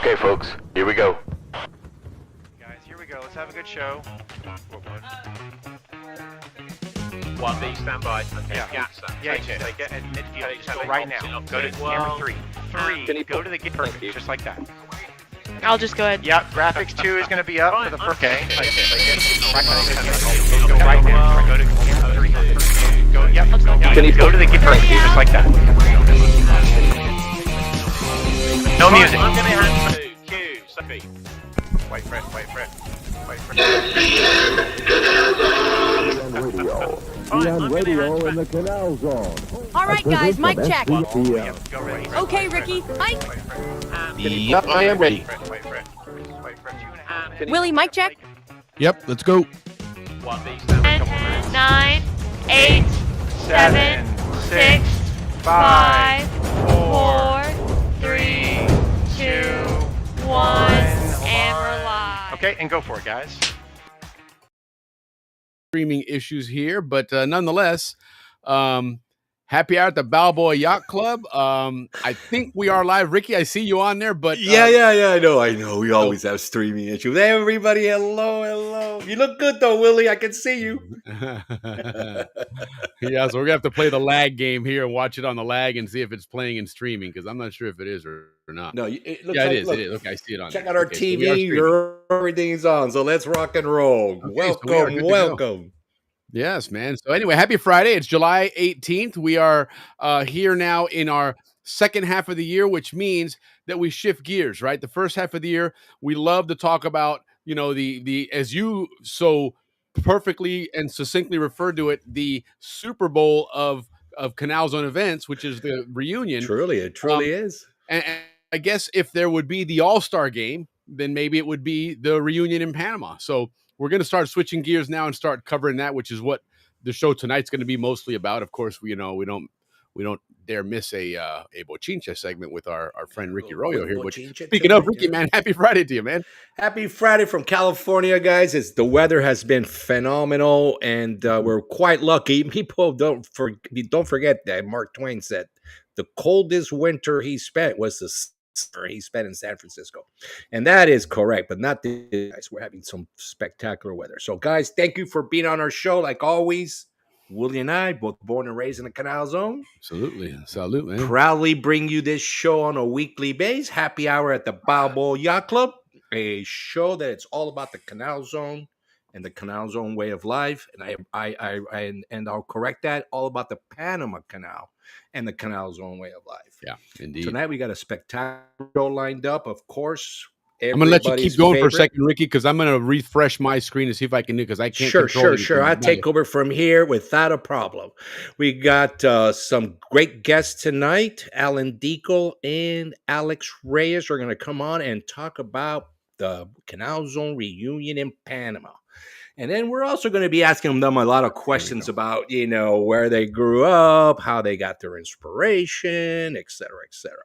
Okay, folks, here we go. Guys, here we go. Let's have a good show. 1B, stand by. Okay, Yeah. Yacht, Yeah, take it. take it at midfield. Take Just go it. right now. Go to camera 3. Can 3. you Go to the get perfect, just like that. I'll just go ahead. Yeah, graphics 2 is going to be up for the first. Okay. Take it. Go right now. Go to camera 3. Go. Yep. Can you Go to the get perfect, just like that. No music. I'm going to hand to Q, Sophie. Wait for it. Wait for it. Wait for it. On radio in the Canal Zone. All right, guys, mic check. Go ready. Okay, Ricky, mic. Yep, I am ready. Wait for it. Wait for it. 2.5. Willie, mic check. Yep, let's go. 1B, stand by. 10, 9, 8, 7, 6, 5, 4, 3, 2, 1, and we're live. Okay, and go for it, guys. Streaming issues here, but nonetheless, happy hour at the Balboa Yacht Club. I think we are live. Ricky, I see you on there, but Yeah, I know. We always have streaming issues. Hey, everybody, hello. You look good though, Willie. I can see you. Yeah, so we're gonna have to play the lag game here and watch it on the lag and see if it's playing in streaming because I'm not sure if it is or not. No, it looks Yeah, like, it is. look, It is. Okay, I see it on. check there. out our Okay, so we are TV. streaming. Everything's on. So let's rock and roll. Okay, so we are good to go. Welcome. Yes, man. So anyway, happy Friday. It's July 18th. We are here now in our second half of the year, which means that we shift gears, right? The first half of the year, we love to talk about, the as you so perfectly and succinctly referred to it, the Super Bowl of Canal Zone events, which is the reunion. It truly is. And I guess if there would be the All-Star game, then maybe it would be the reunion in Panama. So we're going to start switching gears now and start covering that, which is what the show tonight's going to be mostly about. Of course, we don't dare miss a Bochincha segment with our friend Ricky Royo here. Which, speaking of Ricky, man, happy Friday to you, man. Happy Friday from California, guys. The weather has been phenomenal, and we're quite lucky. People don't forget that Mark Twain said the coldest winter he spent was the summer he spent in San Francisco, and that is correct. But not this, guys. We're having some spectacular weather. So, guys, thank you for being on our show, like always. Willie and I, both born and raised in the Canal Zone. Absolutely. Salute, man. Proudly bring you this show on a weekly basis. Happy hour at the Balboa Yacht Club, a show that it's all about the Canal Zone and the Canal Zone way of life. And I'll correct that, all about the Panama Canal and the Canal Zone way of life. Yeah, indeed. Tonight we got a spectacular show lined up, of course. I'm going to let you keep going for a second, Ricky, because I'm going to refresh my screen to see if I can do it, because I can't control it. Sure. I'll take over from here without a problem. We got some great guests tonight. Alan Deacle and Alex Reyes are going to come on and talk about the Canal Zone reunion in Panama. And then we're also going to be asking them a lot of questions about, where they grew up, how they got their inspiration, et cetera, et cetera.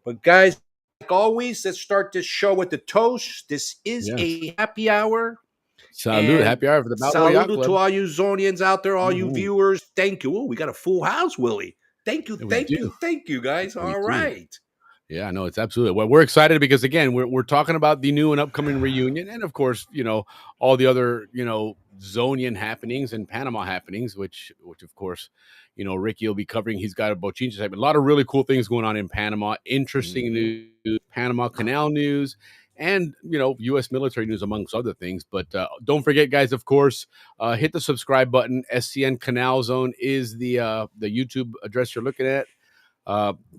But guys, like always, let's start this show with the toast. This is a happy hour. Salute, happy hour for the Balboa Yacht Club. To all you Zonians out there, all you viewers. Thank you. Oh, we got a full house, Willie. Thank you, guys. All right. Yeah, no, it's absolutely. Well, we're excited because, again, we're talking about the new and upcoming reunion, and of course, all the other, Zonian happenings and Panama happenings, which of course, Ricky will be covering. He's got a Bochincha segment. A lot of really cool things going on in Panama. Interesting news, Panama Canal news, and U.S. military news, amongst other things. But don't forget, guys, of course, hit the subscribe button. SCN Canal Zone is the YouTube address you're looking at.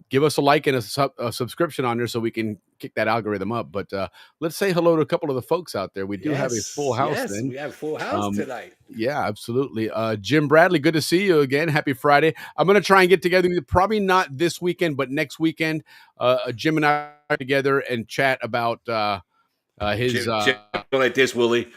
Give us a like and a subscription on there so we can kick that algorithm up. But let's say hello to a couple of the folks out there. We do have a full house. Yes, we have a full house tonight. Yeah, absolutely. Jim Bradley, good to see you again. Happy Friday. I'm going to try and get together with you, probably not this weekend, but next weekend. Jim and I are together and chat about his... Jim, like this, Willie.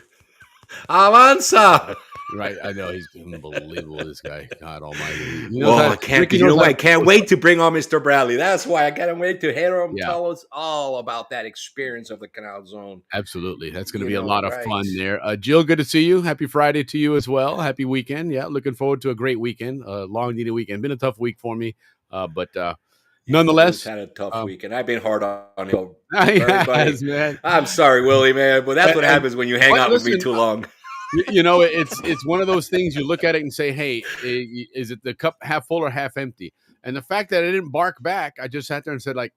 Avanza! Right, I know he's unbelievable. This guy, God Almighty. I can't wait to bring on Mr. Bradley. That's why I can't wait to hear him tell us all about that experience of the Canal Zone. Absolutely, that's going to be a lot of fun there. Jill, good to see you. Happy Friday to you as well. Happy weekend. Yeah, looking forward to a great weekend. Long needed weekend. Been a tough week for me, but He's nonetheless, had a tough um, week, and I've been hard on him. he Everybody, has, man. I'm sorry, Willie, man, but that's what And happens when you hang but out with me listen, too long. you know, it's one of those things you look at it and say, hey, is it the cup half full or half empty? And the fact that I didn't bark back, I just sat there and said, like,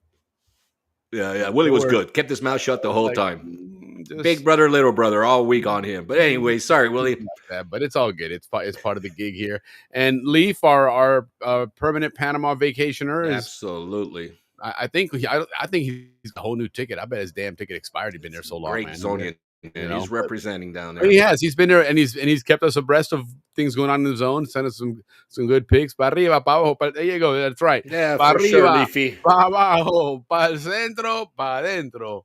Yeah, Willie was good. Kept his mouth shut the whole like time. just Big brother, little brother, all week on him. But anyway, sorry, Willie. like that, but it's all good. It's part of the gig here. And Leaf, our permanent Panama vacationer, is Absolutely. I think I think he's a whole new ticket. I bet his damn ticket expired. He's been there so long, Great man. Zonian. You He's know, representing down but there. he has. He's been there, and he's kept us abreast of things going on in the zone. Sent us some good picks. Pa arriba, pa abajo. There you go. That's right. Yeah, Pa for sure, arriba, Leafy. pa abajo, pa el centro, pa adentro.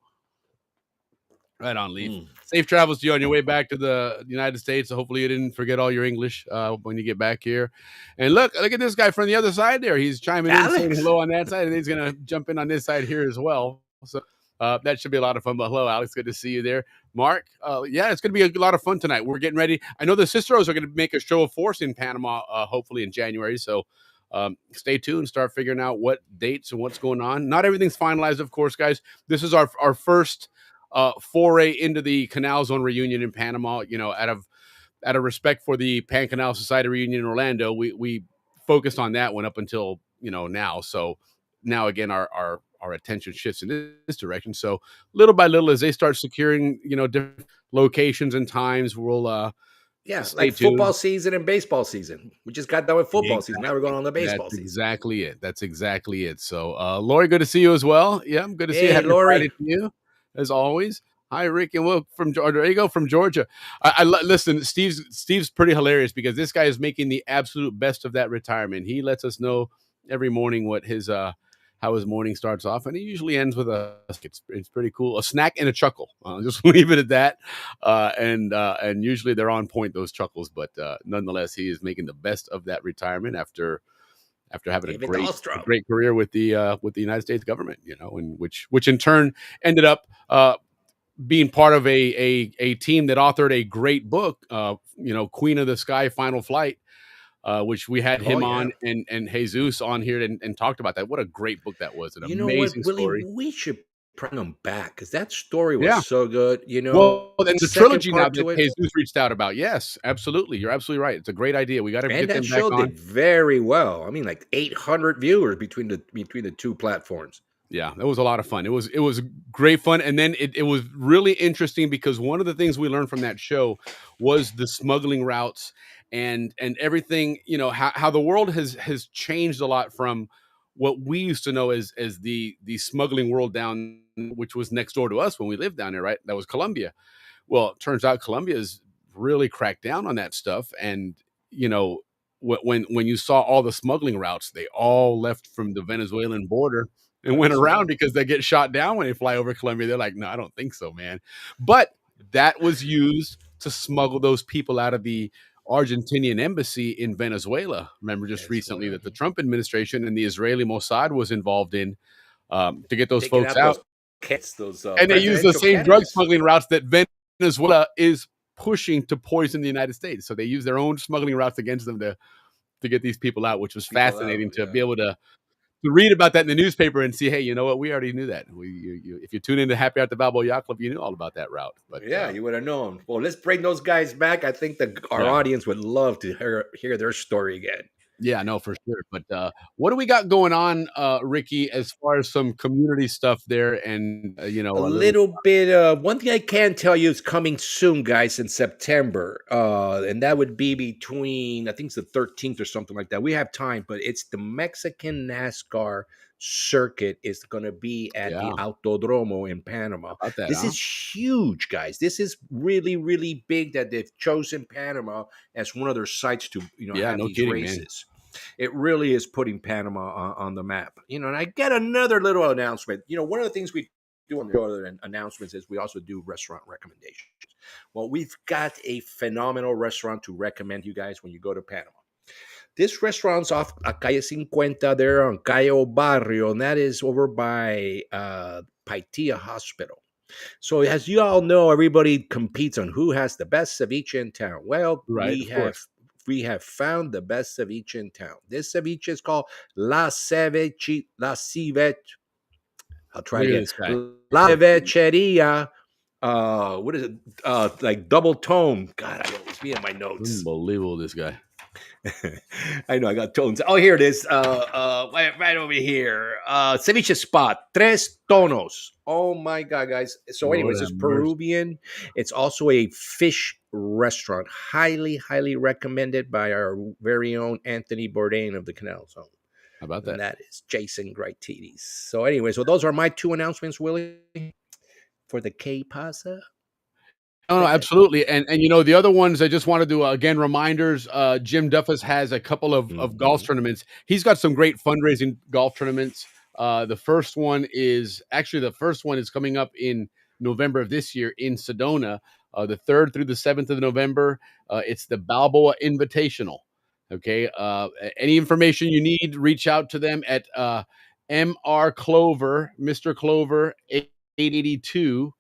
Right on, Leaf. Mm. Safe travels to you on your way back to the United States. So hopefully you didn't forget all your English when you get back here. And look at this guy from the other side there. He's chiming in, saying Alex. hello on that side, and he's going to jump in on this side here as well. So that should be a lot of fun. But hello, Alex. Good to see you there. Mark, yeah, it's going to be a lot of fun tonight. We're getting ready. I know the Sisters are going to make a show of force in Panama, hopefully in January. So stay tuned, start figuring out what dates and what's going on. Not everything's finalized, of course, guys. This is our first foray into the Canal Zone reunion in Panama. You know, out of respect for the Pan Canal Society reunion in Orlando, we focused on that one up until now. So now again, our attention shifts in this direction. So little by little, as they start securing different locations and times, we'll Yeah, stay like tuned. football season and baseball season. We just got done with football season. Now we're going on the baseball That's season. exactly it. That's exactly it. So, Lori, good to see you as well. Yeah, I'm good to see you. Hey, Happy Lori. Friday to you, as always. Hi, Rick and Will from Georgia. There you go, from Georgia. Listen. Steve's pretty hilarious because this guy is making the absolute best of that retirement. He lets us know every morning what his how his morning starts off, and he usually ends with it's pretty cool, a snack and a chuckle. Just leave it at that, and usually they're on point, those chuckles. But nonetheless, he is making the best of that retirement after having a great career with the United States government, and which in turn ended up being part of a team that authored a great book, Queen of the Sky, Final Flight, which we had him on and Jesus on here and talked about that. What a great book that was. An amazing story. We should bring him back because that story was so good. Well, and the trilogy now that Jesus reached out about. Yes, absolutely. You're absolutely right. It's a great idea. We got to get them back on. Did very well. I mean, like 800 viewers between the two platforms. Yeah, that was a lot of fun. It was great fun. And then it was really interesting because one of the things we learned from that show was the smuggling routes and everything, how the world has changed a lot from what we used to know as the smuggling world down, which was next door to us when we lived down there, right? That was Colombia. Well, it turns out Colombia's really cracked down on that stuff. And, when you saw all the smuggling routes, they all left from the Venezuelan border and went around because they get shot down when they fly over Colombia. They're like, no, I don't think so, man. But that was used to smuggle those people out of the Argentinian embassy in Venezuela. Remember just recently that the Trump administration and the Israeli Mossad was involved in to get those folks out. And they use the same drug smuggling routes that Venezuela is pushing to poison the United States. So they use their own smuggling routes against them to get these people out, which was fascinating to be able to read about that in the newspaper and see, hey, you know what? We already knew that. If you tune into Happy Hour at the Balboa Yacht Club, you knew all about that route. But you would have known. Well, let's bring those guys back. I think our audience would love to hear their story again. Yeah, no, for sure. But what do we got going on, Ricky, as far as some community stuff there? And, a little bit. One thing I can tell you is coming soon, guys, in September. And that would be between, I think it's the 13th or something like that. We have time, but it's the Mexican NASCAR circuit is going to be at the Autodromo in Panama. This is huge, guys. This is really, really big that they've chosen Panama as one of their sites to, have these races. Man. It really is putting Panama on the map. And I get another little announcement. One of the things we do on the other announcements is we also do restaurant recommendations. Well, we've got a phenomenal restaurant to recommend you guys when you go to Panama. This restaurant's off Calle 50 there on Calle Barrio, and that is over by Paitilla Hospital. So as you all know, everybody competes on who has the best ceviche in town. Well, we have we have found the best ceviche in town. This ceviche is called La Ceviche, La Ceviche. I'll try Look at again. this guy. La Cevicheria. What is it? Like double tone. God, I always be in my notes. Unbelievable, this guy. I know I got tones. Oh, here it is. Right over here. Ceviche spot. Tres tonos. Oh my God, guys. So, Lord anyways, it's have mercy. Peruvian. It's also a fish restaurant. Highly, highly recommended by our very own Anthony Bourdain of the Canal Zone. How about And that? that is Jason Greitides. So, anyways, so those are my two announcements, Willie, for the K Pasa. No, absolutely. And you know, the other ones I just wanted to again reminders. Jim Duffus has a couple of golf tournaments. He's got some great fundraising golf tournaments. The first one is coming up in November of this year in Sedona. The 3rd through the 7th of November. It's the Balboa Invitational. Okay. Any information you need, reach out to them at Mr. Clover 882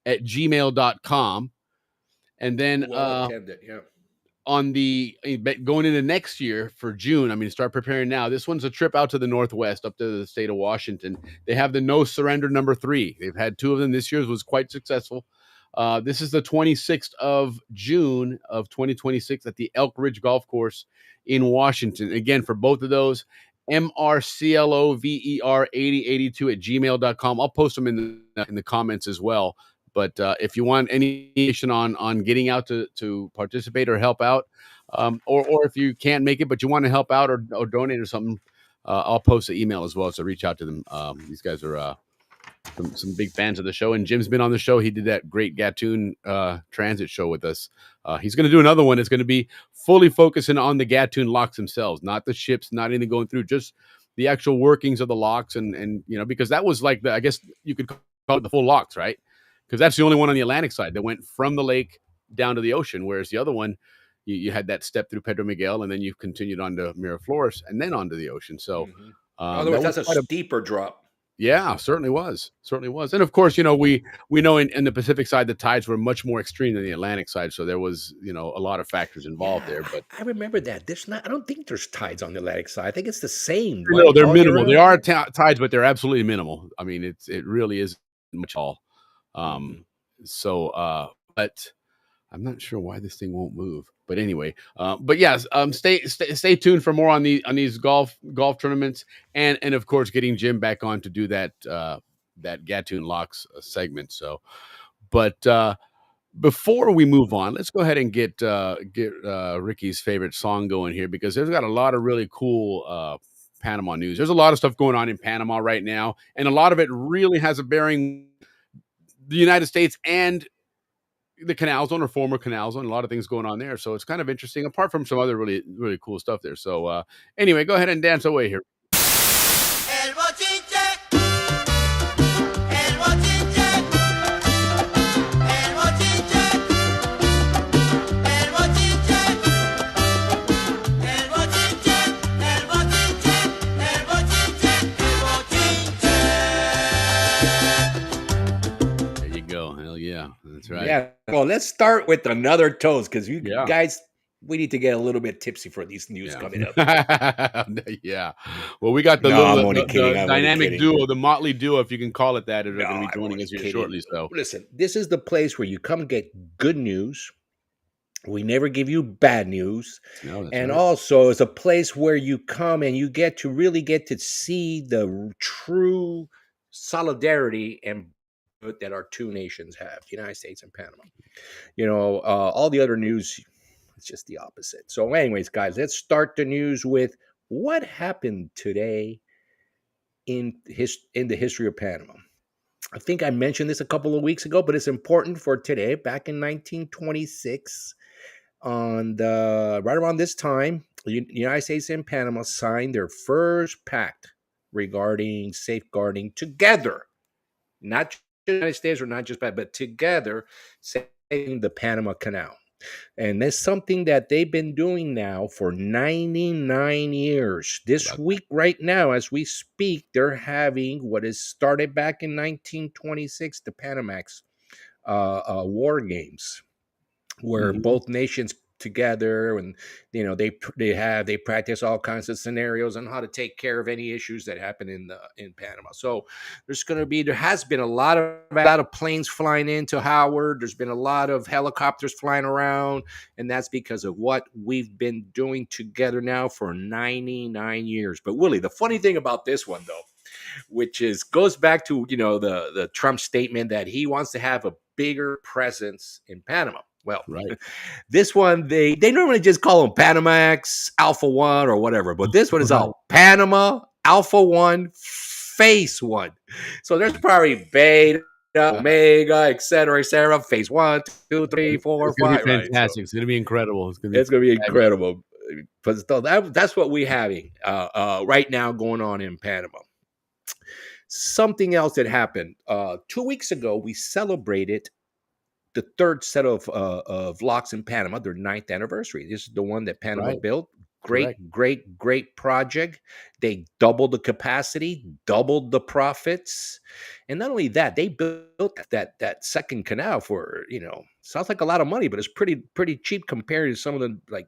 at gmail.com. And then Well attended, yeah. on the going into next year for June, I mean, start preparing now. This one's a trip out to the Northwest, up to the state of Washington. They have the No Surrender #3. They've had 2 of them. This year's was quite successful. This is the 26th of June of 2026 at the Elk Ridge Golf Course in Washington. Again, for both of those, MRCLOVER 8082 at gmail.com. I'll post them in the comments as well. But if you want any information on getting out to participate or help out, or if you can't make it but you want to help out or donate or something, I'll post the email as well. So reach out to them. These guys are some big fans of the show, and Jim's been on the show. He did that great Gatun transit show with us. He's going to do another one. It's going to be fully focusing on the Gatun locks themselves, not the ships, not anything going through, just the actual workings of the locks, and you know, because that was like I guess you could call it the full locks, right? Because that's the only one on the Atlantic side that went from the lake down to the ocean, whereas the other one, you had that step through Pedro Miguel, and then you continued on to Miraflores, and then onto the ocean. So, In other words, that's a steeper drop. Yeah, certainly was, and of course, you know, we know in the Pacific side the tides were much more extreme than the Atlantic side, so there was, you know, a lot of factors involved there. But I remember that. I don't think there's tides on the Atlantic side. I think it's the same. no, right? they're All year minimal. round? They are tides, but they're absolutely minimal. I mean, it really is much all. But I'm not sure why this thing won't move. But anyway, but yes, stay tuned for more on these golf tournaments, and of course getting Jim back on to do that Gatun Locks segment. So, but before we move on, let's go ahead and get Ricky's favorite song going here, because there's got a lot of really cool Panama news. There's a lot of stuff going on in Panama right now, and a lot of it really has a bearing the United States and the Canal Zone or former Canal Zone. A lot of things going on there, so it's kind of interesting. Apart from some other really really cool stuff there. So anyway, go ahead and dance away here. That's right. Yeah. Well, let's start with another toast, because you guys, we need to get a little bit tipsy for these news coming up. Yeah. Well, we got the dynamic duo, the Motley duo, if you can call it that, are going to be joining us here shortly. So listen, this is the place where you come get good news. We never give you bad news. And also it's a place where you come and you get to see the true solidarity and that our two nations have, the United States and Panama. You know, all the other news, it's just the opposite. So anyways, guys, let's start the news with what happened today in the history of Panama. I think I mentioned this a couple of weeks ago, but it's important for today. Back in 1926, right around this time, the United States and Panama signed their first pact regarding safeguarding together, not just the United States or not just but together, saving the Panama Canal. And that's something that they've been doing now for 99 years. This week, right now, as we speak, they're having what is started back in 1926, the Panamax War Games, where both nations together, and they practice all kinds of scenarios on how to take care of any issues that happen in Panama. So there has been a lot of planes flying into Howard. There's been a lot of helicopters flying around, and that's because of what we've been doing together now for 99 years. But Willie, the funny thing about this one though, which goes back to the Trump statement that he wants to have a bigger presence in Panama. Well, Right. this one they normally just call them Panamax Alpha 1 or whatever, but this one is all Panama Alpha 1 Phase 1. So there's probably Beta, Omega, etc., Phase 1, 2, 3, 4, It's gonna 5. be Right? fantastic. So It's gonna be incredible. it's going to be incredible. But still, that's what we're having right now going on in Panama. Something else that happened 2 weeks ago, we celebrated the third set of locks in Panama, their 9th anniversary. This is the one that Panama Right. built. Correct. Great project. They doubled the capacity, doubled the profits, and not only that, they built that second canal for sounds like a lot of money, but it's pretty cheap compared to some of the like.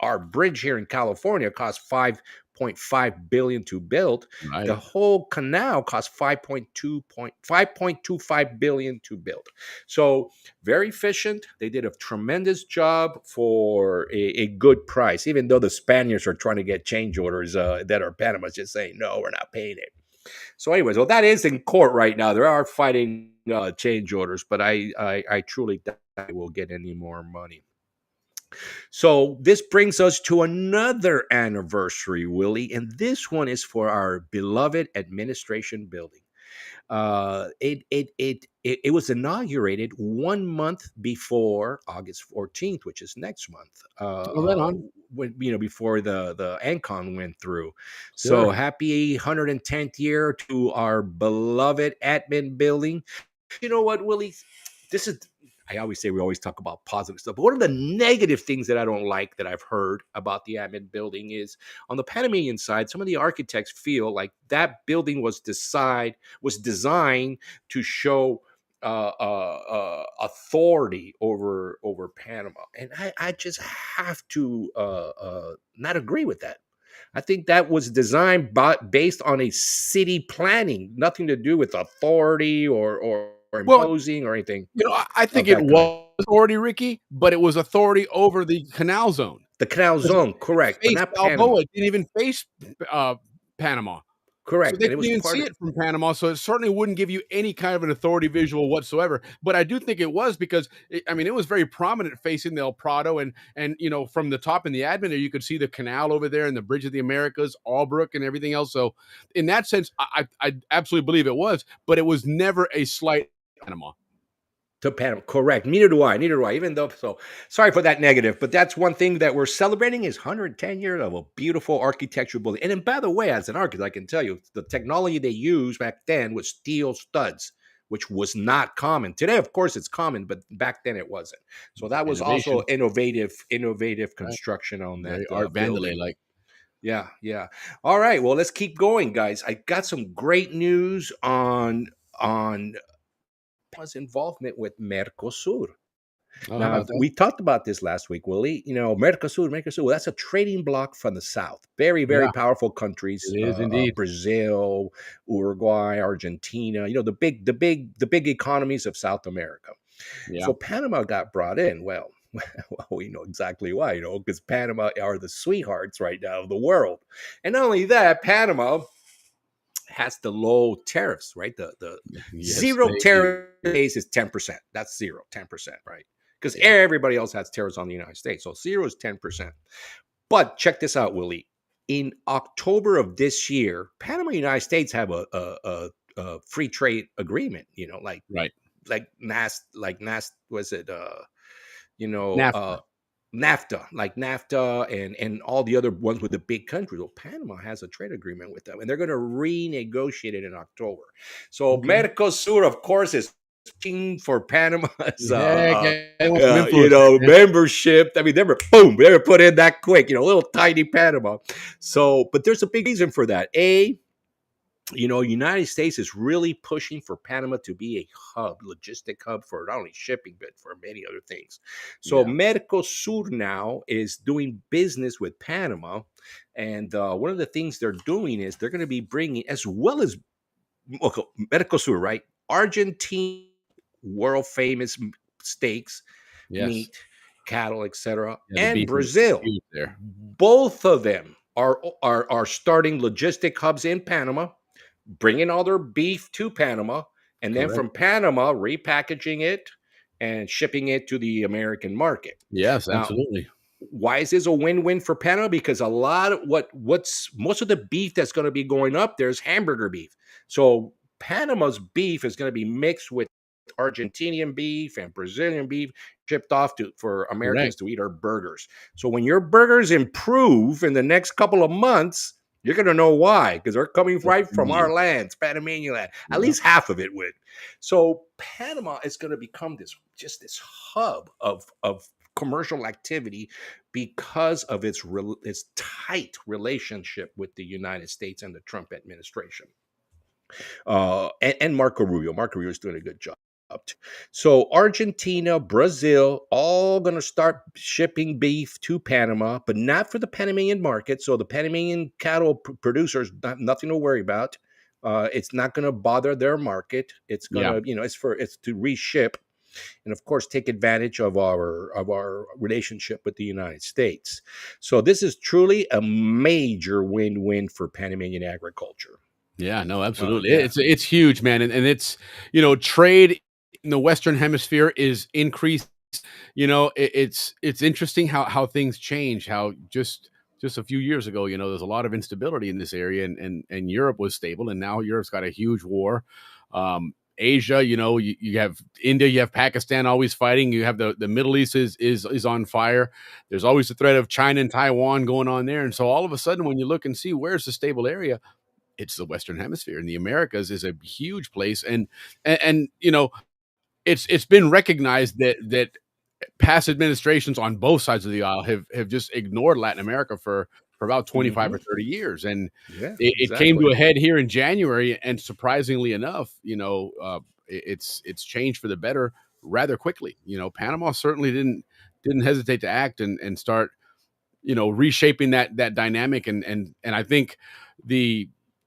Our bridge here in California cost $5.5 billion to build. Right. The whole canal cost $5.25 billion to build. So very efficient. They did a tremendous job for a good price, even though the Spaniards are trying to get change orders that are Panama's just saying, no, we're not paying it. So anyways, well, that is in court right now. They are fighting change orders, but I truly doubt they will get any more money. So this brings us to another anniversary, Willie, and this one is for our beloved administration building. It was inaugurated 1 month before August 14th, which is next month. Right on. Before the ANCON went through. Sure. So happy 110th year to our beloved admin building. You know what, Willie? I always say we always talk about positive stuff, but one of the negative things that I don't like that I've heard about the admin building is on the Panamanian side, some of the architects feel like that building was designed to show authority over Panama, and I just have to not agree with that. I think that was designed based on a city planning, nothing to do with authority or imposing or anything. I think of it that kind. was authority, Ricky, but it was authority over the canal zone. The canal zone, correct, but Faced not Balboa. Panama. It didn't even face Panama. So Correct, they and it couldn't was even part see of it from Panama, so it certainly wouldn't give you any kind of an authority visual whatsoever. But I do think it was because it was very prominent facing the El Prado, and from the top in the admin there, you could see the canal over there and the Bridge of the Americas, Albrook, and everything else. So in that sense, I absolutely believe it was, but it was never a slight Panama. to Panama. Correct. Neither do I. Even though, so sorry for that negative, but that's one thing that we're celebrating is 110 years of a beautiful architectural building. And then, by the way, as an architect, I can tell you the technology they used back then was steel studs, which was not common. Today, of course, it's common, but back then it wasn't. So that was also innovative construction on that. Very Art Vandelay like. Yeah. All right. Well, let's keep going, guys. I got some great news on Panama's involvement with Mercosur. Now, we talked about this last week, Willie. Mercosur, that's a trading bloc from the south. Very, very powerful countries. It is indeed. Brazil, Uruguay, Argentina. The big economies of South America. Yeah. So Panama got brought in. Well, we know exactly why. Because Panama are the sweethearts right now of the world, and not only that, Panama has the low tariffs, right? The zero tariff base is 10%. That's 10%, right? Because everybody else has tariffs on the United States. So 0 is 10%. But check this out, Willie. In October of this year, Panama and the United States have a free trade agreement, like NAFTA. Was it NAFTA, like NAFTA and all the other ones with the big countries. Well, Panama has a trade agreement with them, and they're going to renegotiate it in October. So Mercosur, of course, is for Panama's membership. I mean, they were put in that quick, little tiny Panama. So, but there's a big reason for that. United States is really pushing for Panama to be a hub, logistic hub for not only shipping but for many other things. So Yeah. Mercosur now is doing business with Panama, and one of the things they're doing is they're going to be bringing, as well as Mercosur, right? Argentina, world famous steaks, Yes. meat, cattle, etc., Yeah. The and beef is Brazil. huge there. Both of them are starting logistic hubs in Panama, bringing all their beef to Panama, and then Correct. from Panama repackaging it and shipping it to the American market. Yes, Now, absolutely. why is this a win-win for Panama? Because a lot of what's most of the beef that's going to be going up there is hamburger beef. So Panama's beef is going to be mixed with Argentinian beef and Brazilian beef shipped off to for Americans Correct. to eat our burgers. So when your burgers improve in the next couple of months, you're going to know why, because they're coming right from our lands, Panamanian land. At Yeah. least half of it would. So Panama is going to become this hub of commercial activity because of its tight relationship with the United States and the Trump administration. And Marco Rubio. Marco Rubio is doing a good job. So Argentina, Brazil, all going to start shipping beef to Panama, but not for the Panamanian market. So the Panamanian cattle producers, nothing to worry about. It's not going to bother their market. It's going Yeah. to, it's to reship and of course take advantage of our relationship with the United States. So this is truly a major win-win for Panamanian agriculture. Yeah, no, absolutely. Yeah. It's huge, man, and it's trade in the Western Hemisphere is increased. It's interesting how things change. How just a few years ago, there's a lot of instability in this area, and Europe was stable, and now Europe's got a huge war. Asia, you have India, you have Pakistan always fighting. You have the Middle East is on fire. There's always the threat of China and Taiwan going on there, and so all of a sudden, when you look and see where's the stable area, it's the Western Hemisphere, and the Americas is a huge place, and it's been recognized that past administrations on both sides of the aisle have just ignored Latin America for about 25 or 30 years, and Yeah, it came to a head here in January, and surprisingly enough, it's changed for the better rather quickly. Panama certainly didn't hesitate to act and start reshaping that dynamic, and I think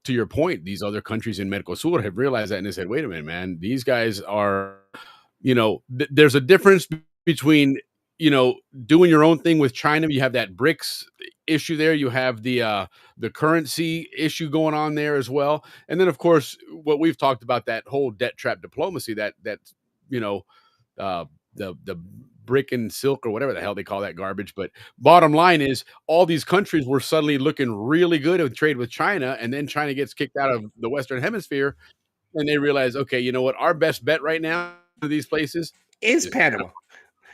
to your point, these other countries in Mercosur have realized that, and they said, wait a minute, man, these guys are, there's a difference between, doing your own thing with China. You have that BRICS issue there. You have the currency issue going on there as well. And then, of course, what we've talked about, that whole debt trap diplomacy, that you know, the brick and silk or whatever the hell they call that garbage. But bottom line is, all these countries were suddenly looking really good at trade with China, and then China gets kicked out of the Western Hemisphere, and they realize, okay, you know what? Our best bet right now to these places is is Panama.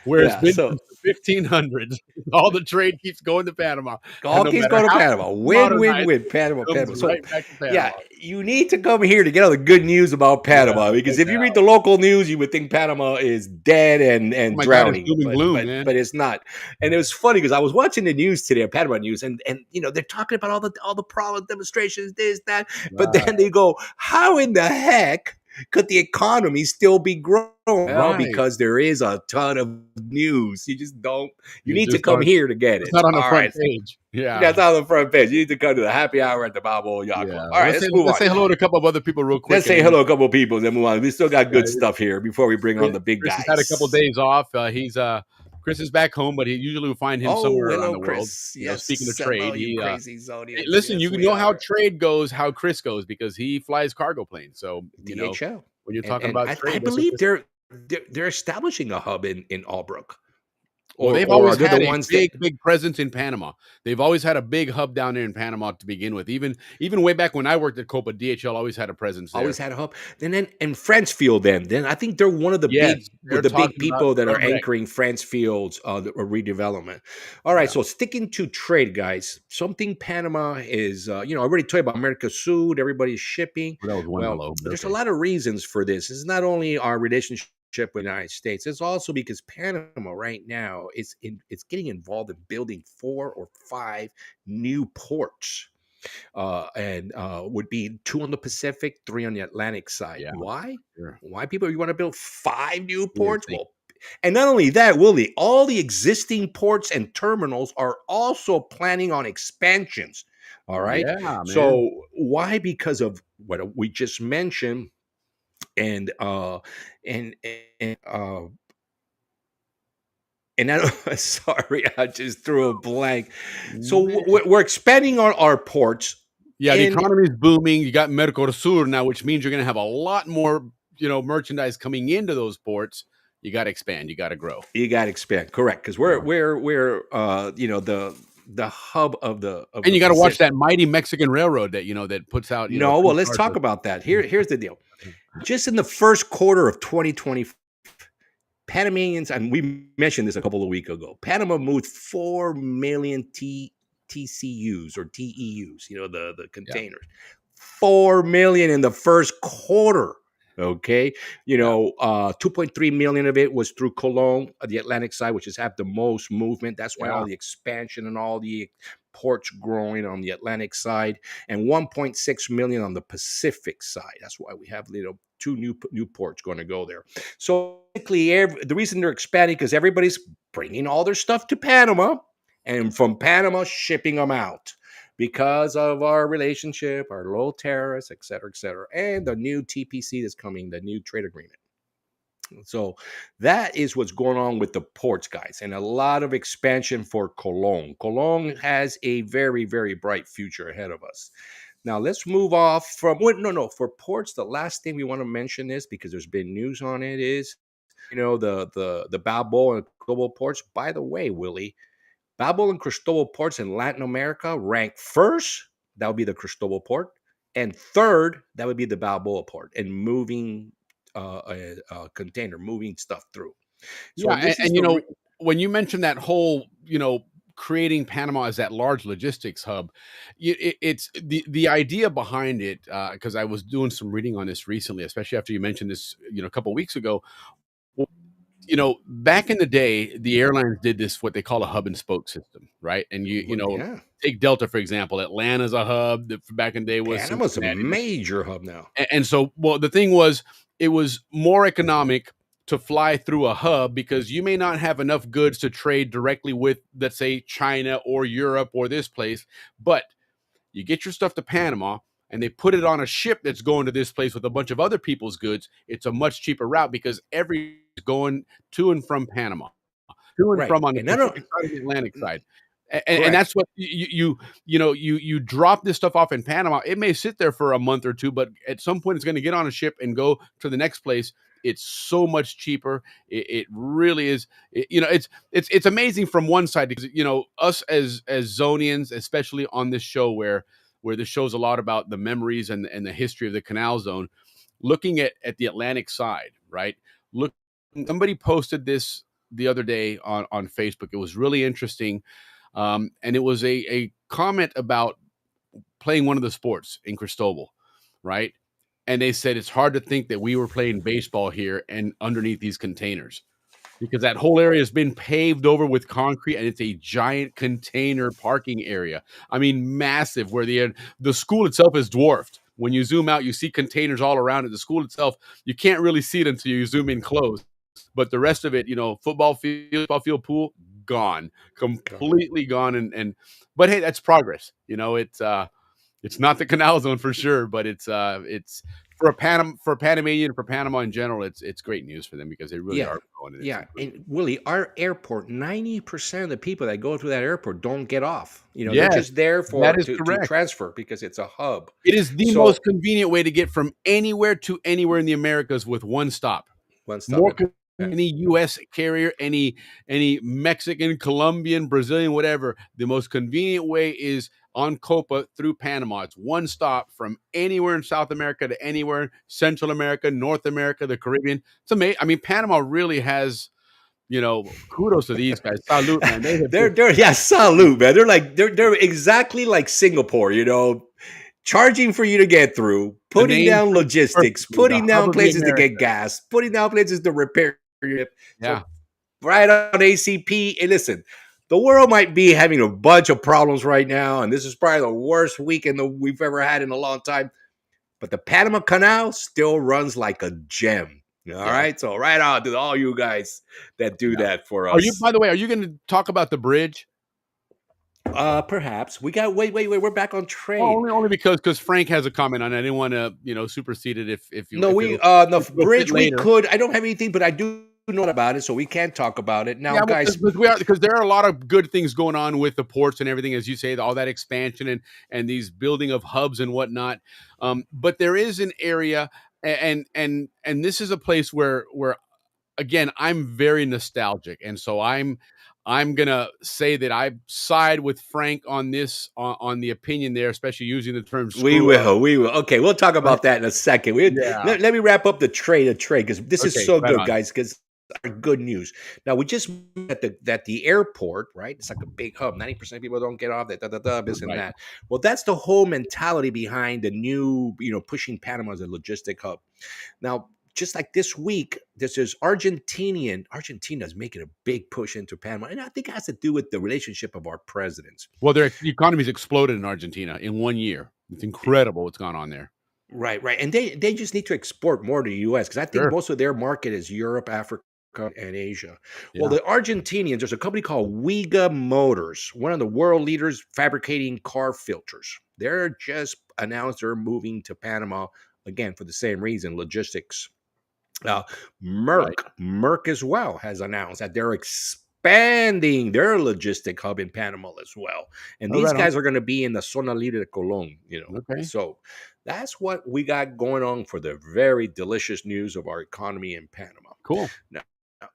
where it's Yeah, been so since the 1500s. All the trade keeps going to Panama, all and no keeps matter going to how Panama. Win, win, modernized, win. Panama, it comes Panama. So right back to yeah, Panama. you need to come here to get all the good news about Panama, Yeah, because no if you read doubt. the local news, you would think Panama is dead Oh and my God, it's drowning, doom and but gloom, but man. but it's not. And it was funny because I was watching the news today, Panama news, and they're talking about all the problems, demonstrations, this, that, but Right, then they go, how in the heck could the economy still be growing? Well, right. because there is a ton of news. You just don't. You You need to just come aren't. here to get It's it. not on the All front right. page. Yeah, That's on the front page. You need to come to the happy hour at the Balboa Yacht yeah. Club. All Well, right, let's move let's on. say hello to a couple of other people real quick, Let's and say then hello to a couple of people, then move on. We still got good yeah, stuff here before we bring on the big Chris has had a couple guys. days off. Chris is back home, but he usually will find him Oh, somewhere around hello, the world. Chris. Speaking of Yes, hello, trade, you he crazy hey, Zonians. listen, Yes, you we know how are. trade goes, how Chris goes, because he flies cargo planes. So DHL, when you're talking and about I trade, that's what believe Chris. they're establishing a hub in Albrook, Well, they've or are always they the had a ones that? big presence in Panama. They've always had a big hub down there in Panama to begin with. Even way back when I worked at Copa, DHL always had a presence there. Always had a hub. And Frenchfield, then I think they're one of the Yes, big they're talking about people that are correct. anchoring Frenchfield's redevelopment. All right, Yeah, so sticking to trade, guys, something Panama is, I already told you about Mercosur, everybody's shipping. well, that was one Well, hello, but there's a okay. lot of reasons for this. It's not only our relationship with the United States, it's also because Panama right now it's getting involved in building 4 or 5 new ports. and would be 2 on the Pacific, 3 on the Atlantic side. Yeah, Why? sure. Why people you want to build 5 new Yeah, ports? Well, and not only that, Willie, all the existing ports and terminals are also planning on expansions. All right. yeah, man. So why? Because of what we just mentioned, and and and uh and I don't, sorry, I just threw a blank. So we're expanding on our ports, Yeah, the and economy is booming. You got Mercosur now, which means you're going to have a lot more, merchandise coming into those ports. You got to expand. You got to grow. you got to expand. Correct, because Yeah. we're the hub of And the you got to watch Pacific. that mighty Mexican railroad that that puts out No, well, two let's cars talk about that. Here's the deal. Just in the first quarter of 2020, Panamanians, and we mentioned this a couple of weeks ago, Panama moved 4 million TCUs or TEUs, the Yeah, containers. 4 million in the first quarter. Okay. yeah, 2.3 million of it was through Cologne, the Atlantic side, which has had the most movement. That's why yeah. all the expansion and all the ports growing on the Atlantic side, and 1.6 million on the Pacific side. That's why we have 2 new ports going to go there. So basically, the reason they're expanding because everybody's bringing all their stuff to Panama, and from Panama shipping them out because of our relationship, our low tariffs, et cetera, and the new TPC that's coming, the new trade agreement. So that is what's going on with the ports, guys, and a lot of expansion for Cologne. Cologne has a very, very bright future ahead of us. Now let's move off from no, for ports. The last thing we want to mention is, because there's been news on it, is the Balboa and global ports. By the way, Willie, Balboa and Cristobal ports in Latin America rank first. That would be the Cristobal port, and third, that would be the Balboa port, and moving a container, moving stuff through. So, Yeah, and this is and the when you mentioned that whole, creating Panama as that large logistics hub, it's the idea behind it. Because I was doing some reading on this recently, especially after you mentioned this, a couple weeks ago. Well, back in the day, the airlines did this what they call a hub and spoke system, right? And yeah, take Delta for example. Atlanta's a hub. That back in the day was Panama's a Cincinnati. major hub now. And so, well, the thing was, it was more economic to fly through a hub because you may not have enough goods to trade directly with, let's say, China or Europe or this place, but you get your stuff to Panama and they put it on a ship that's going to this place with a bunch of other people's goods. It's a much cheaper route because everybody's going to and from Panama, to and Right, from on the and I don't Pacific side and the Atlantic side. And correct. that's what you drop this stuff off in Panama. It may sit there for a month or two, but at some point it's going to get on a ship and go to the next place. It's so much cheaper. It really is. It's amazing from one side because us as Zonians, especially on this show where this show's a lot about the memories and the history of the Canal Zone. Looking at the Atlantic side, right? Look, somebody posted this the other day on Facebook. It was really interesting. And it was a comment about playing one of the sports in Cristobal, right? And they said it's hard to think that we were playing baseball here and underneath these containers because that whole area has been paved over with concrete and it's a giant container parking area. I mean, massive, where the school itself is dwarfed. When you zoom out, you see containers all around it. The school itself, you can't really see it until you zoom in close. But the rest of it, football field, pool, gone, completely gone. But hey, that's progress. It's not the Canal Zone for sure, but it's for Panamanian, for Panama in general, it's great news for them because they really Yeah, are growing. yeah, and Willie, our airport, 90% of the people that go through that airport don't get off. They're Yes, just there that for is to correct. transfer because it's a hub. It is the most So convenient way to get from anywhere to anywhere in the Americas with one stop. one stop. More convenient than any U.S. carrier, any Mexican, Colombian, Brazilian, whatever. The most convenient way is on Copa through Panama. It's one stop from anywhere in South America to anywhere in Central America, North America, the Caribbean. It's amazing. I mean, Panama really has, kudos to these guys. Salute, man. They have they're yeah, salute, man. They're exactly like Singapore, charging for you to get through, the putting name down fits logistics, perfectly. The putting hub down of the places to get Americas. gas, putting down places to repair your ship. Yeah. So right on ACP. And listen, the world might be having a bunch of problems right now, and this is probably the worst weekend that we've ever had in a long time. But the Panama Canal still runs like a gem. All Yeah. right, so right on to all you guys that do that for Are you? us. By the way, are you going to talk about the bridge? Perhaps we got wait. We're back on Well, trade. only because Frank has a comment on it. I didn't want to supersede it if No, if we it'll, no if it'll fit bridge. We later. could. I don't have anything, but I do know about it, so we can talk about it now, Yeah, well, guys. because there are a lot of good things going on with the ports and everything, as you say, all that expansion and these building of hubs and whatnot. But there is an area, and this is a place where again I'm very nostalgic, and so I'm gonna say that I side with Frank on this on the opinion there, especially using the term We screw up. will. We will. Okay, we'll talk Right? about that in a second. Yeah. Let me wrap up the trade because this is Okay. so Right good, on. guys. Because good news. Now we just at the airport, right? It's like a big hub. 90% of people don't get off. This and Right. that. Well, that's the whole mentality behind the new, pushing Panama as a logistic hub. Now, just like this week, this is Argentina's making a big push into Panama. And I think it has to do with the relationship of our presidents. Well, their economy's exploded in Argentina in 1 year. It's incredible what's gone on there. Right. And they just need to export more to the US because I think Sure. most of their market is Europe, Africa, and Asia. Well, Yeah. the Argentinians, there's a company called Wiga Motors, one of the world leaders fabricating car filters. They're just announced they're moving to Panama again for the same reason, logistics. Right. Merck as well has announced that they're expanding their logistic hub in Panama as well. And Oh, these right on. guys are going to be in the Zona Libre de Colón, Okay. So that's what we got going on for the very delicious news of our economy in Panama. Cool.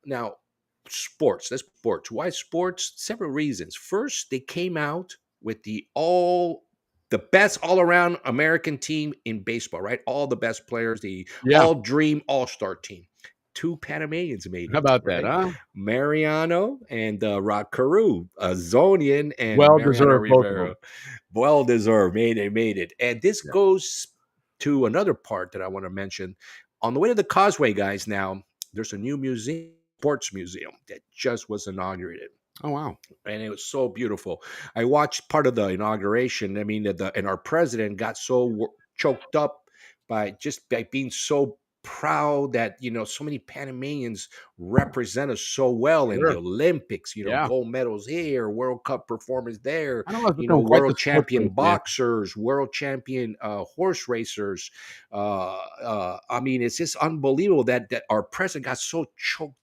Now, sports. Let's sports. Why sports? Several reasons. First, they came out with the best all-around American team in baseball, right? All the best players, the Yeah. all-dream all-star team. 2 Panamanians made it. How about right? that, huh? Mariano and Rock Carew, Zonian and Well Mariano deserved, both of Rivera. them. Well deserved. Made it. And this Yeah. goes to another part that I want to mention. On the way to the Causeway, guys, now, there's a new museum, sports museum, that just was inaugurated. Oh, wow. And it was so beautiful. I watched part of the inauguration. I mean, and our president got so choked up by being so proud that so many Panamanians represent us so well in the Sure. Olympics. Yeah. Gold medals here, World Cup performance there. I don't know, it's become quite the World sports champion place, man. boxers, world champion horse racers. I mean, it's just unbelievable that our president got so choked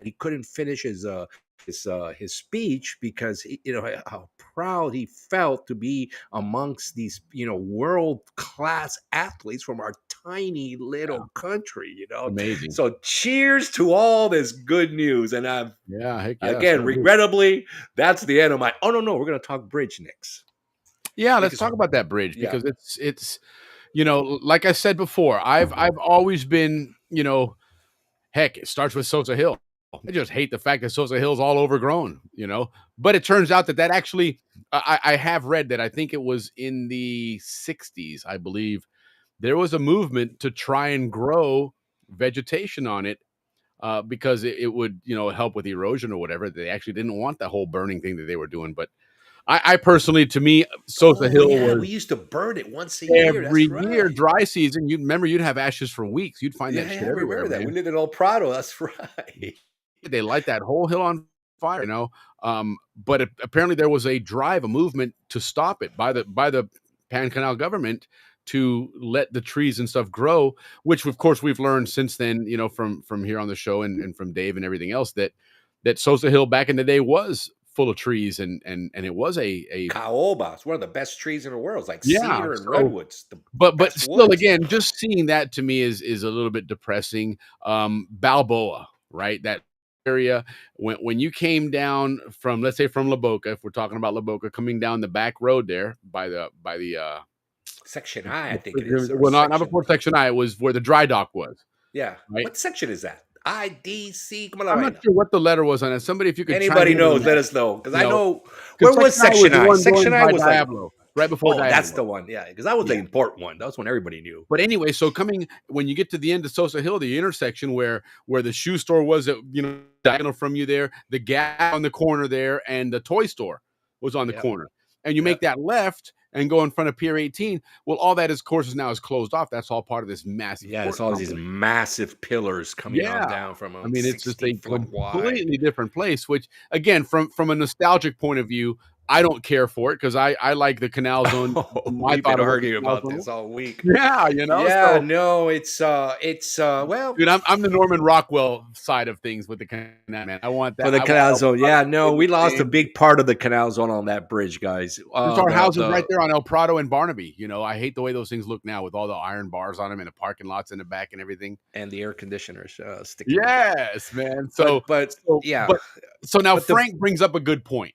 he couldn't finish his speech because how proud he felt to be amongst these world class athletes from our tiny little country. Amazing. So cheers to all this good news. And I've Yeah. Heck yeah. again, salute. regrettably, that's the end of my. Oh no, we're gonna talk bridge next. Yeah, let's Because- talk about that bridge Yeah. because it's like I said before, I've always been, heck, it starts with Sosa Hill. I just hate the fact that Sosa Hill's all overgrown, But it turns out that actually, I have read that I think it was in the 60s, I believe, there was a movement to try and grow vegetation on it because it would, help with erosion or whatever. They actually didn't want the whole burning thing that they were doing. But I personally, to me, Sosa Hill was we used to burn it once a year. every That's year, right. dry season. You'd have ashes for weeks. You'd find that shit I everywhere. remember that. Man. We lived in El Prado. That's right. They light that whole hill on fire, but apparently there was a movement to stop it by the Pan Canal government to let the trees and stuff grow, which of course we've learned since then, from here on the show and from Dave and everything else that Sosa Hill back in the day was full of trees and it was a Caoba. It's one of the best trees in the world. It's like Yeah, cedar and so- redwoods. but best still, woods. again, just seeing that to me is a little bit depressing. Balboa, right? That area when you came down from, let's say, from La Boca, if we're talking about La Boca, coming down the back road there by the Section I think it is. or well, not section- before Section I, it was where the dry dock was. Yeah. Right. What section is that? IDC. Come on, I'm not sure what the letter was on it. Somebody, if you could, Anybody chime in on knows, that. let us know. Because I No. know 'Cause where was Section I Section the I? one Section going I by was like Diablo. right before Oh, Diana. that's the one. Yeah, because that was the important one. That was one everybody knew. But anyway, so when you get to the end of Sosa Hill, the intersection where the shoe store was, diagonal from you there, the Gap on the corner there, and the toy store was on the corner, and you make that left and go in front of Pier 18. Well, all that is now is closed off. That's all part of this massive. Yeah, it's all these massive pillars coming on down from them. I mean, it's just a 60 foot completely wide. different place. Which, again, from a nostalgic point of view, I don't care for it because I like the Canal Zone. We've been arguing about this all week. Yeah, Yeah, no, it's well, dude, I'm the Norman Rockwell side of things with the Canal, man. I want that for the I Canal want Zone. Yeah, no, we lost a big part of the Canal Zone on that bridge, guys. There's our houses right there on El Prado and Barnaby. I hate the way those things look now with all the iron bars on them and the parking lots in the back and everything. And the air conditioners sticking. Yes, man. So now Frank brings up a good point.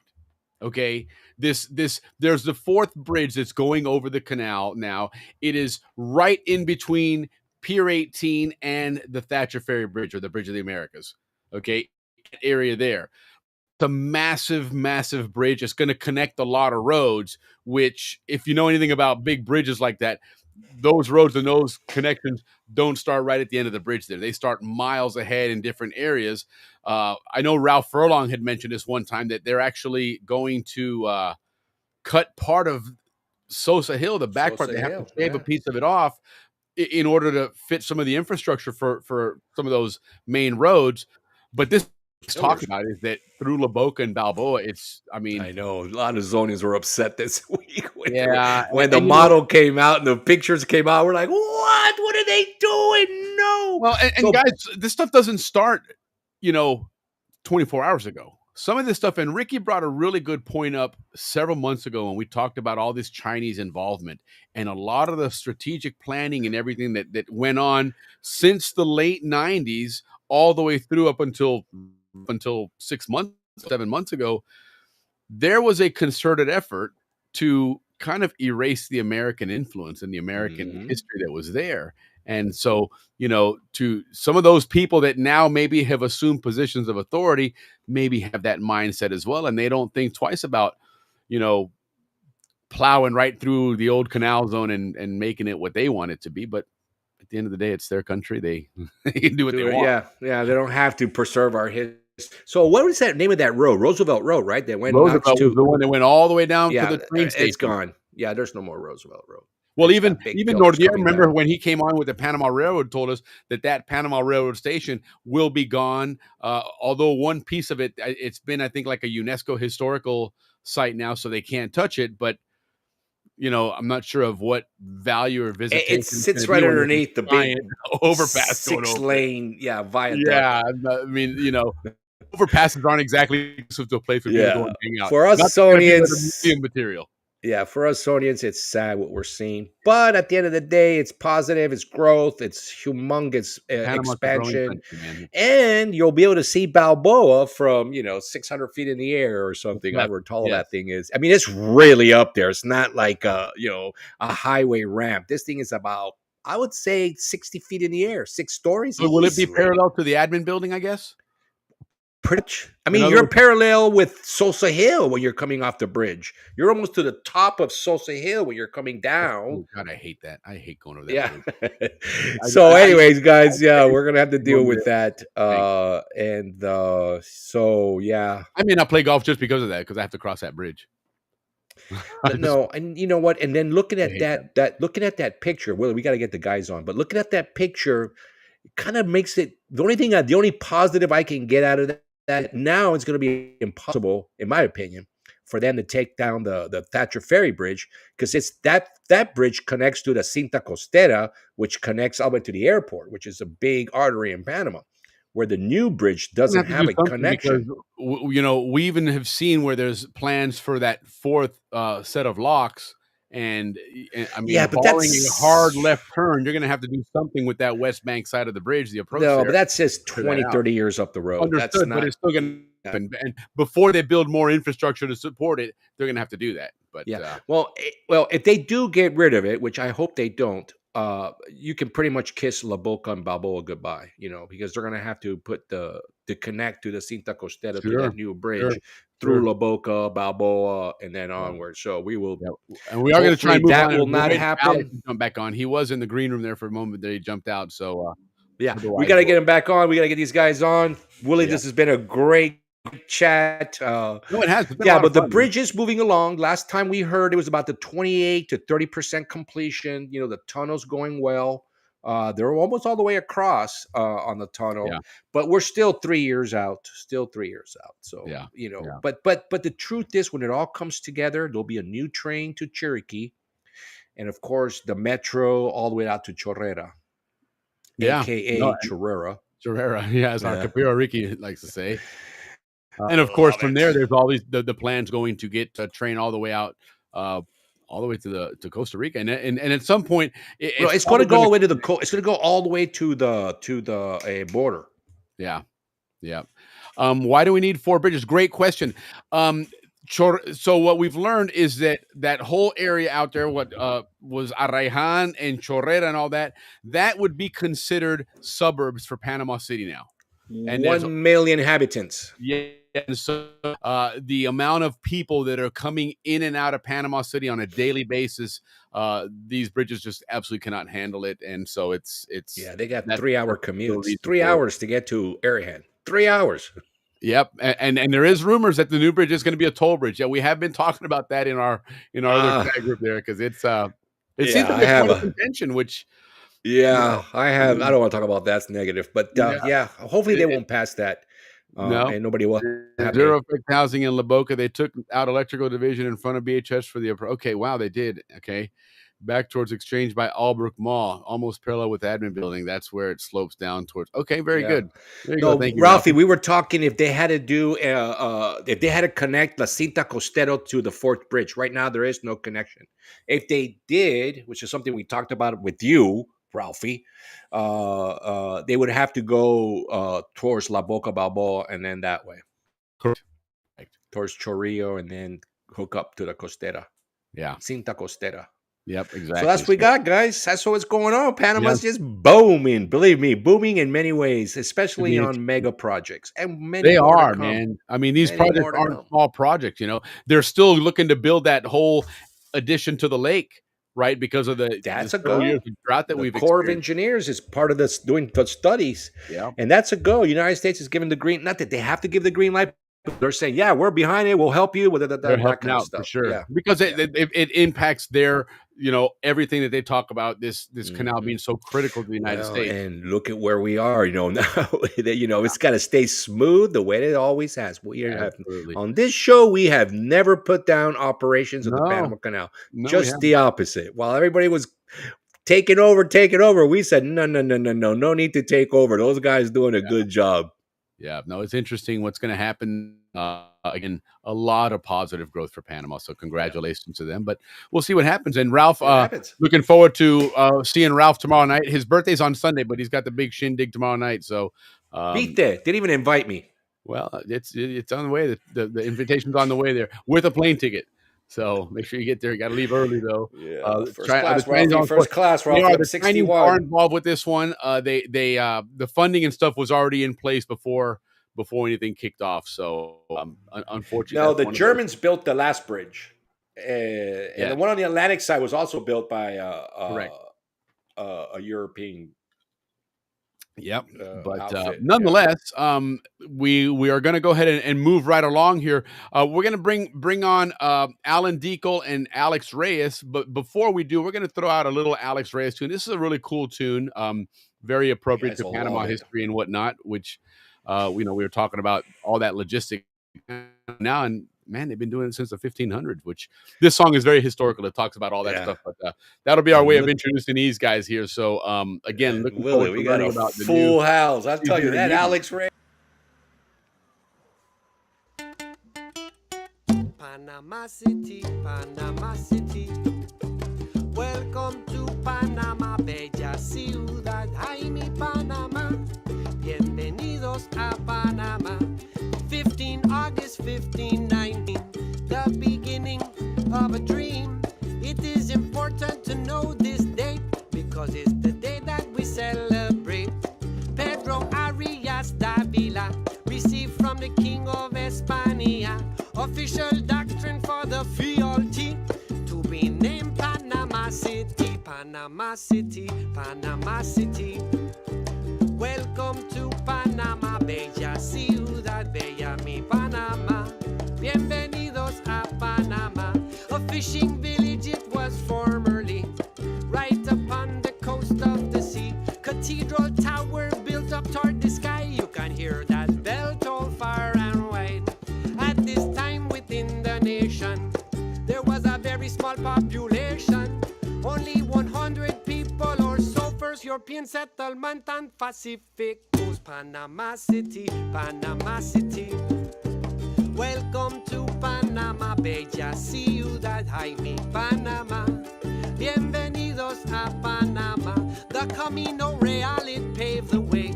Okay, there's the fourth bridge that's going over the canal now. It is right in between Pier 18 and the Thatcher Ferry Bridge, or the Bridge of the Americas. Okay, area there. It's a massive, massive bridge. It's going to connect a lot of roads, which, if you know anything about big bridges like that, those roads and those connections don't start right at the end of the bridge there. They start miles ahead in different areas. I know Ralph Furlong had mentioned this one time that they're actually going to cut part of Sosa Hill, the back part. They have to shave a piece of it off in order to fit some of the infrastructure for some of those main roads. But this talking about is that through La Boca and Balboa, I know a lot of Zonians were upset this week when and the model came out and the pictures came out. We're like, what are they doing? No. Well, and guys, this stuff doesn't start 24 hours ago. Some of this stuff, and Ricky brought a really good point up several months ago when we talked about all this Chinese involvement and a lot of the strategic planning and everything that went on since the late 90s all the way through up until 7 months ago. There was a concerted effort to kind of erase the American influence and the American history that was there. And so, to some of those people that now maybe have assumed positions of authority, maybe have that mindset as well. And they don't think twice about, plowing right through the old Canal Zone and making it what they want it to be. But at the end of the day, it's their country. They can do what they want. Yeah. They don't have to preserve our history. So what was that name of that road? Roosevelt Road, right? That went Roosevelt was the one that went all the way down to the train station. It's gone. Yeah, there's no more Roosevelt Road. Well, even Nordea, remember when he came on with the Panama Railroad, told us that Panama Railroad station will be gone. Although one piece of it, it's been, I think, like a UNESCO historical site now, so they can't touch it. But I'm not sure of what value or visitation. It sits right underneath the big overpass, 6-lane, viaduct. Yeah, I mean, overpasses aren't exactly to a place for people going hang out. For us Zonians, museum material. Yeah, for us Zonians, it's sad what we're seeing. But at the end of the day, it's positive, it's growth, it's humongous expansion. Country, and you'll be able to see Balboa from, 600 feet in the air or something, however tall that thing is. I mean, it's really up there. It's not like a highway ramp. This thing is about, I would say, 60 feet in the air, 6 stories. So will it be parallel to the admin building, I guess? Pretty much. I mean, you're parallel with Sosa Hill when you're coming off the bridge. You're almost to the top of Sosa Hill when you're coming down. Oh, God, I hate that. I hate going over that. Yeah. So, anyways, guys, we're gonna have to deal with that. So, yeah. I may not play golf just because of that, because I have to cross that bridge. No, and you know what? And then looking at looking at that picture. Well, we got to get the guys on, but looking at that picture, it kind of makes it the only positive I can get out of that now it's going to be impossible, in my opinion, for them to take down the Thatcher Ferry Bridge, because it's that bridge connects to the Cinta Costera, which connects all the way to the airport, which is a big artery in Panama, where the new bridge doesn't have a connection. Because, we even have seen where there's plans for that fourth set of locks. And I mean, but that's a hard left turn. You're going to have to do something with that West Bank side of the bridge, the approach. No, but that's just 20, 30 years up the road. Understood, but it's still going to happen. And before they build more infrastructure to support it, they're going to have to do that. But well, if they do get rid of it, which I hope they don't, you can pretty much kiss La Boca and Balboa goodbye, because they're gonna have to put the connect to the Cinta Costera to Sure, that new sure, bridge through sure. La Boca, Balboa, and then Yeah. onward. So we will. Yeah, and we are going to try Hopefully and move that on. will And we're not waiting for Alex happen. to jump back on. He was in the green room there for a moment. Then he jumped out. So Yeah, we otherwise, got to get him back on. We got to get these guys on. Willie, yeah. this has been a great chat. No, it has. It's been a Yeah, lot of but the fun, man. bridge is moving along. Last time we heard it was about the 28 to 30% completion. The tunnel's going well. They're almost all the way across on the tunnel, Yeah, but we're still 3 years out. Still 3 years out. So yeah, yeah, but the truth is, when it all comes together, there'll be a new train to Cherokee, and of course the metro all the way out to Chorrera, yeah. No, aka Chorrera. Chorrera, yeah, as our Yeah. Capiro Ricky likes to say. And of course, from there, there's all these the plans going to get a train all the way out, all the way to Costa Rica, and at some point, Well, it's going to go all the way to the coast. It's going to go all the way to the border. Yeah, yeah. Why do we need 4 bridges? Great question. So what we've learned is that whole area out there, what was Arraijan and Chorrera and all that would be considered suburbs for Panama City now. And 1 million inhabitants. Yeah, and so the amount of people that are coming in and out of Panama City on a daily basis, these bridges just absolutely cannot handle it, and so it's Yeah, they got 3-hour commutes. reason 3 for it. hours to get to Arrowhead. 3 hours. Yep, and there is rumors that the new bridge is going to be a toll bridge. Yeah, we have been talking about that in our other chat group there because it seems to be a point of contention, which. Yeah, I don't want to talk about that's negative, but Yeah. hopefully they won't pass that. No. And nobody will have Zero effect housing in La Boca. They took out electrical division in front of BHS for the okay. Wow, they did. Okay, back towards Exchange by Albrook Mall, almost parallel with admin building. That's where it slopes down towards. Okay, very good. There you go. Thank you, Ralphie. We were talking if they had to do if they had to connect La Cinta Costero to the 4th bridge. Right now, there is no connection. If they did, which is something we talked about with you, Ralphie, they would have to go towards La Boca Balboa and then that way. Correct. Towards Chorrillo and then hook up to the Costera. Yeah. Cinta Costera. Yep, exactly. So that's what we got, guys. That's what's going on. Panama's just booming. Believe me, booming in many ways, especially on mega projects. And many they more are, to come. man. I mean, these Many projects aren't small projects. They're still looking to build that whole addition to the lake. Right, because of that's a go. Years of drought that the Corps of Engineers is part of this doing the studies. Yeah, and that's a go. United States is giving the green. Not that they have to give the green light, but they're saying, "Yeah, we're behind it. We'll help you with that kind of stuff." For sure, yeah. because it impacts their everything that they talk about. This canal being so critical to the United States. And look at where we are. Now it's got to stay smooth the way it always has. On this show, we have never put down operations of the Panama Canal. Just the opposite. While everybody was taking over, we said no need to take over. Those guys doing a good job. Yeah, no, it's interesting what's going to happen. Again, a lot of positive growth for Panama. So congratulations to them. But we'll see what happens. And Ralph, looking forward to seeing Ralph tomorrow night. His birthday's on Sunday, but he's got the big shindig tomorrow night. So beat that. Didn't even invite me. Well, it's on the way. The invitation's on the way there with a plane ticket. So make sure you get there. You got to leave early though. Yeah, first class. Ralphie, the Chinese are involved with this one. They the funding and stuff was already in place before anything kicked off. So unfortunately, no, the Germans built the last bridge, and the one on the Atlantic side was also built by a European. Yep, but nonetheless, we are going to go ahead and move right along here. We're going to bring on Alan Deacle and Alex Reyes, but before we do, we're going to throw out a little Alex Reyes tune. This is a really cool tune, very appropriate to Panama history and whatnot. Which we were talking about all that logistic now, and man, they've been doing it since the 1500s. Which this song is very historical. It talks about all that stuff, but that'll be our way of introducing these guys here. So again, looking forward to learning about the full house. I'll tell you that, Alex Ray. Panama City, Panama City. Welcome to Panama, bella ciudad. Ay, mi Panama. Bienvenidos a Panama. 15 August 1519, the beginning of a dream. It is important to know this date because Panama City, Panama City. Welcome to Panama, bella ciudad, bella mi Panama. Bienvenidos a Panama, a fishing village it was formerly, right upon the coast of the sea. Cathedral tower built up toward the sky, you can hear that bell toll far and wide. At this time within the nation, there was a very small population, only 100 people or so. First European settlement on Pacific coast, Panama City, Panama City. Welcome to Panama, bella ciudad, ay mi Panama. Bienvenidos a Panama. The Camino Real, it paved the way,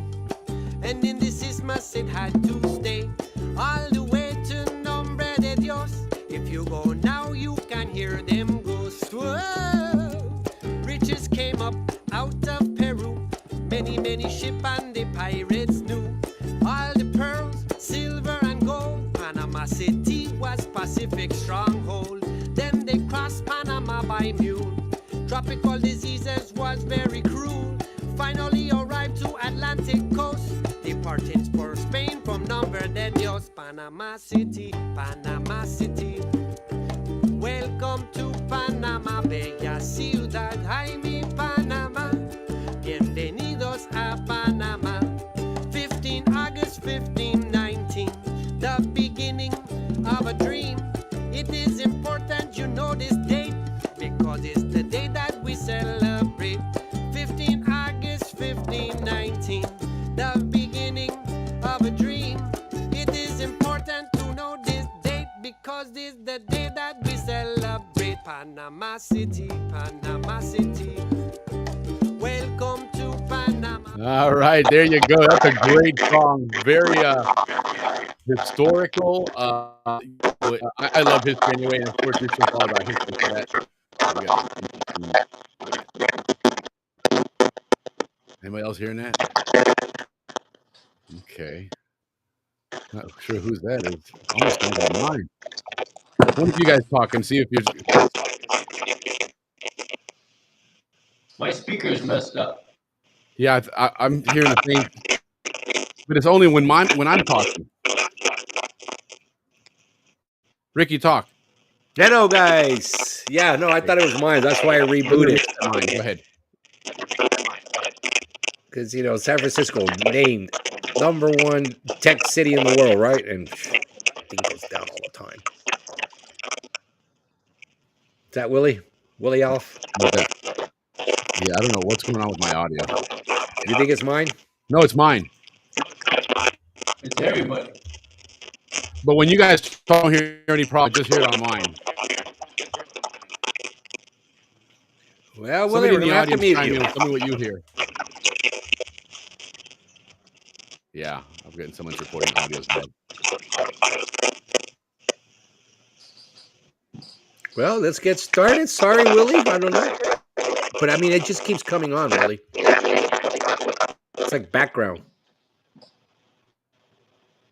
and in this isthmus it had to stay all the way to Nombre de Dios. If you go now, you can hear them go. Whoa. Riches came up out of Peru, many ship and the pirates knew all the pearls, silver and gold. Panama City was Pacific stronghold. Then they crossed Panama by mule. Tropical diseases was very cruel. Finally arrived to Atlantic coast, departing for Spain from Nombre de Dios. Panama City, Panama City. Welcome to Panama, bella ciudad, ay mi Panama. Bienvenidos a Panama. 15 August 1519, the beginning of a dream. It is important you know this date, because it's the day that we celebrate. 15 August 1519, the beginning of a dream. It is important to know this date, because this is the day that we celebrate. Panama City, Panama City. Welcome to Panama. All right, there you go. That's a great song. Very historical. I love history anyway, and of course, we should all about history for that. Anybody else hearing that? Okay. Not sure whose that is. Almost sounds like mine. One of you guys talk and see if you're. My speaker's messed up. Yeah, I'm hearing the thing, but it's only when I'm talking. Ricky, talk. Hello, guys. Yeah, no, I thought it was mine. That's why I rebooted. Mine. Go ahead. Because, San Francisco named #1 tech city in the world, right? And I think it goes down all the time. Is that Willie? Willie Alf? Yeah, I don't know what's going on with my audio. You think it's mine? No, it's mine. It's everybody. But when you guys don't hear any problem, just hear it on mine. Well, Willie, we're going to have to mute you. Tell me what you hear. Yeah, I'm getting someone's reporting audio's bad. Well, let's get started. Sorry, Willie. I don't know. But, I mean, it just keeps coming on, Willie. It's like background.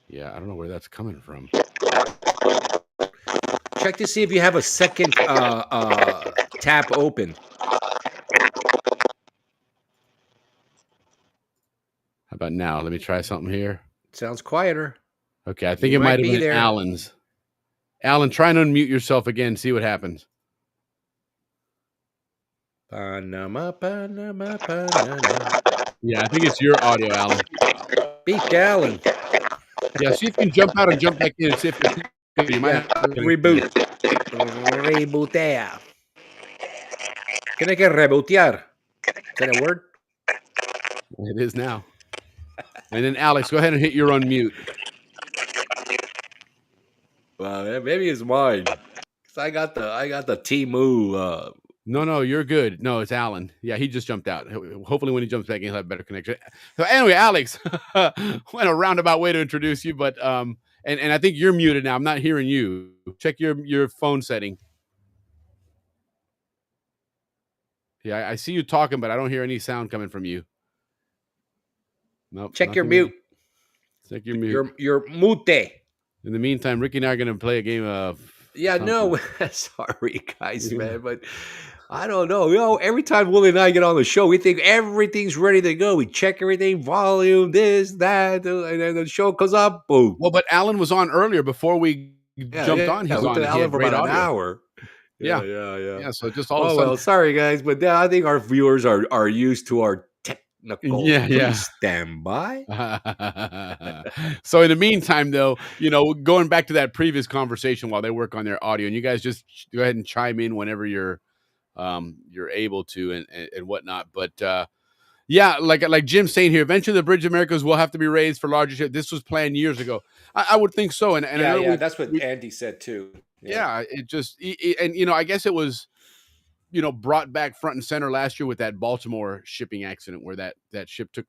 Yeah, I don't know where that's coming from. Check to see if you have a second tab open. How about now? Let me try something here. Sounds quieter. Okay, I think it might have been there. Alan's. Alan, try and unmute yourself again. See what happens. Panama, Panama, Panama. Yeah, I think it's your audio, Alan. Beat Alan. Yeah, see if you can jump out and jump back in and see if you might have to reboot. Rebootea. Tiene que rebootear. Is that a word? It is now. And then Alex, go ahead and hit your unmute. Well, maybe it's mine. Cause I got the Timu. No, you're good. No, it's Alan. Yeah, he just jumped out. Hopefully, when he jumps back in, he'll have better connection. So anyway, Alex, went a roundabout way to introduce you, but and I think you're muted now. I'm not hearing you. Check your phone setting. Yeah, I see you talking, but I don't hear any sound coming from you. Nope. Check your mute. Check your mute. Your mute. In the meantime, Ricky and I are going to play a game of. Yeah, something. No, sorry guys, man, but I don't know. Every time Willie and I get on the show, we think everything's ready to go. We check everything, volume, this, that, and then the show comes up, boom. Well, but Alan was on earlier before we Yeah, jumped yeah, on. yeah. He's We on. did And he Alan had for great about an audio. hour. Yeah. Yeah. Yeah. So just all of Oh a sudden, well, sorry guys, but I think our viewers are used to our technical. Yeah. Please stand by. So in the meantime, though, going back to that previous conversation while they work on their audio, and you guys just go ahead and chime in whenever you're able to and whatnot. But yeah, like Jim's saying here, eventually the Bridge Americas will have to be raised for larger ships. This was planned years ago. I would think so, and I know That's what we Andy said too. yeah, it just and I guess it was brought back front and center last year with that Baltimore shipping accident where that ship took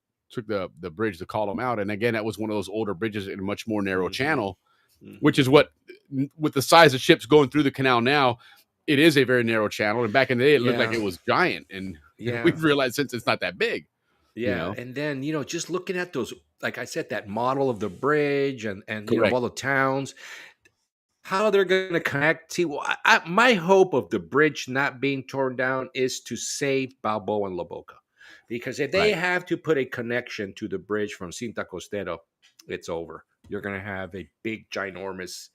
the bridge to call them out, and again that was one of those older bridges in a much more narrow channel, which is what with the size of ships going through the canal now, it is a very narrow channel, and back in the day it looked like it was giant, and we've realized since it's not that big. Yeah, and then just looking at those, like I said, that model of the bridge and Correct. all the towns, how they're going to connect. See, my hope of the bridge not being torn down is to save Balboa and La Boca, because if they have to put a connection to the bridge from Cinta Costero, it's over. You're going to have a big, ginormous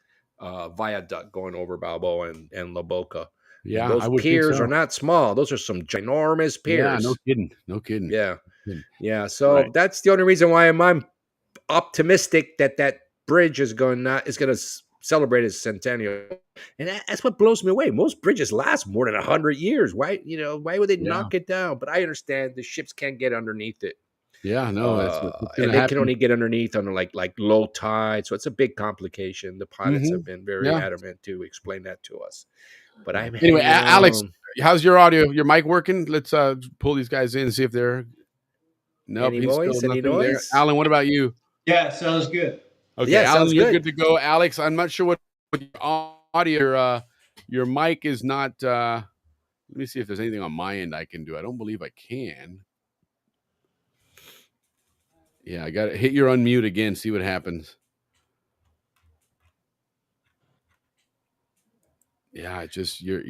viaduct going over Balboa and La Boca. Yeah, and those I would think piers so. are not small; those are some ginormous piers. Yeah, no kidding. Yeah. So that's the only reason why I'm optimistic that bridge is going to celebrate its centennial, and that's what blows me away. Most bridges last more than 100 years. Why would they knock it down? But I understand the ships can't get underneath it. Yeah, no, and they can only get underneath on like low tide, so it's a big complication. The pilots have been very adamant to explain that to us. But I'm anyway, Alex, how's your audio? Your mic working? Let's pull these guys in and see if they're. Nope, any noise? Any noise? There. Alan, what about you? Yeah, sounds good. Okay, yeah, Alan, you're good to go. Alex, I'm not sure what your audio. Your mic is not. Let me see if there's anything on my end I can do. I don't believe I can. Yeah, I got to hit your unmute again. See what happens. Yeah, just you're.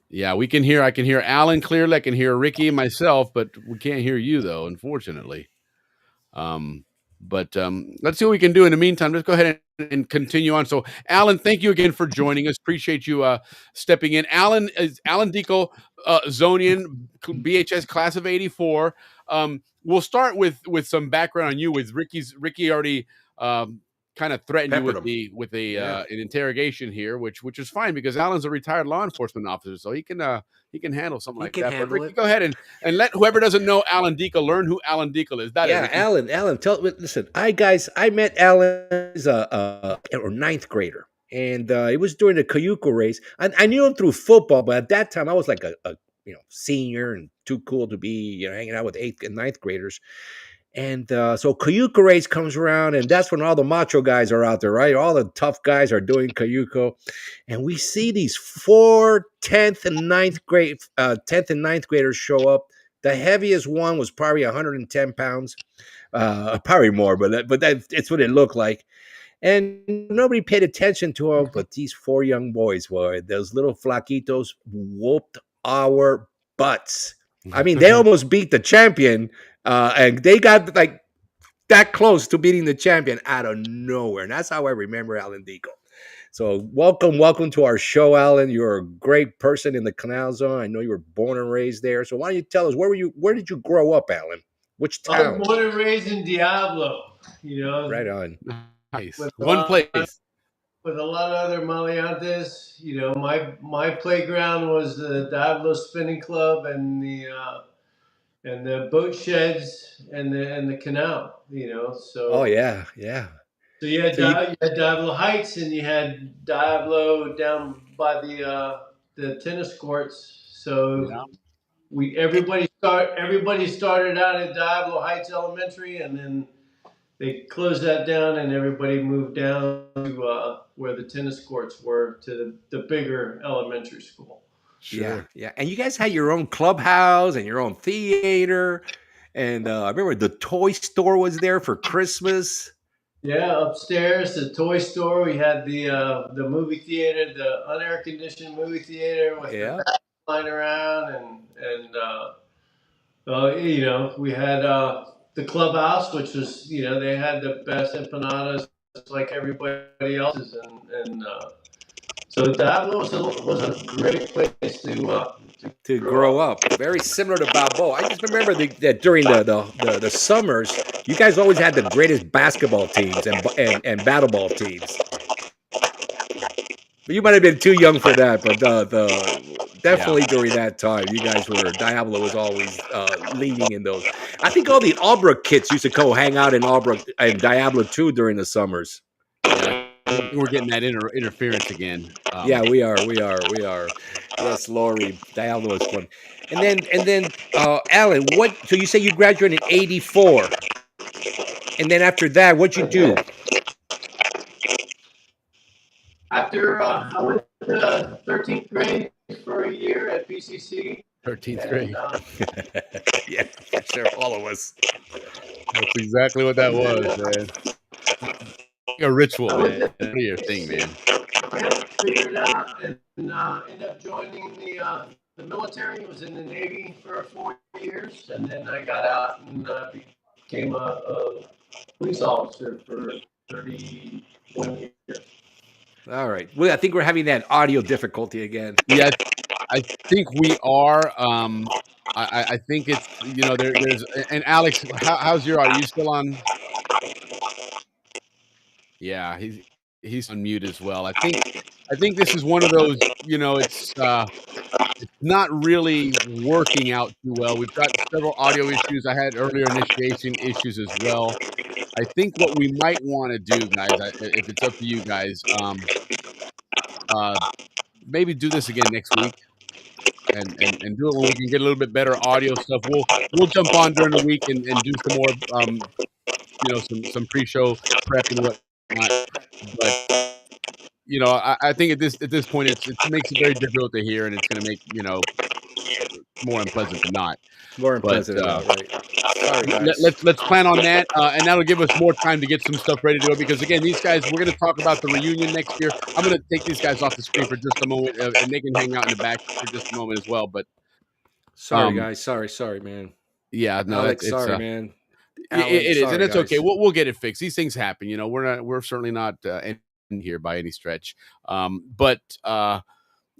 Yeah, we can hear. I can hear Alan clearly. I can hear Ricky and myself, but we can't hear you though, unfortunately. But let's see what we can do in the meantime. Let's go ahead and continue on. So, Alan, thank you again for joining us. Appreciate you stepping in. Alan is Alan Deco, Zonian, BHS class of '84. We'll start with some background on you. Ricky already kind of threatened you with an interrogation here, which is fine because Alan's a retired law enforcement officer, so he can handle something like that. But Ricky, go ahead and let whoever doesn't know Alan Deco learn who Alan Deco is. Alan, listen, I met Alan as a ninth grader, and it was during the Cayuco race. I knew him through football, but at that time I was like a senior and too cool to be hanging out with 8th and 9th graders. And so Cayuco race comes around, and that's when all the macho guys are out there, right? All the tough guys are doing Cayuco, and we see these 4 10th and 9th graders show up. The heaviest one was probably 110 pounds, probably more, but it's what it looked like. And nobody paid attention to them, but these 4 young boys, those little flaquitos whooped our butts. I mean, they almost beat the champion. And they got like that close to beating the champion out of nowhere. And that's how I remember Alan Deco. So welcome to our show, Alan. You're a great person in the Canal Zone. I know you were born and raised there. So why don't you tell us where did you grow up, Alan? Which town? I was born and raised in Diablo. Right on. Nice. One place. With a lot of other maleantes. My playground was the Diablo Spinning Club and the boat sheds and the canal, so. Oh yeah. So you had Diablo Heights and you had Diablo down by the tennis courts. So everybody started out at Diablo Heights Elementary, and then they closed that down, and everybody moved down to where the tennis courts were, to the bigger elementary school. Sure. Yeah. And you guys had your own clubhouse and your own theater. And I remember the toy store was there for Christmas. Yeah, upstairs, the toy store. We had the movie theater, the unair conditioned movie theater with the Yeah. bats flying around, you know, we had the clubhouse, which was, you know, they had the best empanadas like everybody else's, and so that was a great place to To grow grow up. up. Very similar to Balboa. I just remember that during the summers, you guys always had the greatest basketball teams and battle ball teams. But you might have been too young for that. But the Yeah. definitely during that time, you guys were Diablo was always leading in those. I think all the Albrook kids used to go hang out in Albrook and Diablo too during the summers. Yeah. I think we're getting that interference again. Yeah, we are. We are. We are. Yes, Lori. Diablo was fun. And then Alan, what so you say you graduated in 84. And then after that, what'd you do? After I went to 13th grade for a year at BCC. 13th And, grade. Yeah, for sure. All of us. That's exactly what that and then was, man. A ritual, I went man. to What are your thing, man? figured it out and ended up joining the military. Was in the Navy for 4 years, and then I got out and became a police officer for 31 years. All right. Well, I think we're having that audio difficulty again. Yeah, I think we are. I think it's you know there's and Alex, how's your audio? Are you still on? Yeah, he's on mute as well. I think this is one of those. You know, it's not really working out too well. We've got several audio issues. I had earlier initiation issues as well. I think what we might want to do, guys, if it's up to you guys, uh, maybe do this again next week and do it when we can get a little bit better audio stuff. We'll jump on during the week and do some more, some pre-show prep and whatnot. But I think at this point it makes it very difficult to hear, and it's going to make more unpleasant than not. More But unpleasant about right. Sorry, guys. let's plan on that, and that'll give us more time to get some stuff ready to go. Because again, these guys, we're going to talk about the reunion next year. I'm going to take these guys off the screen for just a moment, and they can hang out in the back for just a moment as well. But Sorry, guys. Sorry, man. yeah, no, Alex, it's sorry, man. it is, and Sorry, it's okay. guys. We'll get it fixed. These things happen. We're certainly not in here by any stretch. But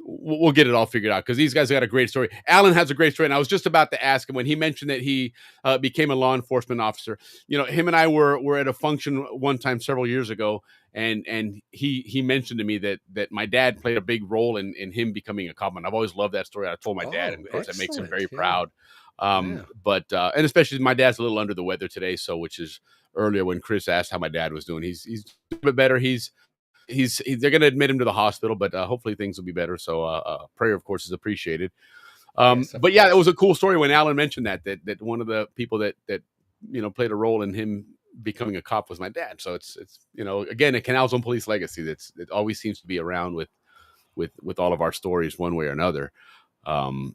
we'll get it all figured out because these guys got a great story. Alan has a great story, and I was just about to ask him when he mentioned that he became a law enforcement officer. Him and I were at a function one time several years ago, and he mentioned to me that my dad played a big role in him becoming a cop. And I've always loved that story. I told my dad, and of course that makes him very proud. But and especially my dad's a little under the weather today, so which is earlier when Chris asked how my dad was doing. He's a bit better. They're going to admit him to the hospital, but hopefully things will be better. So prayer, of course, is appreciated. But yeah, it was a cool story when Alan mentioned that one of the people that played a role in him becoming a cop was my dad. So it's again a Canal's own police legacy that always seems to be around with all of our stories one way or another. Anyhow,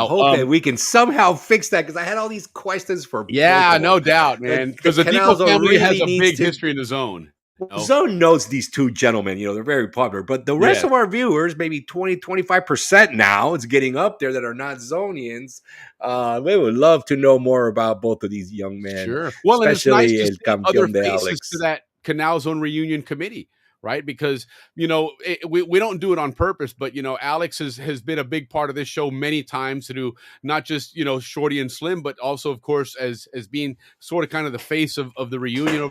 I hope that we can somehow fix that because I had all these questions for. Yeah, no doubt, man. Because the Deco family has a big history in the zone. Zone knows these two gentlemen, they're very popular, but the rest of our viewers, maybe 20-25% now, it's getting up there that are not Zonians. We would love to know more about both of these young men. Sure. Well, especially and it's nice to see other faces Alex. to that Canal Zone reunion committee, right? Because, we don't do it on purpose, but, Alex has been a big part of this show many times to do not just, Shorty and Slim, but also, of course, as being sort of kind of the face of the reunion.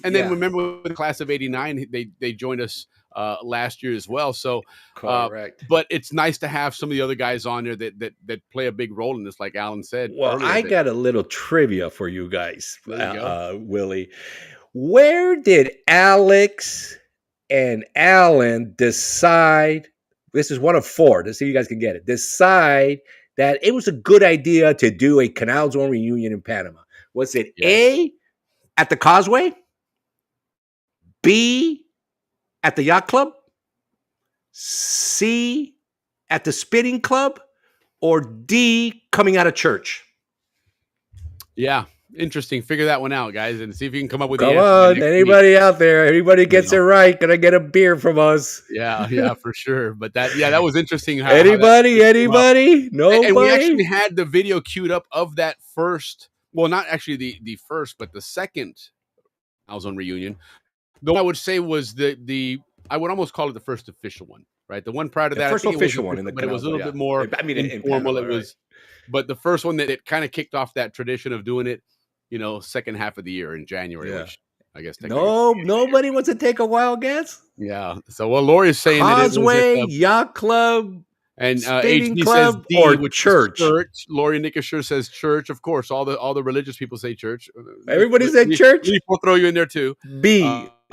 And then remember with the class of 89, they joined us last year as well. So correct. But it's nice to have some of the other guys on there that play a big role in this, like Alan said. Well, I got a little trivia for you guys, Willie. Where did Alex and Alan decide? This is one of four. Let's see if you guys can get it. Decide that it was a good idea to do a Canal Zone reunion in Panama. Was it A, at the Causeway, B, at the Yacht Club, C, at the Spinning Club, or D, coming out of church? Yeah. interesting. Figure that one out, guys, and see if you can come up with Come the answer by on, next anybody out there? Anybody week. gets it right? Gonna get a beer from us. Yeah, for sure. But that was interesting. How Anybody? that came up. Anybody? And we actually Nobody? had the video queued up of that first. Well, not actually the first, but the second Alzone reunion. Though I would say was the I would almost call it the first official one, right? The one prior to The that, first I think official it was one in the but it was a Canal, little bit more I mean, in informal. Panama, It was, but the first one that it kind of kicked off that tradition of doing it, second half of the year in January, Yeah. which I guess No, nobody wants to take a wild guess. yeah. So Lori is saying that it was at Causeway, the Yacht Club, and Spinning HD says Club, D, or which church. is church. Lori Nickersure says church. Of course, all the religious people say church. Everybody said church. We'll throw you in there too. B.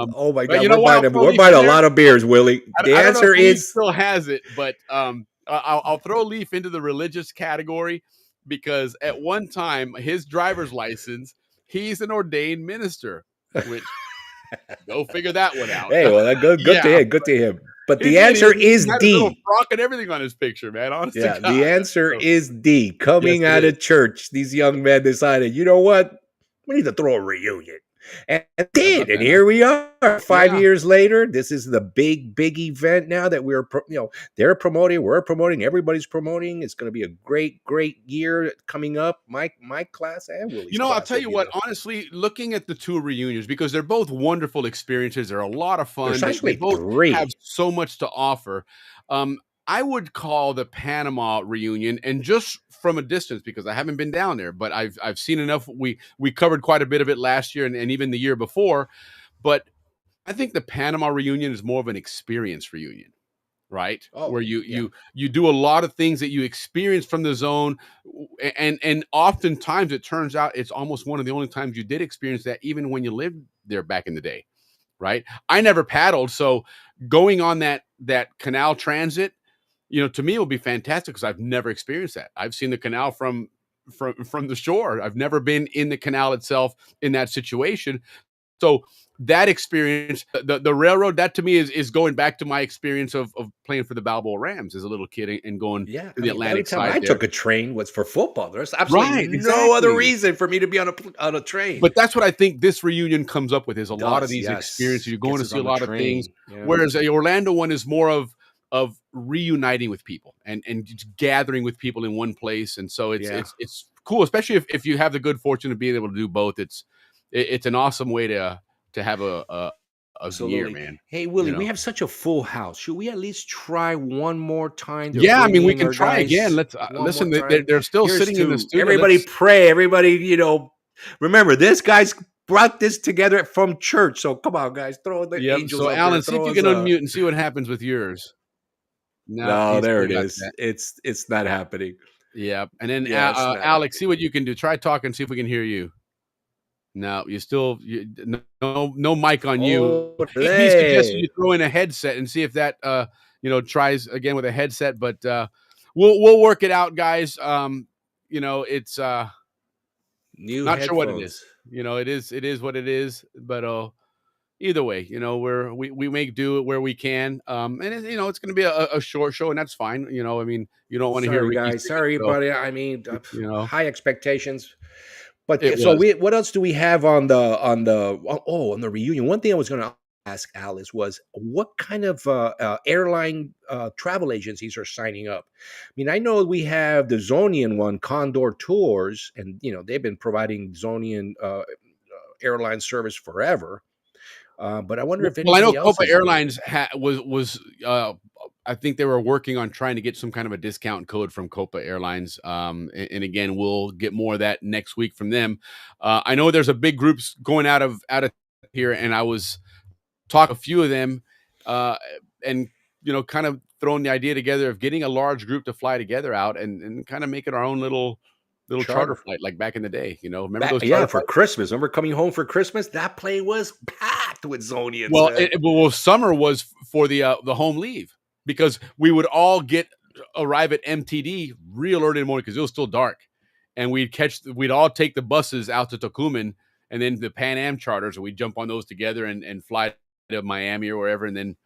Oh my But God, you know we're what? buying I'll throw Leaf a in there. lot of beers, Willie. The I don't know answer if Leaf is still has it, but I'll throw Leaf into the religious category because at one time his driver's license, he's an ordained minister, which go figure that one out. hey, well, good Yeah. to him. Good to him. But He the did. answer He is had his little D. frock and everything on his picture, man. Honest to Yeah, God. the answer So, is D. Coming Yes, it out is. of church, these young men decided, you know what? We need to throw a reunion. And did. about And that, here we are 5 Yeah. years later. This is the big event now that they're promoting, we're promoting, everybody's promoting. It's going to be a great year coming up. My class and Willie's I'll class tell will you be what, there. honestly, looking at the two reunions, because they're both wonderful experiences, they're a lot of fun. There's They actually both 3. have so much to offer. I would call the Panama reunion, and just from a distance, because I haven't been down there, but I've seen enough. We covered quite a bit of it last year and even the year before. But I think the Panama reunion is more of an experience reunion, right? Oh, Where yeah. you do a lot of things that you experience from the zone, and oftentimes it turns out it's almost one of the only times you did experience that, even when you lived there back in the day, right? I never paddled, so going on that canal transit, to me it would be fantastic because I've never experienced that. I've seen the canal from the shore. I've never been in the canal itself in that situation. So that experience, the railroad, that to me is going back to my experience of playing for the Balboa Rams as a little kid and going Yeah, to the every Atlantic time side I there. took a train was for football. There's absolutely Right, no other exactly. reason for me to be on a train. But that's what I think this reunion comes up with, is a lot of these Yes. experiences. You're going to Gets us see a on the lot of things. train, yeah. Whereas the Orlando one is more of reuniting with people and just gathering with people in one place. And so it's cool, especially if you have the good fortune of being able to do both. It's an awesome way to have a year, man. Hey, Willie, we have such a full house. Should we at least try one more time? To Yeah, I bring mean, we in can our try guys again. Let's one listen. more time? They're still Here's sitting in the to studio. everybody pray. Everybody, remember this guy's brought this together from church. So come on, guys, throw the angels. So up Alan, there, see if throw you us can a- unmute and see what happens with yours. No, he's there still it got is. that. It's not happening. Yeah, and then Yeah, it's not Alex, see what you can do. Try talking, see if we can hear you. No, no mic on you. He suggested you throw in a headset and see if that tries again with a headset. But we'll work it out, guys. It's New not headphones. sure what it is. It is what it is. But either way, we make do it where we can. And it's going to be a short show, and that's fine. I mean, you don't want to hear Sorry, Ricky guys. singing, Sorry, so, buddy. I mean, high expectations. But It so was. what else do we have on the reunion? One thing I was going to ask Alice was what kind of airline travel agencies are signing up? I mean, I know we have the Zonian one, Condor Tours, and they've been providing Zonian airline service forever. But I wonder if Well, I know anybody else Copa is doing it. Airlines was I think they were working on trying to get some kind of a discount code from Copa Airlines. And again, we'll get more of that next week from them. I know there's a big groups going out of here, and I was talking to a few of them, and kind of throwing the idea together of getting a large group to fly together out and kind of make it our own little charter flight like back in the day. Remember those charter for flights? Christmas. Remember coming home for Christmas? That plane was packed with Zonians. Well, summer was for the home leave, because we would all arrive at MTD real early in the morning because it was still dark, and we'd all take the buses out to Tocumen, and then the Pan Am charters, and we'd jump on those together and fly to Miami or wherever, and then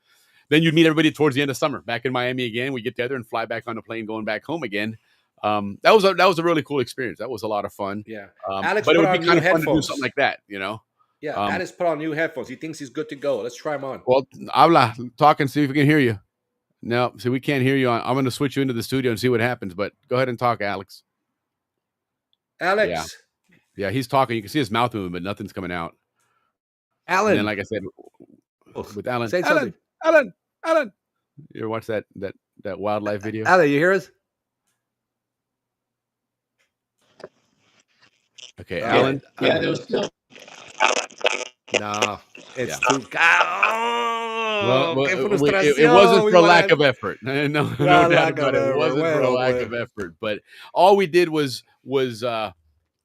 you'd meet everybody towards the end of summer back in Miami again. We get together and fly back on the plane going back home again. that was a really cool experience. That was a lot of fun. Yeah. Alex But it put would be on kind new of fun to do headphones. something like that, you know. Yeah, Alex put on new headphones. He thinks he's good to go. Let's try him on. Well, habla, talk and see if we can hear you. No, see, we can't hear you. I'm going to switch you into the studio and see what happens. But go ahead and talk, Alex. Alex. Yeah, he's talking. You can see his mouth moving, but nothing's coming out. Alan. And then, like I said, with Alan, say something. Alan. You ever watch that wildlife video? Alan, you hear us? Okay, Alan. Yeah, there was still. No, it's Yeah. too. Oh, Well, qué it wasn't for frustración, lack man. of effort. No doubt lack about of it. It effort. wasn't for a Well, lack well. of effort. But all we did was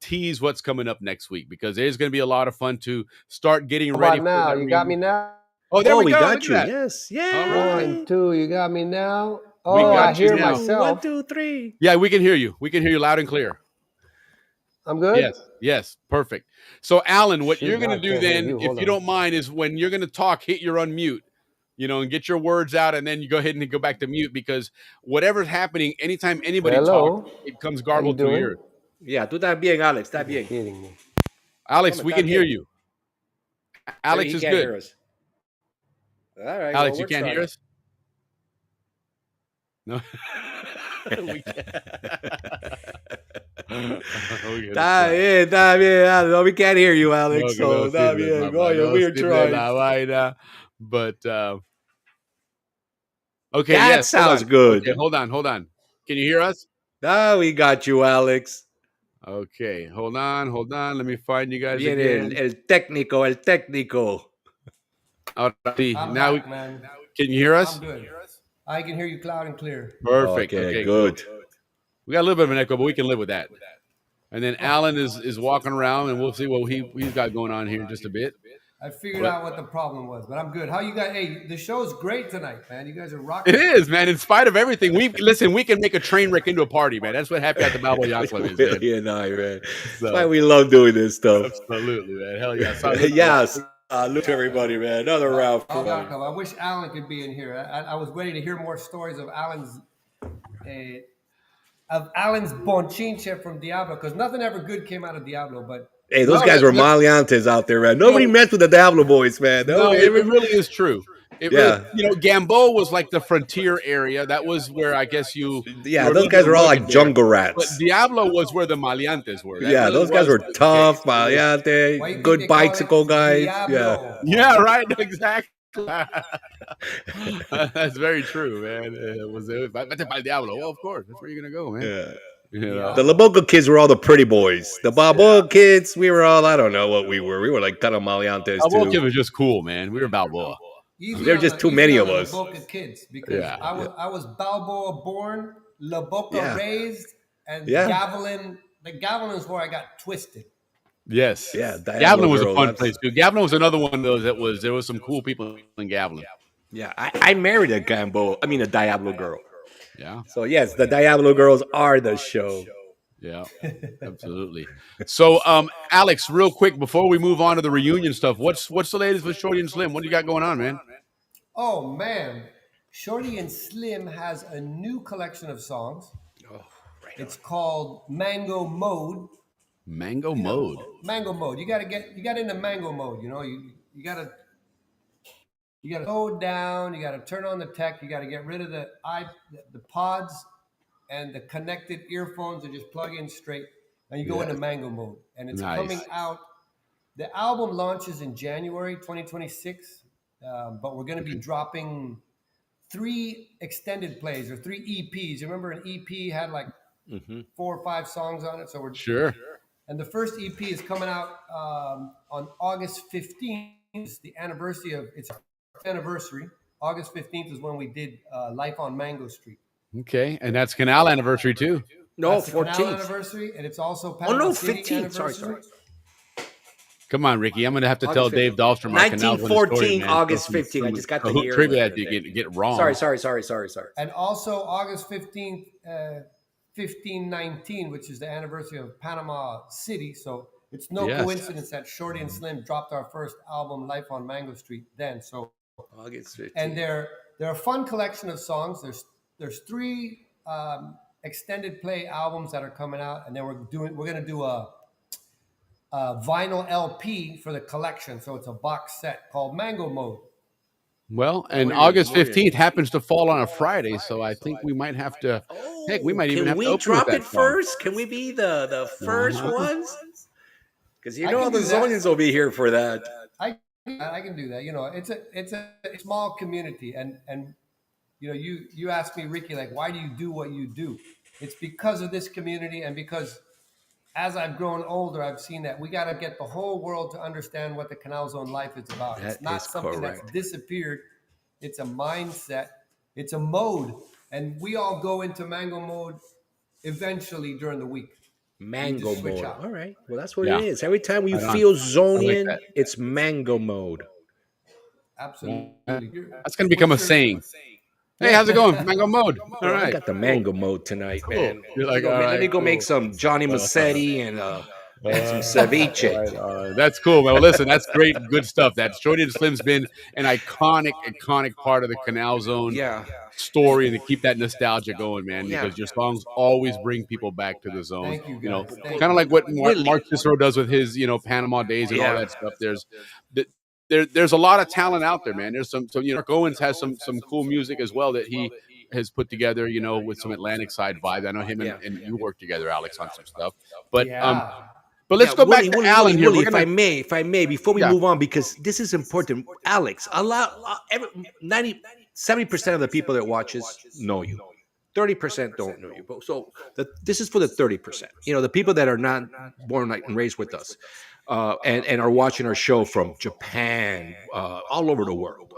tease what's coming up next week, because there's going to be a lot of fun to start getting How ready. about now? For that You got me reunion. now. Oh, there we go. got Look you. at that. Yes. Yeah. All right. 1, 2. You got me now. We Oh, got I hear you now. myself. 1, 2, 3. Yeah, we can hear you. We can hear you loud and clear. I'm good. Yes, perfect. So, Alan, what Shoot, you're going I to do can't hear then, you. if Hold you on. don't mind, is when you're going to talk, hit your unmute, and get your words out, and then you go ahead and go back to mute, because whatever's happening, anytime anybody Hello. talks, it comes How you garbled through doing? ears. Yeah, tú estás bien, Alex. Estás You're bien. kidding me. Alex, Come on, we está can hear bien. you. Alex he is can't hear good. us. All right. Alex, well, you we're can't hear trying. us? No. We can't. Está bien, Alex. No, we can't hear you, Alex. No, So, está bien. Oye, we're trying. la vaina. But okay, That yes. sounds hold on. good. Okay, hold on. Can you hear us? Ah, we got you, Alex. Okay, hold on. Let me find you guys Viene again. el técnico. Alrighty. I'm Now, back, man. can you hear us? I'm good. I can hear you loud and clear. Perfect. Okay, cool. good. We got a little bit of an echo, but we can live with that. And then Alan is walking around, and we'll see what he's got going on here in just a bit. I figured out what the problem was, but I'm good. How you guys? Hey, the show's great tonight, man. You guys are rocking. It is, man. In spite of everything, we can make a train wreck into a party, man. That's what Happy at the Balboa Yacht Club is, man. Willie and I, man. So, That's why we love doing this stuff. absolutely, man. Hell yeah. Yes. Look to everybody, man. Another round. Oh, Yacht Club. I wish Alan could be in here. I was waiting to hear more stories of Alan's bonchinche from Diablo, because nothing ever good came out of Diablo, but. Hey, those guys were maleantes out there, man. Nobody messed with the Diablo boys, man. No, it really is true. Yeah. Really, Gamboa was like the frontier area. That was where I guess you. Yeah, those guys were all like jungle rats. But Diablo was where the maleantes were. That Yeah, really those guys was were the tough, case. Why you maleante, think good they call it bicycle guys. Diablo? Yeah, right. Exactly. That's very true, man. Vete pa'l Diablo. Well, of course, that's where you're gonna go, man. Yeah. You know? The La Boca kids were all the pretty boys. The Balboa kids, we were all, I don't know what we were. We were like kind of maleantes Balboa kid too. was just cool, man. We were Balboa. Easy There were on just the- too easy many on of the us. La Boca kids, because Yeah, I was Balboa born, La Boca Yeah. raised, and Yeah. Gavilan. The Gavilan's where I got twisted. Yes. Yeah, Diablo Gavilan was a girls, fun that's- place too. Gavilan was another one of those there was some cool people in Gavilan. Yeah, I married a Diablo girl. Yeah. So yes, the Diablo girls are the show. Yeah, absolutely. So, Alex, real quick before we move on to the reunion stuff, what's the latest with Shorty and Slim? What do you got going on, man? Oh man, Shorty and Slim has a new collection of songs. Oh, right. It's called Mango Mode. Mango Mode. Mango Mode. You got into Mango Mode. You gotta slow down. You gotta turn on the tech. You gotta get rid of the pods and the connected earphones, and just plug in straight. And you go into Mango Mode, and it's Nice. coming out. The album launches in January 2026, but we're going to be dropping 3 extended plays or 3 EPs. You remember an EP had like 4 or 5 songs on it, so we're Sure. And the first EP is coming out on August 15th. It's the anniversary of its anniversary. August 15th is when we did Life on Mango Street. Okay, and that's Canal anniversary too. No, That's the Canal 14th. anniversary, and it's also Oh Panama no, City 15th. Sorry. anniversary. Come on, Ricky. I'm gonna have to August tell 15th. Dave Dahlstrom. our Canal 1914, man. August 15th. I just got the year trivia right that you get wrong. Sorry. And also August 15th, 1519, which is the anniversary of Panama City. So it's no Yes. coincidence that Shorty and Slim dropped our first album, Life on Mango Street, then. So August 15th. and they're a fun collection of songs. There's 3 extended play albums that are coming out, and then we're gonna do a vinyl LP for the collection. So it's a box set called Mango Mode. Well, and What are you- August what are you- 15th happens to fall on a Friday, so I think we might have to. Heck, we might even Can have to we open with drop that it song. first? Can we be the first Uh-huh. ones? Because you I know can the do that. Zonians will be here for that. I can do that. You know, it's a small community, and you know, you asked me, Ricky, like, why do you do what you do? It's because of this community, and because as I've grown older, I've seen that we got to get the whole world to understand what the Canal Zone life is about. That It's not is something correct. that's disappeared. It's a mindset. It's a mode, and we all go into mango mode eventually during the week. Mango switch mode. out. All right. Well, that's what Yeah. it is. Every time you Right on. feel I like Zonian, that. it's mango mode. Absolutely. That's going to become a saying. Hey, how's it going? Mango mode. All Well, I right. got the mango mode tonight, Cool. man. You're like, Let all me right, go make cool. some Johnny Massetti and some ceviche. Right, that's cool, man. Well, listen, that's great, good stuff. That Shorty and Slim's been an iconic part of the Canal Zone Yeah. story, and to keep that nostalgia going, man, Yeah. because your songs always bring people back to the zone. Thank you, You know, guys. Thank kind of you. like what Willie. Mark Cicero does with his, Panama Days and all Yeah. that stuff. There's a lot of talent out there, man. There's some Mark Owens has some cool music as well that he has put together, with some Atlantic side vibes. I know him and you work together, Alex, on some stuff. But but let's go back to Alan here. Willie, We're gonna, if I may, before we Yeah. move on, because this is important. Alex, 70% of the people that watches know you. 30% don't know you. But this is for the 30%. The people that are not born and raised with us, and are watching our show from Japan, all over the world.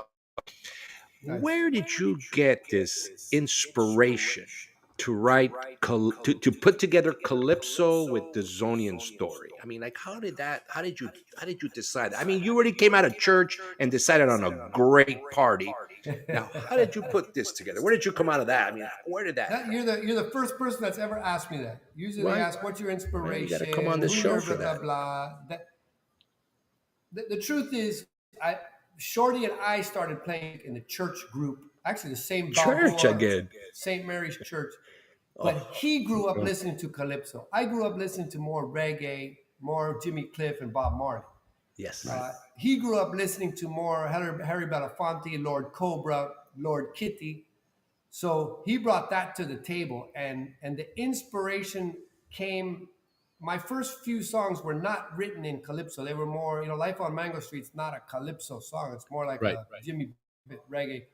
Where did you get this inspiration to write to put together Calypso with the Zonian story? I mean, like, how did you decide? I mean, you already came out of church and decided on a great party. Now, how did you put this together? Where did you come out of that? I mean, where did that? You're the first person that's ever asked me that. Usually they ask, "What's your inspiration?" You got to come on this Who show you're, for blah, that. blah, blah. The truth is, Shorty and I started playing in the church group. Actually, the same Church Balboa, again. St. Mary's Church. But he grew up listening to Calypso. I grew up listening to more reggae, more Jimmy Cliff and Bob Marley. Yes. He grew up listening to more Harry Belafonte, Lord Cobra, Lord Kitty. So he brought that to the table, and the inspiration came. My first few songs were not written in Calypso. They were more, Life on Mango Street's not a Calypso song. It's more like a Jimmy reggae.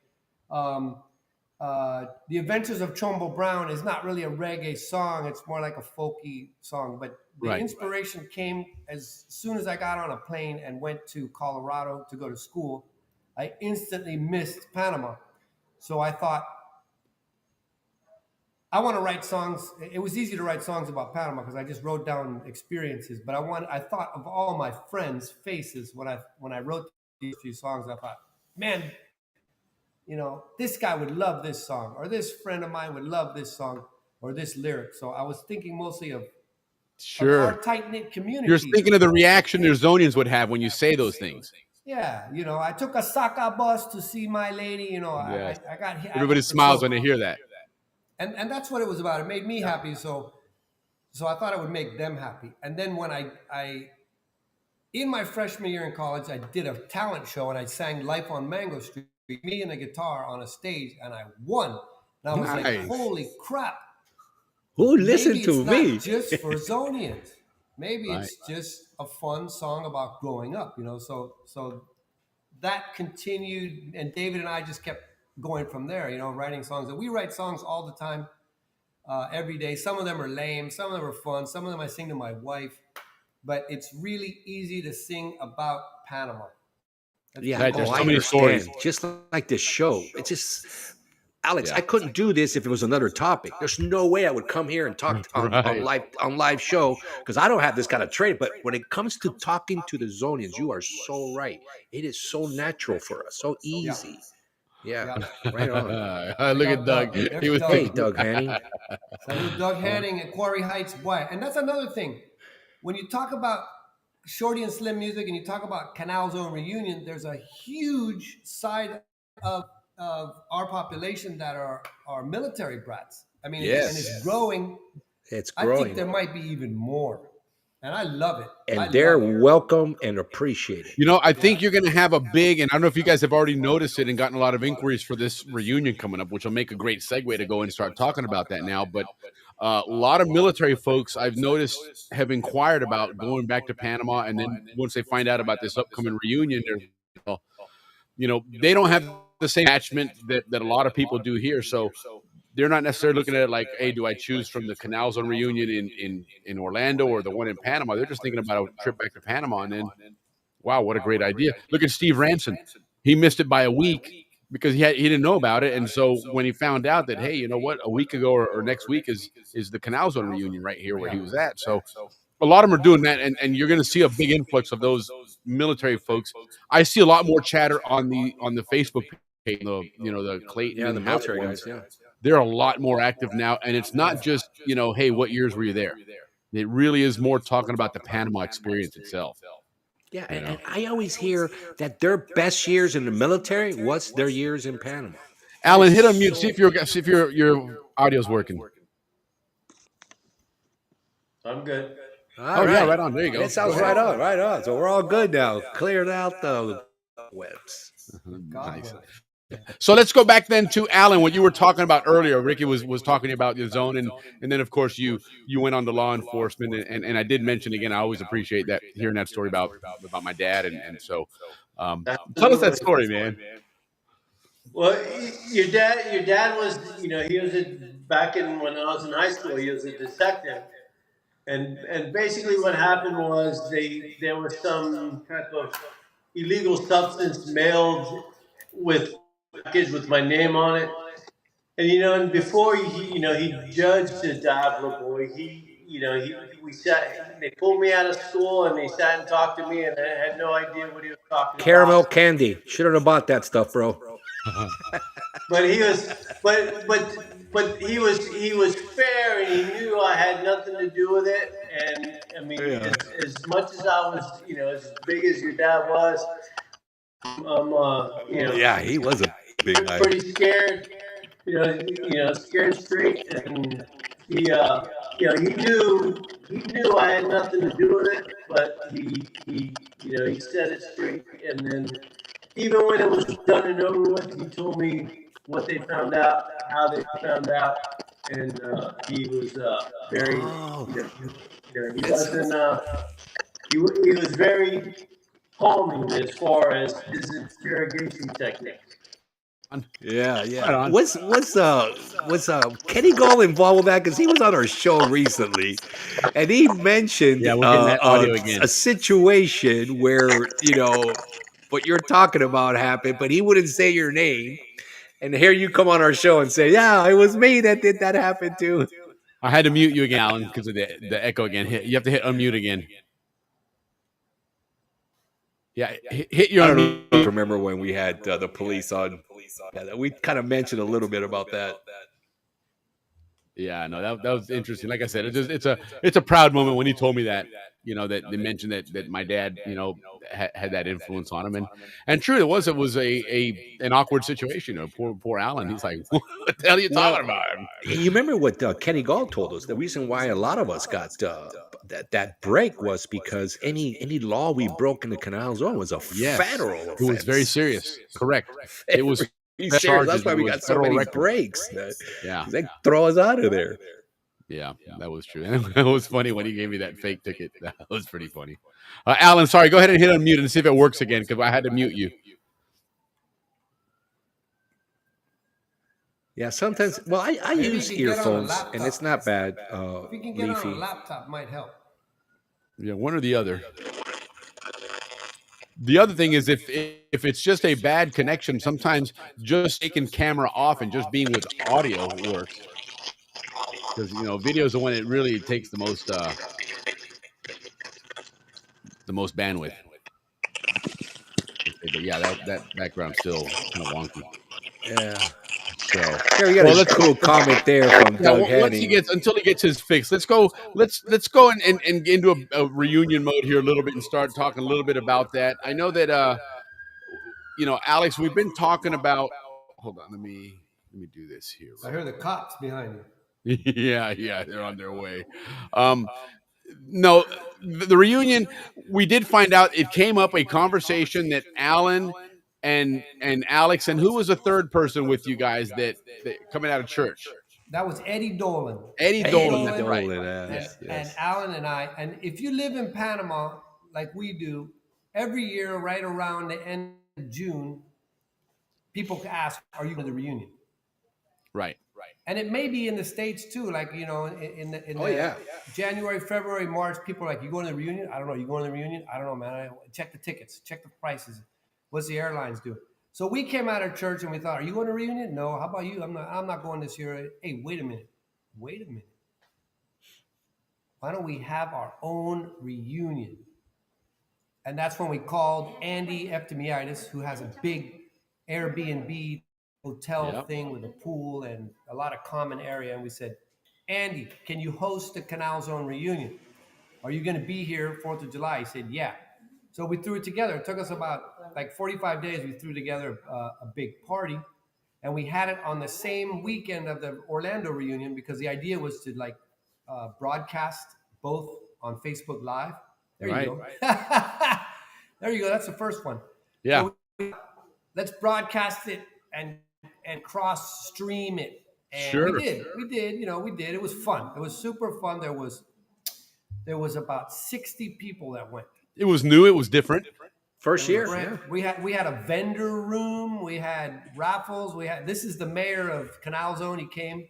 The Adventures of Chombo Brown is not really a reggae song. It's more like a folky song. But the inspiration came as soon as I got on a plane and went to Colorado to go to school. I instantly missed Panama. So I thought, I want to write songs. It was easy to write songs about Panama because I just wrote down experiences. But I thought of all my friends' faces when I wrote these few songs. I thought, man, this guy would love this song, or this friend of mine would love this song, or this lyric. So I was thinking mostly of our tight-knit community. You're thinking of the reaction your Zonians would have when you say those things. Yeah, I took a Saka bus to see my lady. Yes. I got hit. Everybody smiles when they hear that. And that's what it was about. It made me happy, so I thought it would make them happy. And then when I in my freshman year in college, I did a talent show and I sang Life on Mango Street, me and a guitar on a stage, and I won. And I was like, holy crap. Who listened to it's me? Not just for Zonians. Maybe it's just a fun song about growing up, So that continued, and David and I just kept going from there, writing songs. And we write songs all the time, every day. Some of them are lame, some of them are fun, some of them I sing to my wife. But it's really easy to sing about Panama. There's so many stories. Just like this show. It's just, Alex, I couldn't do this if it was another topic. There's no way I would come here and talk on live show, because I don't have this kind of trait. But when it comes to talking to the Zonians, you are so right. It is so natural for us, so easy. Yeah. Right on. Look at Doug. He was Doug Hanning. Salute Doug Hanning at Quarry Heights. Boy, and that's another thing. When you talk about Shorty and Slim music and you talk about Canal Zone reunion, there's a huge side of our population that are military brats. I mean, Yes. and it's growing. It's I think growing. there might be even more, and I love it. I And they're love it. welcome and appreciated. You know, I think you're going to have a big, and I don't know if you guys have already noticed it and gotten a lot of inquiries for this reunion coming up, which will make a great segue to go and start talking about that now. But a lot of military folks I've noticed have inquired about going back to Panama, and then once they find out about this upcoming reunion, they're, they don't have the same attachment that a lot of people do here. So they're not necessarily looking at it like, hey, do I choose from the Canal Zone reunion in Orlando or the one in Panama? They're just thinking about a trip back to Panama, and then, wow, what a great idea! Look at Steve Ranson; he missed it by a week because he didn't know about it, and so when he found out that, hey, you know what, a week ago or next week is the Canal Zone reunion right here where he was at, so a lot of them are doing that, and you're going to see a big influx of those military folks. I see a lot more chatter on the Facebook page, the Clayton Yeah, and the Howard military ones. guys. Yeah. They're a lot more active now, and it's not just, hey, what years were you there? It really is more talking about the Panama experience itself. Yeah, and I always hear that their best years in the military was their years in Panama. Alan, hit on mute. See if your audio's working. I'm good. All yeah, right on. There you go. It sounds right on, right on. So we're all good now. Cleared out the webs. Nice. So let's go back then to Alan, what you were talking about earlier. Ricky was talking about your zone, and then of course you went on to law enforcement, and I did mention again, I always appreciate that, hearing that story about my dad, and so tell us that story, man. Well, your dad was, he was back in when I was in high school. He was a detective, and basically what happened was there was some type of illegal substance mailed with package with my name on it, and and before he judged the Diablo boy, we sat, they pulled me out of school and they sat and talked to me, and I had no idea what he was talking Caramel about. candy. Shouldn't have bought that stuff, bro. But he was, but he was fair, and he knew I had nothing to do with it. And I mean, as much as I was, as big as your dad was, Yeah, he was a big guy. pretty scared, scared straight, and he knew I had nothing to do with it, but he said it straight, and then even when it was done and over with, he told me what they found out, how they found out, and he was very, he wasn't, he was very calming as far as his interrogation technique. Yeah. Was Kenny Gall involved with that? Because he was on our show recently, and he mentioned Yeah, we're getting that audio again. a situation where what you're talking about happened, but he wouldn't say your name. And here you come on our show and say, "Yeah, it was me that did that happen too." I had to mute you again, Alan, because of the echo again. You have to hit unmute again. Yeah, hit your unmute. Remember when we had the police on? Yeah, we kind of mentioned a little bit about that. Yeah, no, that was interesting. Like I said, it's a proud moment when he told me that, that they mentioned that my dad, had that influence on him, and true, it was an awkward situation. Poor Alan. He's like, what the hell are you talking about? You remember what Kenny Gall told us? The reason why a lot of us got that break was because any law we broke in the Canal Zone was a federal offense. It was very serious. Correct. It was. Serious. That's why we got so many breaks. They throw us out of there. Yeah, that was true. It was funny when he gave me that fake ticket. That was pretty funny. Alan, sorry. Go ahead and hit unmute and see if it works again, because I had to mute you. Yeah, sometimes. Well, I use earphones, and it's not bad. If you can get on a laptop, might help. Yeah, one or the other. The other thing is if it's just a bad connection, sometimes just taking camera off and just being with audio works. Because video is the one that really takes the most bandwidth. But yeah, that background's still kind of wonky. Yeah. So here we got a cool comment there from Doug Henning. Until he gets his fix. Let's go and get into a reunion mode here a little bit and start talking a little bit about that. I know that Alex, we've been talking about. Hold on, let me do this here. I heard the cops behind you. Yeah, they're on their way. Um, no, the reunion, we did find out it came up a conversation that Alan and Alex and who was the third person with you guys that coming out of church? That was Eddie Dolan. Eddie Dolan, that's right. And Alan and I. And if you live in Panama like we do, every year, right around the end of June, people ask, "Are you going to the reunion?" Right. And it may be in the States too, like, in the January, February, March, people are like, "You going to the reunion?" I don't know. You going to the reunion? I don't know, man. Check the tickets, check the prices. What's the airlines doing? So we came out of church and we thought, "Are you going to a reunion?" No. How about you? I'm not going this year. Hey, wait a minute. Why don't we have our own reunion? And that's when we called Andy Eftimiadis, who has a big Airbnb hotel thing with a pool and a lot of common area. And we said, "Andy, can you host the Canal Zone reunion? Are you going to be here 4th of July? He said, "Yeah." So we threw it together. It took us about like 45 days. We threw together a big party. And we had it on the same weekend of the Orlando reunion because the idea was to broadcast both on Facebook Live. There you go. There you go. That's the first one. Yeah. So let's broadcast it and cross stream it. And Sure. we did. We did. It was fun. It was super fun. There was about 60 people that went. It was new. It was different. First year. Yeah. We had a vendor room. We had raffles. This is the mayor of Canal Zone. He came,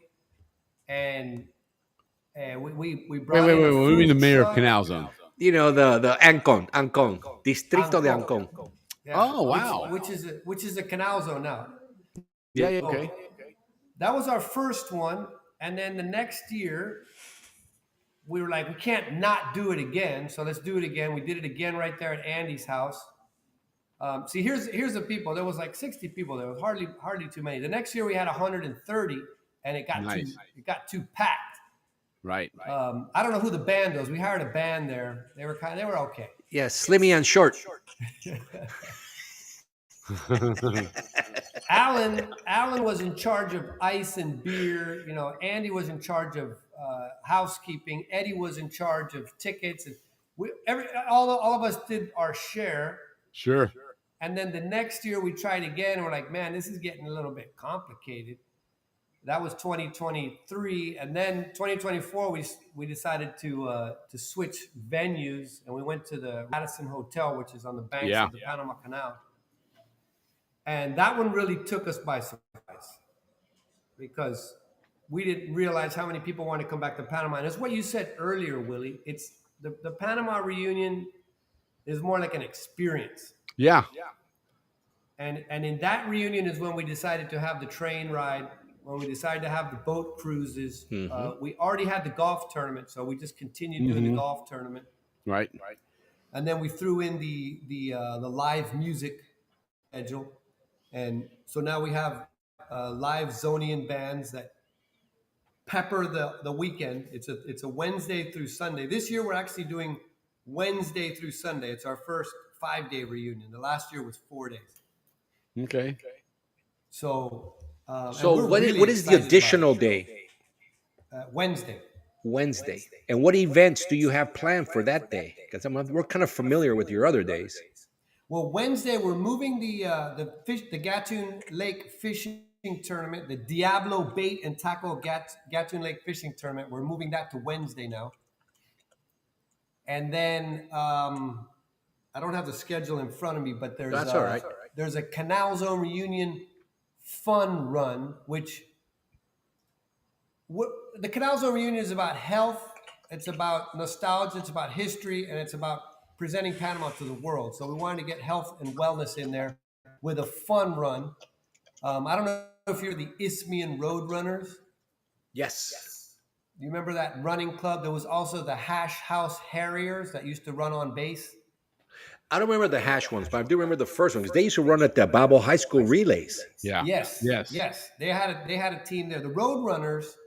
and we brought. Wait. What do you mean the mayor of Canal Zone? You know, the Ancon, Distrito de Ancon. Yeah. Oh, wow. Which is a Canal Zone now. Yeah, okay. That was our first one, and then the next year we were like, we can't not do it again, so let's do it again. We did it again right there at Andy's house. See, here's the people. There was like 60 people. There was hardly too many. The next year we had 130, and it got too packed. Right. I don't know who the band was. We hired a band there. They were okay. Yeah, Slimmy and Short. Alan was in charge of ice and beer. Andy was in charge of housekeeping. Eddie was in charge of tickets, and all of us did our share. Sure. And then the next year we tried again, and we're like, man, this is getting a little bit complicated. That was 2023, and then 2024 we decided to switch venues, and we went to the Radisson Hotel, which is on the banks of the Panama Canal. And that one really took us by surprise because we didn't realize how many people want to come back to Panama. And it's what you said earlier, Willie. It's the Panama reunion is more like an experience. Yeah. And in that reunion is when we decided to have the train ride, when we decided to have the boat cruises. We already had the golf tournament, so we just continued doing the golf tournament. Right. And then we threw in the live music schedule. And so now we have live Zonian bands that pepper the weekend. It's a Wednesday through Sunday. This year we're actually doing Wednesday through Sunday. It's our first 5-day reunion. The last year was 4 days. Okay. So what is the additional day? Wednesday. And what events do you have planned for that day? Because we're kind of familiar with your other days. Well, Wednesday we're moving the Gatun Lake fishing tournament, the Diablo Bait and Tackle Gatun Lake fishing tournament. We're moving that to Wednesday now. And then I don't have the schedule in front of me, but That's all right. There's a Canal Zone reunion fun run, which the Canal Zone reunion is about health. It's about nostalgia. It's about history, and it's about presenting Panama to the world. So we wanted to get health and wellness in there with a fun run. I don't know if you're the Isthmian Road Runners. Yes. You remember that running club? There was also the Hash House Harriers that used to run on base. I don't remember the hash ones, but I do remember the first one because they used to run at the Balboa High School relays. Yeah. Yes. They had a team there. The Road Runners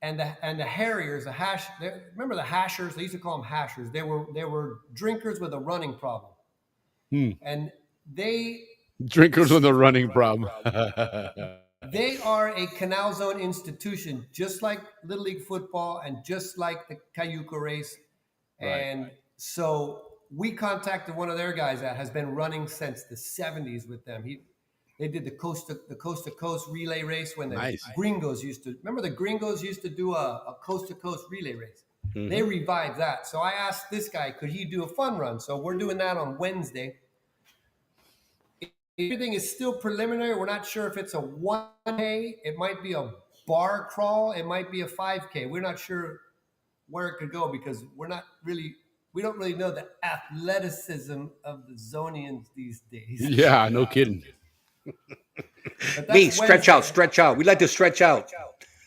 and the Harriers, remember the Hashers? They used to call them Hashers. They were drinkers with a running problem, and they drinkers with a running problem. They are a Canal Zone institution, just like Little League football and just like the Cayuca race. And so we contacted one of their guys that has been running since the 70s with them. They did the coast to coast relay race when the Gringos used to. Remember the Gringos used to do a coast to coast relay race. Mm-hmm. They revived that. So I asked this guy, could he do a fun run? So we're doing that on Wednesday. Everything is still preliminary. We're not sure if it's a 1K. It might be a bar crawl. It might be a 5K. We're not sure where it could go because we don't really know the athleticism of the Zonians these days. Yeah, no kidding. Me, stretch out. We like to stretch out.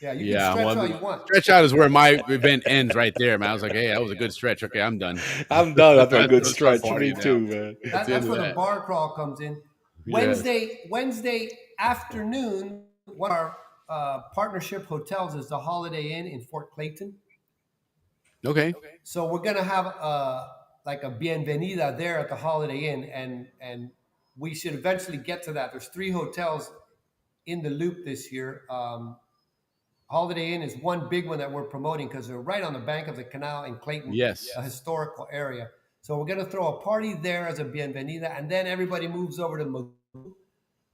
Yeah, you can stretch all you want. Stretch out is where my event ends right there, man. I was like, hey, that was a good stretch. Okay, I'm done. I'm done after a good stretch. Me too, man. That's where the bar crawl comes in. Wednesday afternoon, one of our partnership hotels is the Holiday Inn in Fort Clayton. Okay. So we're gonna have like a bienvenida there at the Holiday Inn, and we should eventually get to that. There's 3 hotels in the loop this year. Holiday Inn is one big one that we're promoting because they're right on the bank of the canal in Clayton, a historical area. So we're going to throw a party there as a bienvenida, and then everybody moves over to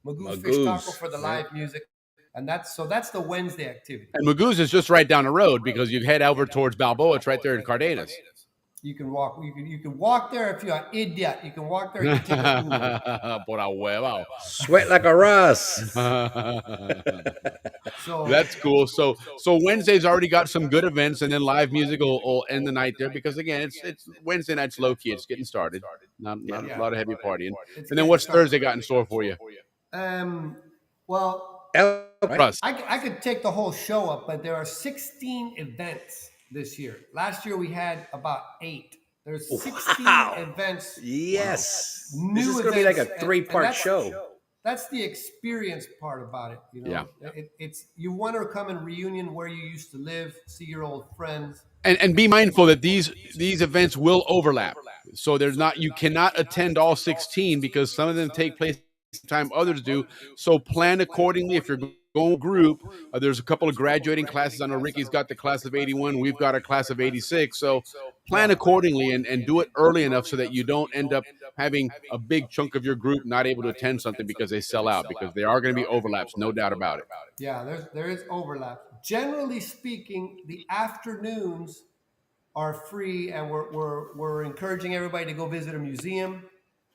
Magoo's Fish Taco for the live music. And that's the Wednesday activity. And Magoo's is just right down the road because you head over towards Balboa. It's right there in Cardenas. You can walk. You can walk there if you're an idiot. You can walk there. You can take a Por a huevo. Sweat like a Russ. So that's cool. So Wednesday's already got some good events, and then live music will end the night there because again, it's Wednesday night's low key. It's getting started. Not a lot of heavy partying. And then what's Thursday got in store for you? Well, Russ. I could take the whole show up, but there are 16 events this year. Last year we had about 8. There's 16 events. Yes. New this is going to be like a 3-part show. That's the experience part about it. You know, it's you want to come and reunion where you used to live, see your old friends, and be mindful that these events will overlap. So you cannot attend all 16 because some of them take place time others do. So plan accordingly. If you're going group, there's a couple of graduating classes. I know Ricky's got the class of 81. We've got a class of 86. So plan accordingly and do it early enough so that you don't end up having a big chunk of your group not able to attend something because they sell out, because there are going to be overlaps, no doubt about it. Yeah, there is overlap. Generally speaking, the afternoons are free, and we're encouraging everybody to go visit a museum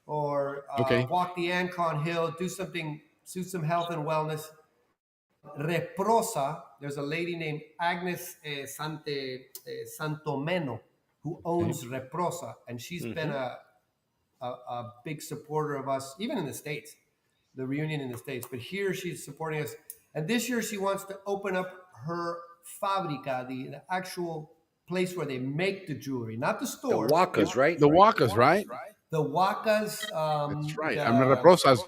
or walk the Ancon Hill, do some health and wellness. Reprosa, there's a lady named Agnes Santomeno who owns Reprosa, and she's been a big supporter of us, even in the States, the reunion in the States. But here she's supporting us. And this year she wants to open up her fabrica, the actual place where they make the jewelry, not the store. The Wakas, right? The Wakas, right? The Wakas. That's right. I mean, Reprosa's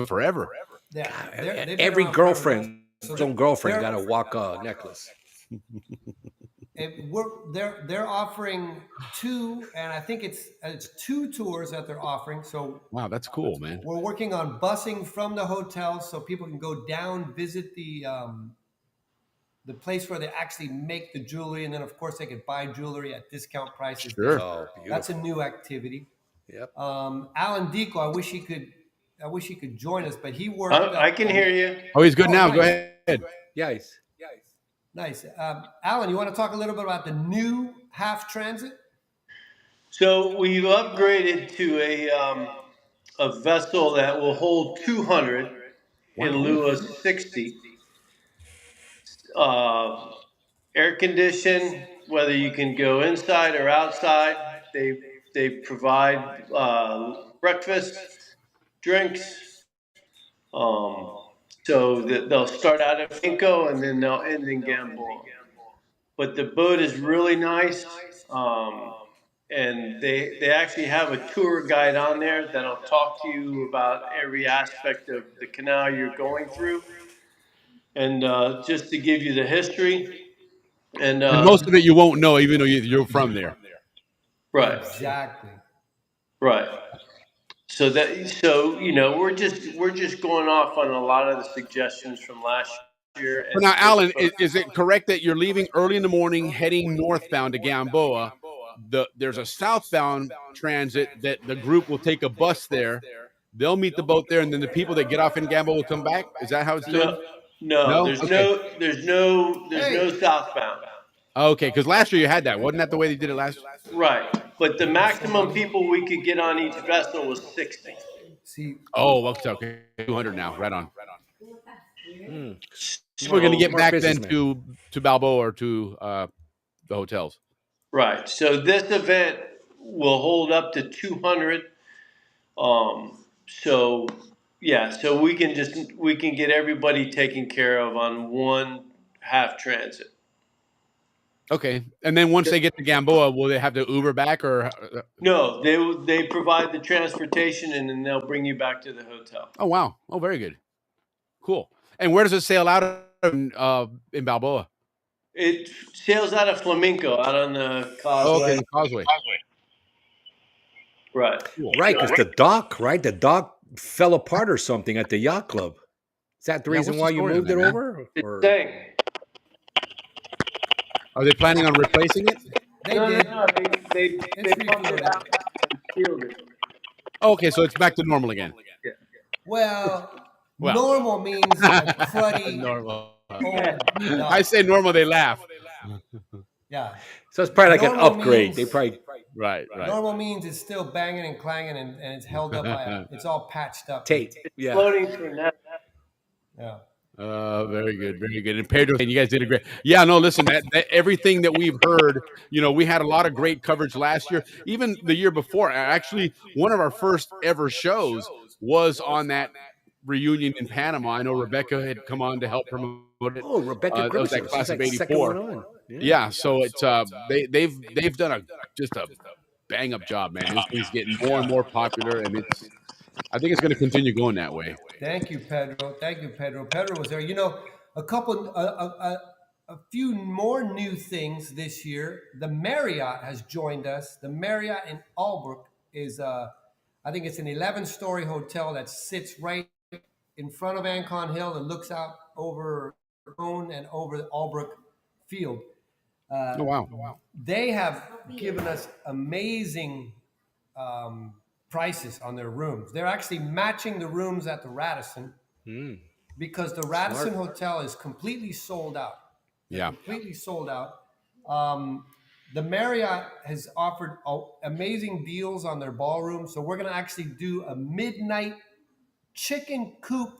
forever. Every girlfriend, some girlfriend got a Waka necklace. They're offering 2, and I think it's 2 tours that they're offering. So wow, that's cool, man. We're working on busing from the hotel so people can go down, visit the place where they actually make the jewelry, and then of course they could buy jewelry at discount prices. Sure, that's a new activity. Yep. Alan Dico, I wish he could join us, but he worked. I can hear you. Oh, he's good now. Nice. Go ahead. Yeah. Nice. Alan, you want to talk a little bit about the new half transit? So we've upgraded to a vessel that will hold 200 in lieu of 60. Air conditioned, whether you can go inside or outside. They provide breakfast, drinks. So they'll start out at Finco and then they'll end in Gamboa. But the boat is really nice. And they actually have a tour guide on there that'll talk to you about every aspect of the canal you're going through. And just to give you the history. And most of it you won't know, even though you're from there. Right. Exactly. Right. So we're just going off on a lot of the suggestions from last year So and now, really Alan, is it correct that you're leaving early in the morning, heading northbound to Gamboa? There's a southbound transit that the group will take a bus there. They'll meet the boat there, and then the people that get off in Gamboa will come back. Is that how it's doing? no, No. Okay. there's no southbound. Okay. Because last year you had that, wasn't that the way they did it last? Right, but the maximum people we could get on each vessel was 60. See, Oh, okay. 200 now. Right on. People are going to So get Smart back then businessman. to Balboa or to the hotels. right, so this event will hold up to 200. So yeah, so we can get everybody taken care of on one half transit. Okay. And then once they get to Gamboa, will they have to Uber back or? No, they provide the transportation and then they'll bring you back to the hotel. Oh, wow. Oh, very good. Cool. And where does it sail out of in Balboa? It sails out of Flamenco, out on the Oh, okay, causeway. the causeway. Right. Cool. Right, because the dock, right? The dock fell apart or something at the yacht club. Is that the Yeah, reason what's the why you story on moved that, it man? over? It's Or saying. Are they planning on replacing it? they No, did. they It's pumped it refloated. out and sealed it. Okay, so it's back to normal again. Well, Well, normal means a cruddy normal. old I dock. say normal, they laugh. Yeah. so it's probably like an Normal upgrade. means- They probably Right. Normal means it's still banging and clanging and it's held up by it's all patched up. tape. Yeah. Floating for now. Yeah. Very good, very good. And Pedro, you guys did a great. Yeah, no, listen, that everything that we've heard, we had a lot of great coverage last year, even the year before. Actually, one of our first ever shows was on that reunion in Panama. I know Rebecca had come on to help promote it. Oh, Rebecca That was that Grosso. class She's of like the second one '84. on. Yeah, so it's they've done just a bang up job, man. This thing's getting more and more popular, and I think it's going to continue going that way. Thank you, Pedro. Thank you, Pedro. Pedro was there. A few more new things this year. The Marriott has joined us. The Marriott in Albrook is, I think it's an 11-story hotel that sits right in front of Ancon Hill and looks out over Rhone and over the Albrook Field. Oh wow! They have given us amazing prices on their rooms. They're actually matching the rooms at the Radisson because the Radisson Hotel is completely sold out. Yeah. Completely sold out. The Marriott has offered amazing deals on their ballroom. So we're going to actually do a midnight chicken coop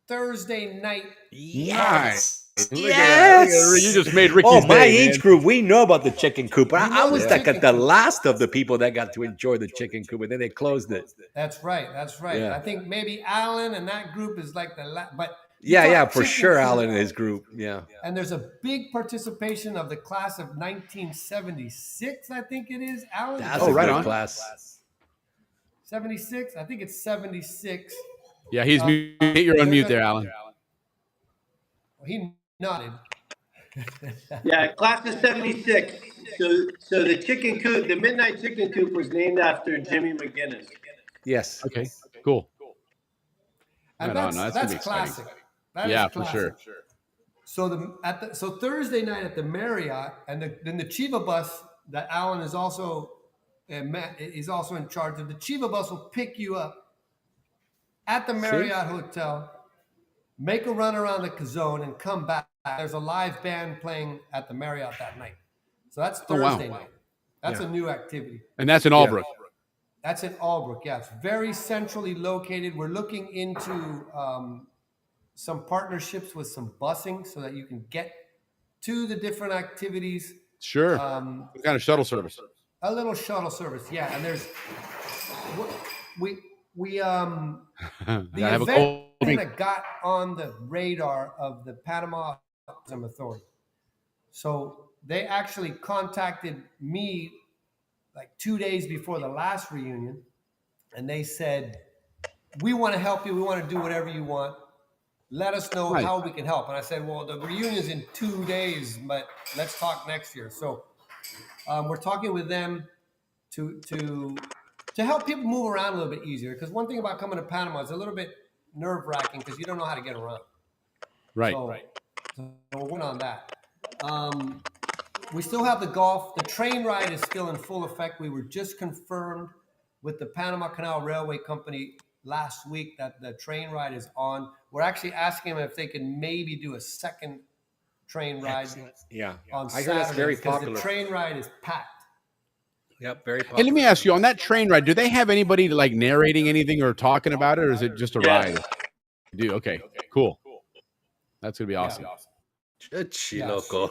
Thursday night. Nice. Yes. You just made Ricky's Oh, my day, age man. group, we know about the chicken coop. But You I know was the like chicken the coop. last of the people that got to enjoy the chicken coop, and then they closed it. That's right. That's right. Yeah. I think maybe Alan and that group is like the last. But Yeah, for chicken sure, coop. Alan and his group. Yeah. And there's a big participation of the class of 1976, I think it is. Alan? That's Oh, a right good on. class. 76? I think it's 76. Yeah, he's mute. You're on mute there, Alan. He nodded. Yeah, class of '76. So the chicken coop, the midnight chicken coop, was named after Jimmy McGinnis. Yes. Okay, cool. And Right on. that's That's gonna be classic. exciting. That is Yeah, for classic. sure. So Thursday night at the Marriott, and then the Chiva bus that Alan is also in charge of. The Chiva bus will pick you up at the Marriott Hotel, make a run around the Zone, and come back. There's a live band playing at the Marriott that night. So that's Thursday night. That's a new activity. And that's in Albrook. That's in Albrook. Yeah, it's very centrally located. We're looking into some partnerships with some busing so that you can get to the different activities. Sure. What kind of shuttle service? A little shuttle service, yeah. And there's the I have a event cold drink. that got on the radar of the Panama Tourism Authority. So they actually contacted me like 2 days before the last reunion, and they said, "We want to help you. We want to do whatever you want. Let us know Right. how we can help." And I said, "Well, the reunion's in 2 days, but let's talk next year." So we're talking with them to to help people move around a little bit easier. Because one thing about coming to Panama is a little bit nerve wracking because you don't know how to get around. Right. So we're working on that. We still have the golf. The train ride is still in full effect. We were just confirmed with the Panama Canal Railway Company last week that the train ride is on. We're actually asking them if they can maybe do a second train ride on I heard Saturday, that's very because popular. the train ride is packed. Yep, very Hey, popular. let me ask you, on that train ride, do they have anybody like narrating anything or talking about it, or is it just a ride? They do. Okay, cool. That's gonna be awesome. Loco.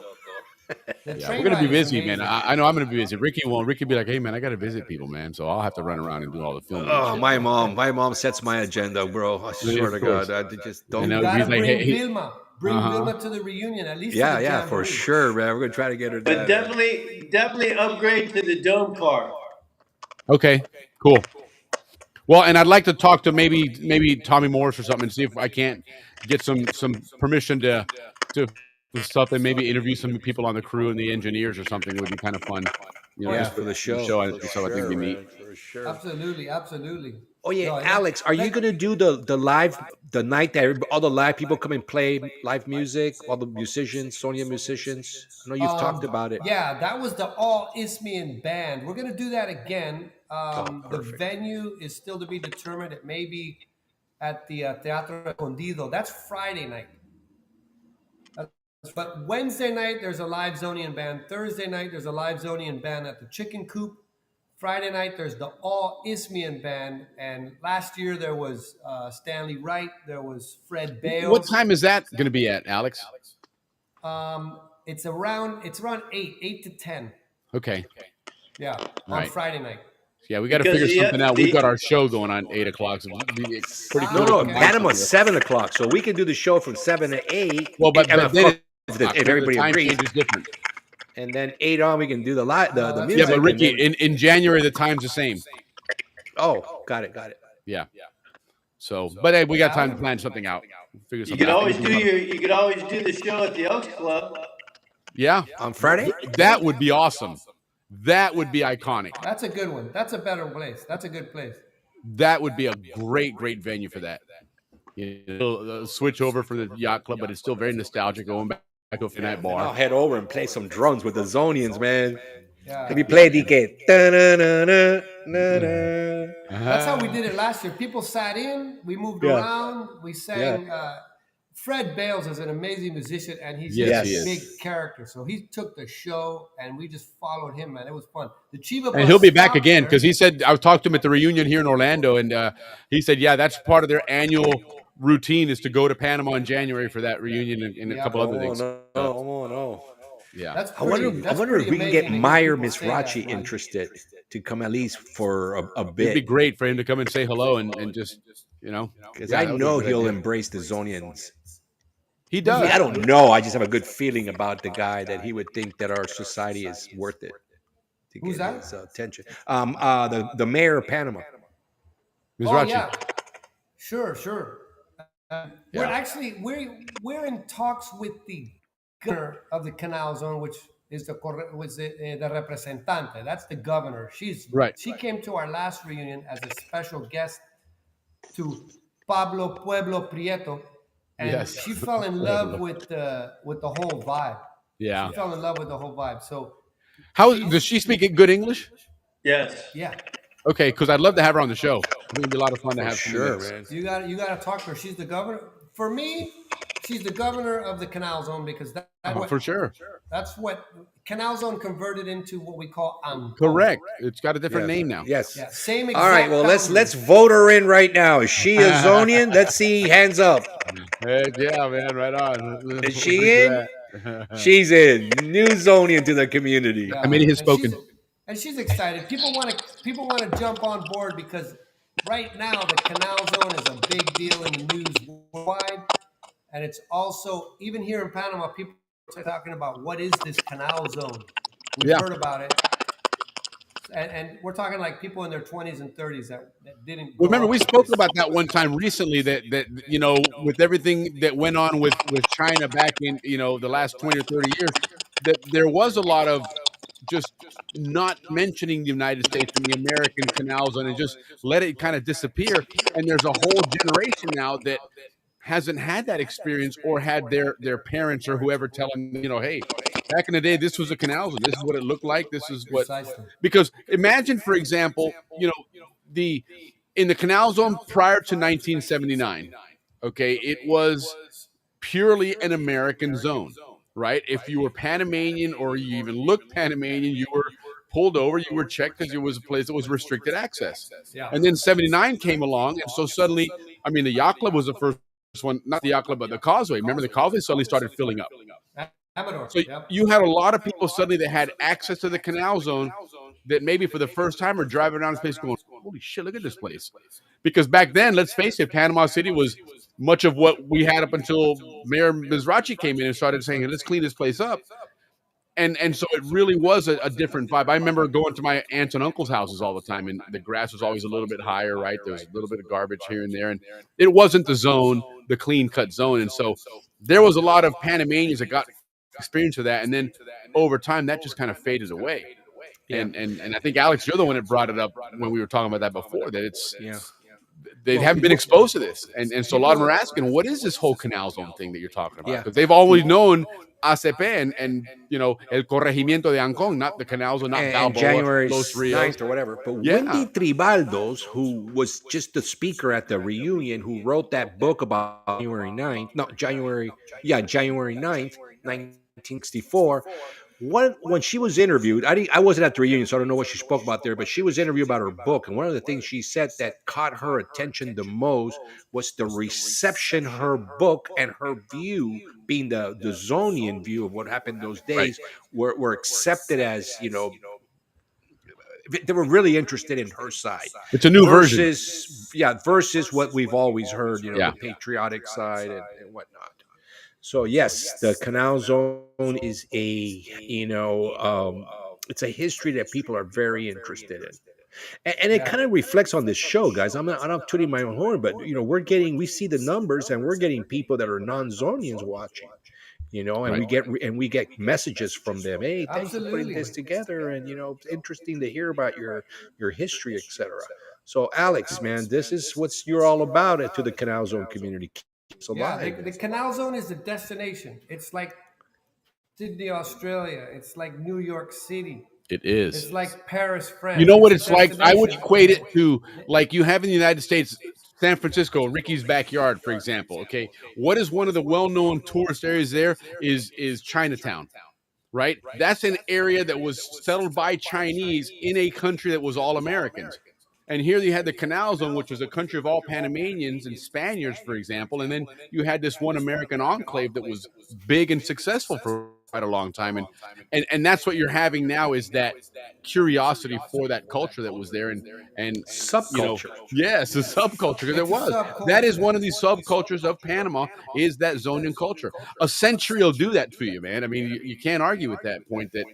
Yeah, we're gonna be busy, man. I know I'm gonna be busy. Ricky won't. Ricky be like, hey, man, I gotta visit people, man. So I'll have to run around and do all the filming. Oh, my mom sets my agenda, bro. I swear to God, I just don't. You gotta bring Vilma. Bring Uh-huh. Vilma to the reunion, at least. Yeah, for sure, man. We're gonna try to get her. But definitely upgrade to the dome car. Okay, cool. Well, and I'd like to talk to maybe Tommy Morris or something and see if I can't get some permission to stuff and maybe interview some people on the crew and the engineers or something. It would be kind of fun, you know, just for the show. I think it'd be neat. For sure. Absolutely. Oh yeah, Alex, are you gonna do the live the night that all the live people come and play live music, all the musicians, Sonia musicians? I know you've talked about it. Yeah, that was the all Isthmian band. We're gonna do that again. The venue is still to be determined. It may be at the Teatro Escondido. That's Friday night. But Wednesday night there's a live Zonian band. Thursday night there's a live Zonian band at the Chicken Coop. Friday night there's the all Isthmian band, and last year there was Stanley Wright, there was Fred Bales. What time is that going to be at, Alex? It's around 8 to 10. Okay. Yeah, on Friday night. Yeah, we got to figure something out. We've got our show going on 8 o'clock. So it's pretty cool. No, Panama's 7 o'clock, so we can do the show from 7 to 8. Well, but then if everybody time agrees, change is different. And then 8 on, we can do the music. Yeah, but Ricky, in January the time's the same. Oh, got it. Yeah. So, but hey, we got time to plan something out. Figure You something could out. always do the show at the Oaks Club. Yeah, on Friday. That would be awesome. That would be iconic. That's a good one. That's a better place. That's a good place. That would be a great venue for that. You know, switch over from the Yacht Club, but it's still very nostalgic. Going back to a night bar. I'll head over and play some drums with the Zonians, man. Yeah. Have you played DK? That's how we did it last year. People sat in, we moved around, we sang. Fred Bales is an amazing musician, and he's a big character. So he took the show, and we just followed him, man. It was fun. The Chiva and he'll be back again because he said I talked to him at the reunion here in Orlando, and he said, yeah, that's part of their annual routine is to go to Panama in January for that reunion and a couple other things. No. Yeah, that's I wonder if we can get Meyer Misrachi interested to come at least for a bit. It'd be great for him to come and say hello and just, you know, because I know he'll embrace the Zonians. He does. I don't know. I just have a good feeling about the guy that he would think that our society is worth it to Who's get that? his attention. The mayor of Panama. Misrachi. Yeah. Sure. We're actually we're in talks with the governor of the Canal Zone, which is the representante. That's the governor. She came to our last reunion as a special guest to Pablo Pueblo Prieto, and she fell in love with the whole vibe. Yeah, she fell in love with the whole vibe. So, how does she speak good English? Yes. Yeah. Okay, because I'd love to have her on the show. I think it'd be a lot of fun to have. Sure, man. You got to talk to her. She's the governor. For me, she's the governor of the Canal Zone because for sure. That's what Canal Zone converted into what we call Correct. It's got a different name now. Yes. Yeah, same exact. All right. Well, boundary. let's vote her in right now. Is she a Zonian? Let's see. Hands up. Heck yeah, man. Right on. Is she in? She's in. New Zonian to the community. Yeah. Committee has spoken. And she's excited. People want to jump on board because right now the Canal Zone is a big deal in the news worldwide, and it's also even here in Panama. People are talking about what is this Canal Zone. We've heard about it, and we're talking like people in their 20s and 30s that didn't. Remember, we spoke about that one time recently. That you know, with everything that went on with China back in the last 20 or 30 years, that there was a lot of just not mentioning the United States and the American canal zone and just let it kind of disappear. And there's a whole generation now that hasn't had that experience or had their parents or whoever tell them, hey, back in the day, this was a canal zone. This is what it looked like. This is what, Precisely. because imagine, for example, the in the canal zone prior to 1979, okay, it was purely an American zone, right? If you were Panamanian or you even looked Panamanian, you were pulled over, you were checked because it was a place that was restricted access. Yeah. And then 79 came along, and so suddenly, I mean, the yacht club was the first one, not the yacht club, but the causeway. Remember, the causeway suddenly started filling up. Amador. So Yep. you had a lot of people suddenly that had access to the canal zone that maybe for the first time are driving around this place going, holy shit, look at this place. Because back then, let's face it, Panama City was much of what we had up until Mayor Mizrachi came in and started saying, hey, let's clean this place up. And so it really was a different vibe. I remember going to my aunts and uncles' houses all the time, and the grass was always a little bit higher, right? There was a little bit of garbage here and there, and it wasn't the zone, the clean-cut zone. And so there was a lot of Panamanians that got experience of that, and then over time, that just kind of faded away. And I think, Alex, you're the one that brought it up when we were talking about that before, that it's they haven't been exposed to this. And so a lot of them are asking, what is this whole canal zone thing that you're talking about? Because they've always known ACP and El Corregimiento de Ancon, not the canal zone, not and Balboa, January Los Rios. 9th or whatever. But Wendy Tribaldos, who was just the speaker at the reunion, who wrote that book about January 9th, January 9th, 1964. When she was interviewed, I wasn't at the reunion, so I don't know what she spoke about there, but she was interviewed about her book. And one of the things she said that caught her attention the most was the reception her book and her view, being the Zonian view of what happened those days, were accepted as, they were really interested in her side. It's a new version. Versus what we've always heard, the patriotic side and whatnot. So yes, the canal zone is it's a history that people are very interested in, and it kind of reflects on this show, guys. I'm not tooting my own horn, but we see the numbers, and we're getting people that are non-Zonians watching, and we get messages from them. Hey, thanks for putting this together, and it's interesting to hear about your history, etc. So, Alex, man, this is what you're all about to the canal zone community. The canal zone is a destination. It's like Sydney, Australia. It's like New York City. It is. It's like Paris, France. You know what it's like? I would equate it to like you have in the United States, San Francisco, Ricky's backyard, for example. Okay, what is one of the well-known tourist areas there is Chinatown, right? That's an area that was settled by Chinese in a country that was all Americans. And here you had the Canal Zone, which was a country of all Panamanians and Spaniards, for example. And then you had this one American enclave that was big and successful for quite a long time. And that's what you're having now, is that curiosity for that culture that was there and subculture. Yes, the subculture, because it was. That is one of these subcultures of Panama, is that Zonian culture. A century will do that to you, man. I mean, you can't argue with that point that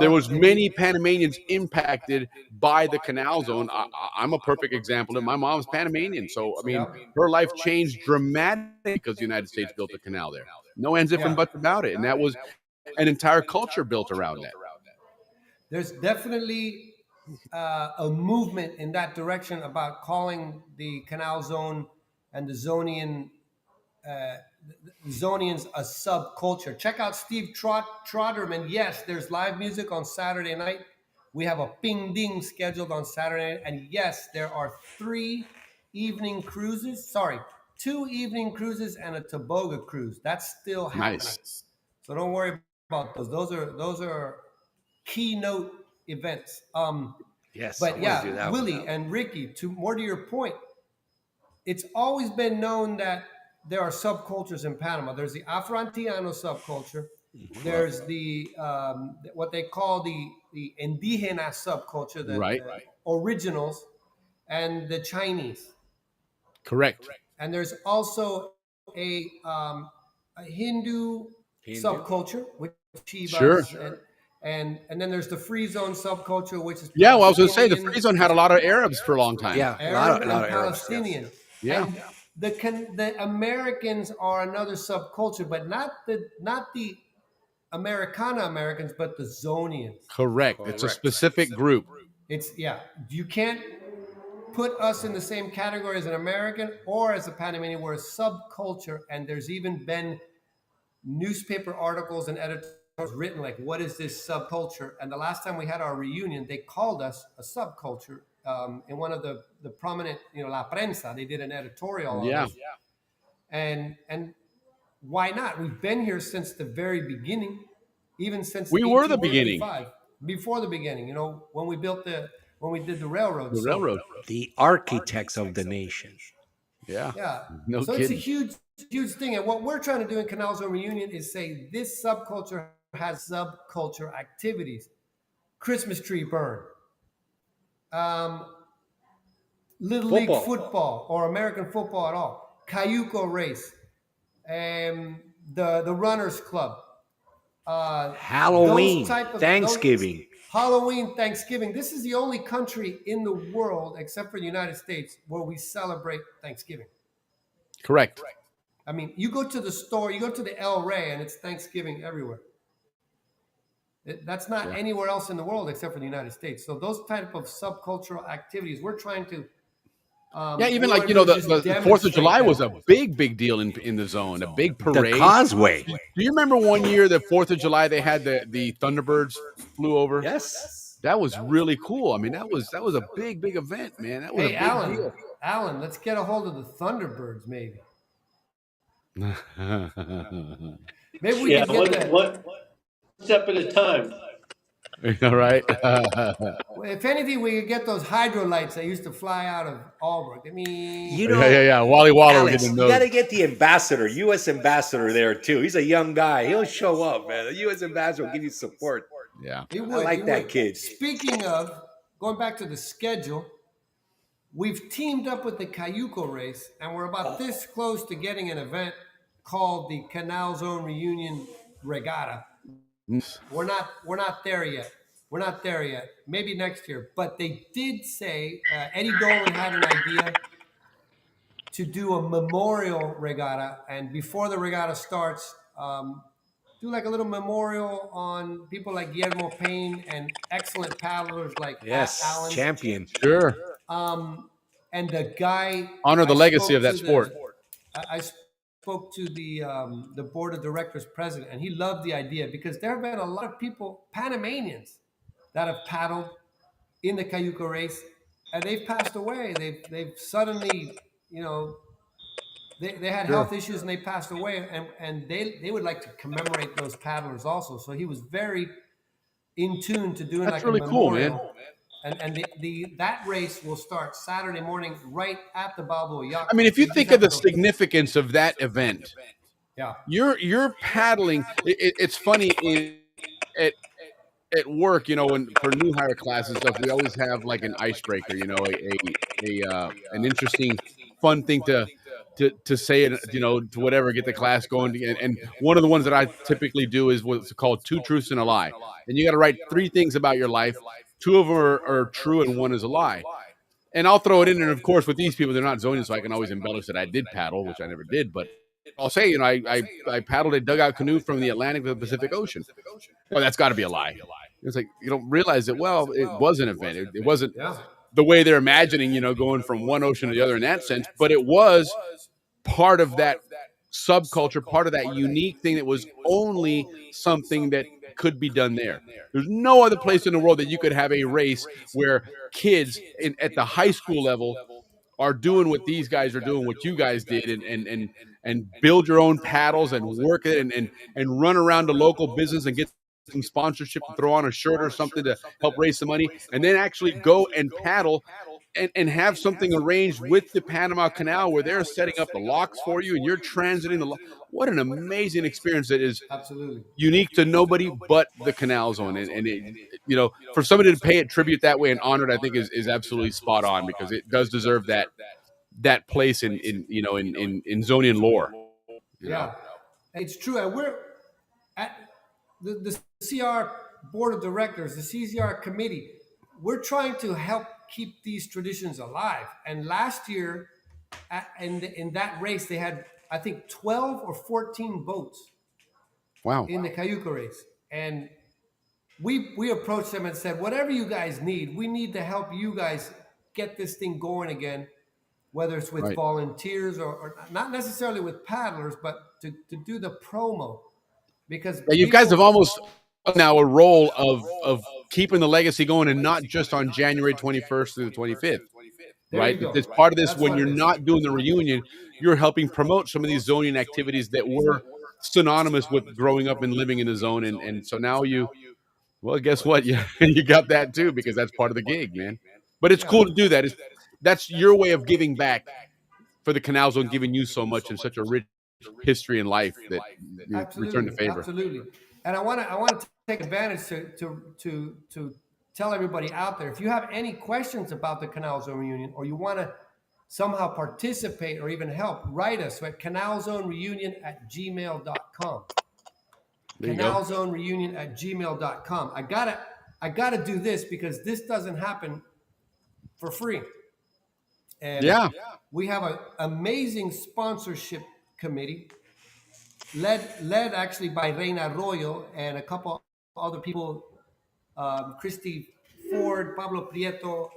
there was many Panamanians impacted by the Canal Zone. I'm a perfect example. And my mom's Panamanian. So, I mean, her life changed dramatically because the United States built a canal there. No ands, ifs, and buts about it. And that was an entire culture built around that. There's definitely a movement in that direction about calling the Canal Zone and the Zonians a subculture. Check out Steve Trotterman. Yes, there's live music on Saturday night. We have a Ping Ding scheduled on Saturday night. And yes, there are 2 evening cruises and a Tobago cruise. That's still happening. Nice. So don't worry about those. Those are keynote events. Yes. But yeah, Willie and Ricky, to your point, it's always been known that there are subcultures in Panama. There's the Afrantiano subculture. There's the what they call the Indígena subculture, the originals, and the Chinese. Correct. And there's also a Hindu subculture, which Shivas, and then there's the free zone subculture, which is I was going to say the free zone had a lot of Arabs for a long time. Yeah, Arab and Palestinian. Arabs, yeah. And the Americans are another subculture, but not the Americana Americans, but the Zonians. Correct. It's a specific group. It's you can't put us in the same category as an American or as a Panamanian. We're a subculture, and there's even been newspaper articles and editorials written like, what is this subculture? And the last time we had our reunion, they called us a subculture. In one of the prominent, La Prensa, they did an editorial on us. And why not? We've been here since the very beginning, even since we were the beginning. Before the beginning, when we did the railroad. The architects of the nation. Yeah. No so kidding. It's a huge thing. And what we're trying to do in Canal Zone Reunion is say this subculture has subculture activities. Christmas tree burn. Little League football or American football at all. Cayuco race. The Runners Club. Halloween, Thanksgiving. Halloween, Thanksgiving. This is the only country in the world, except for the United States, where we celebrate Thanksgiving. Correct. I mean, you go to the store, you go to the El Rey, and it's Thanksgiving everywhere. That's not anywhere else in the world except for the United States. So those type of subcultural activities, we're trying to. Even like the 4th of July was a big deal in the zone, a big parade. The Causeway. Do you remember one year the 4th of July they had the Thunderbirds flew over? Yes, that was really cool. I mean, that was a big event, man. That was a big deal. Alan, let's get a hold of the Thunderbirds, maybe. Maybe we can get that. One step at a time. All right. If anything, we could get those hydro lights that used to fly out of Albrook. I mean, Wally Waller. Alex, you got to get the ambassador, U.S. ambassador there too. He's a young guy. He'll show up, man. The U.S. ambassador will give you support. Yeah, I like that kid. Speaking of going back to the schedule, we've teamed up with the Cayuco race, and we're about this close to getting an event called the Canal Zone Reunion Regatta. We're not there yet. We're not there yet. Maybe next year. But they did say Eddie Dolan had an idea to do a memorial regatta, and before the regatta starts, do like a little memorial on people like Guillermo Payne and excellent paddlers like Allen. Champion. Sure. And the guy honor the legacy of that sport. I spoke to the board of directors president, and he loved the idea because there have been a lot of people, Panamanians, that have paddled in the Cayuco race, and they've passed away. They've suddenly, they had health issues and they passed away, and they would like to commemorate those paddlers also. So he was very in tune to doing That's like really a cool, memorial. And that race will start Saturday morning right at the Balboa Yacht. I mean, if you think of the significance of that event, you're paddling. It's funny at work, when for new hire classes and stuff, we always have like an icebreaker, an interesting, fun thing to say, to whatever, get the class going. And one of the ones that I typically do is what's called 2 truths and a lie. And you got to write 3 things about your life. 2 of them are true and 1 is a lie. And I'll throw it in. And of course, with these people, they're not Zonians, so I can always embellish that I did paddle, which I never did. But I'll say, I paddled a dugout canoe from the Atlantic to the Pacific Ocean. Well, that's got to be a lie. It's like, you don't realize that, well, it was an event. It wasn't the way they're imagining, going from one ocean to the other in that sense, but it was part of that subculture, part of that unique thing that was only something that could be done there. There's no other place in the world that you could have a race where kids at the high school level are doing what these guys are doing, what you guys did, and build your own paddles and work it and run around the local business and get some sponsorship to throw on a shirt or something to help raise some money, and then actually go and paddle and have something arranged with the Panama Canal where they're setting up the locks for you and you're transiting the what an amazing experience that is absolutely unique to nobody but the Canal Zone. And it, for somebody to pay it tribute that way and honor it, I think is absolutely spot on, because it does deserve that place in Zonian lore. Yeah, it's true. And we're at the CR board of directors, the CCR committee. We're trying to help keep these traditions alive. And last year, in that race, they had, I think, 12 or 14 boats. Wow. in the Cayuca race. And we approached them and said, whatever you guys need, we need to help you guys get this thing going again, whether it's with Right. volunteers or not necessarily with paddlers, but to do the promo. Because Yeah, you guys have almost now a role of keeping the legacy going, and not just on January 21st through the 25th, There you right? go. It's part of this. That's When what you're it is. not doing the reunion, you're helping promote some of these zoning activities that were synonymous with growing up and living in the zone. And so now well, guess what? You got that too, because that's part of the gig, man. But it's cool to do that. That's your way of giving back for the Canal Zone, giving you so much and such a rich history in life that you return the favor. Absolutely. And I want to take advantage to tell everybody out there, if you have any questions about the Canal Zone reunion, or you want to somehow participate or even help, write us at canalzonereunion@gmail.com. Canalzonereunion@gmail.com. I gotta do this because this doesn't happen for free. And we have an amazing sponsorship committee led actually by Reina Arroyo and a couple other people, Christy Ford, Pablo Prieto,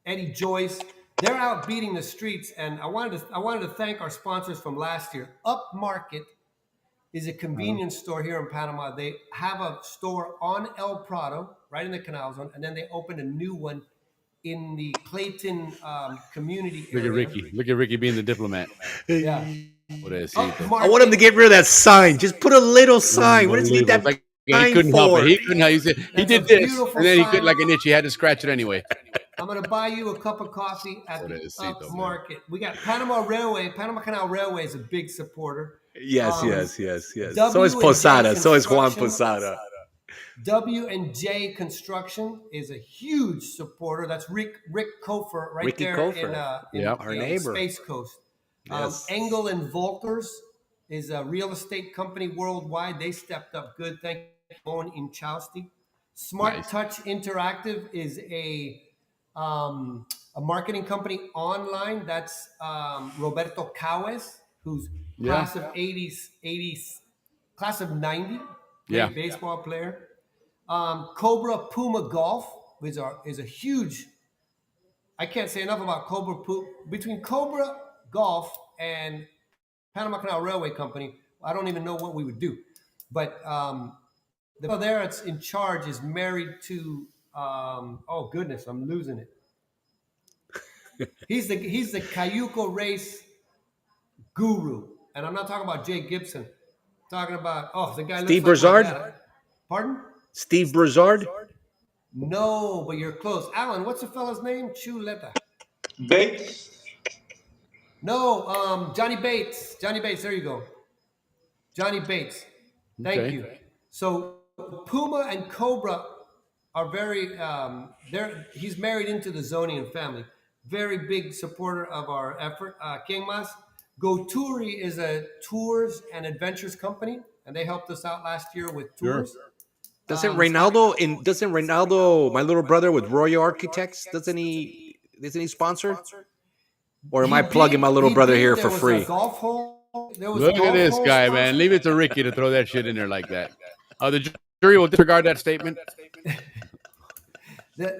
Eddie Joyce. They're out beating the streets, and I wanted to thank our sponsors from last year. Upmarket is a convenience store here in Panama. They have a store on El Prado, right in the Canal Zone, and then they opened a new one in the Clayton community area. Look at Ricky being the diplomat. Yeah. I want him to get rid of that sign. Just put a little sign. What does he need that Like, sign he couldn't for? help it. He couldn't help it. He did this, beautiful and then he sign. could, like an itch, he had to scratch it anyway. I'm going to buy you a cup of coffee at the Upmarket. We got Panama Railway. Panama Canal Railway is a big supporter. Yes. So is Posada. So is Juan Posada. W&J Construction is a huge supporter. That's Rick Kofer right Ricky there Kofer. in our neighbor. Space Coast. Yes. Engel and Volkers is a real estate company worldwide. They stepped up good. Thank you, Owen Inchausti. Smart Touch Interactive is a marketing company online. That's Roberto Cowes, who's class of 80s, class of 90, great baseball player. Cobra Puma Golf is a huge. I can't say enough about Cobra Puma. Between Cobra Golf and Panama Canal Railway Company, I don't even know what we would do. But the fellow there that's in charge is married to. Oh goodness, I'm losing it. He's the Cayuco race guru, and I'm not talking about Jay Gibson. I'm talking about the guy. Steve looks like Broussard? Pardon? Steve Broussard? No, but you're close. Alan, what's the fella's name? Chuleta. Bates. No, Johnny Bates. Johnny Bates. There you go. Johnny Bates. Thank you. So Puma and Cobra are very. He's married into the Zonian family. Very big supporter of our effort. Quien más? GoTouri is a tours and adventures company, and they helped us out last year with tours. Doesn't Reynaldo, my little brother with Royal Architects, isn't he sponsor? Or am I plugging my little brother here for free? Look at this guy, man. Leave it to Ricky to throw that shit in there like that. The jury will disregard that statement.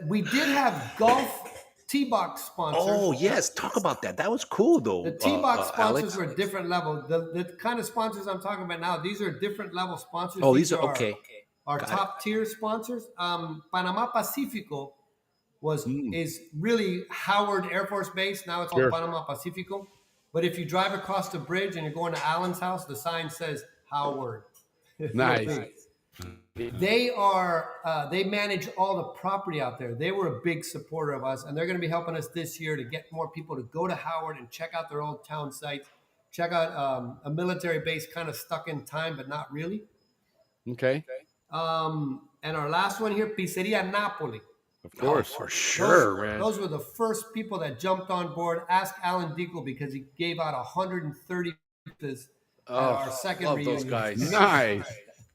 We did have golf T-box sponsors. Oh, yes. Talk about that. That was cool, though. The T-box sponsors Alex. were a different level. The kind of sponsors I'm talking about now, these are different level sponsors. Oh, these are okay. Our top tier sponsors. Panama Pacifico is really Howard Air Force Base. Now it's called Panama Pacifico. But if you drive across the bridge and you're going to Alan's house, the sign says Howard. Nice. They manage all the property out there. They were a big supporter of us, and they're going to be helping us this year to get more people to go to Howard and check out their old town sites. Check out a military base kind of stuck in time, but not really. Okay. And our last one here, Pizzeria Napoli. Of course. For sure, man. Those were the first people that jumped on board. Ask Alan Deagle because he gave out 130 pizzas at our second reunion. Those guys. Nice.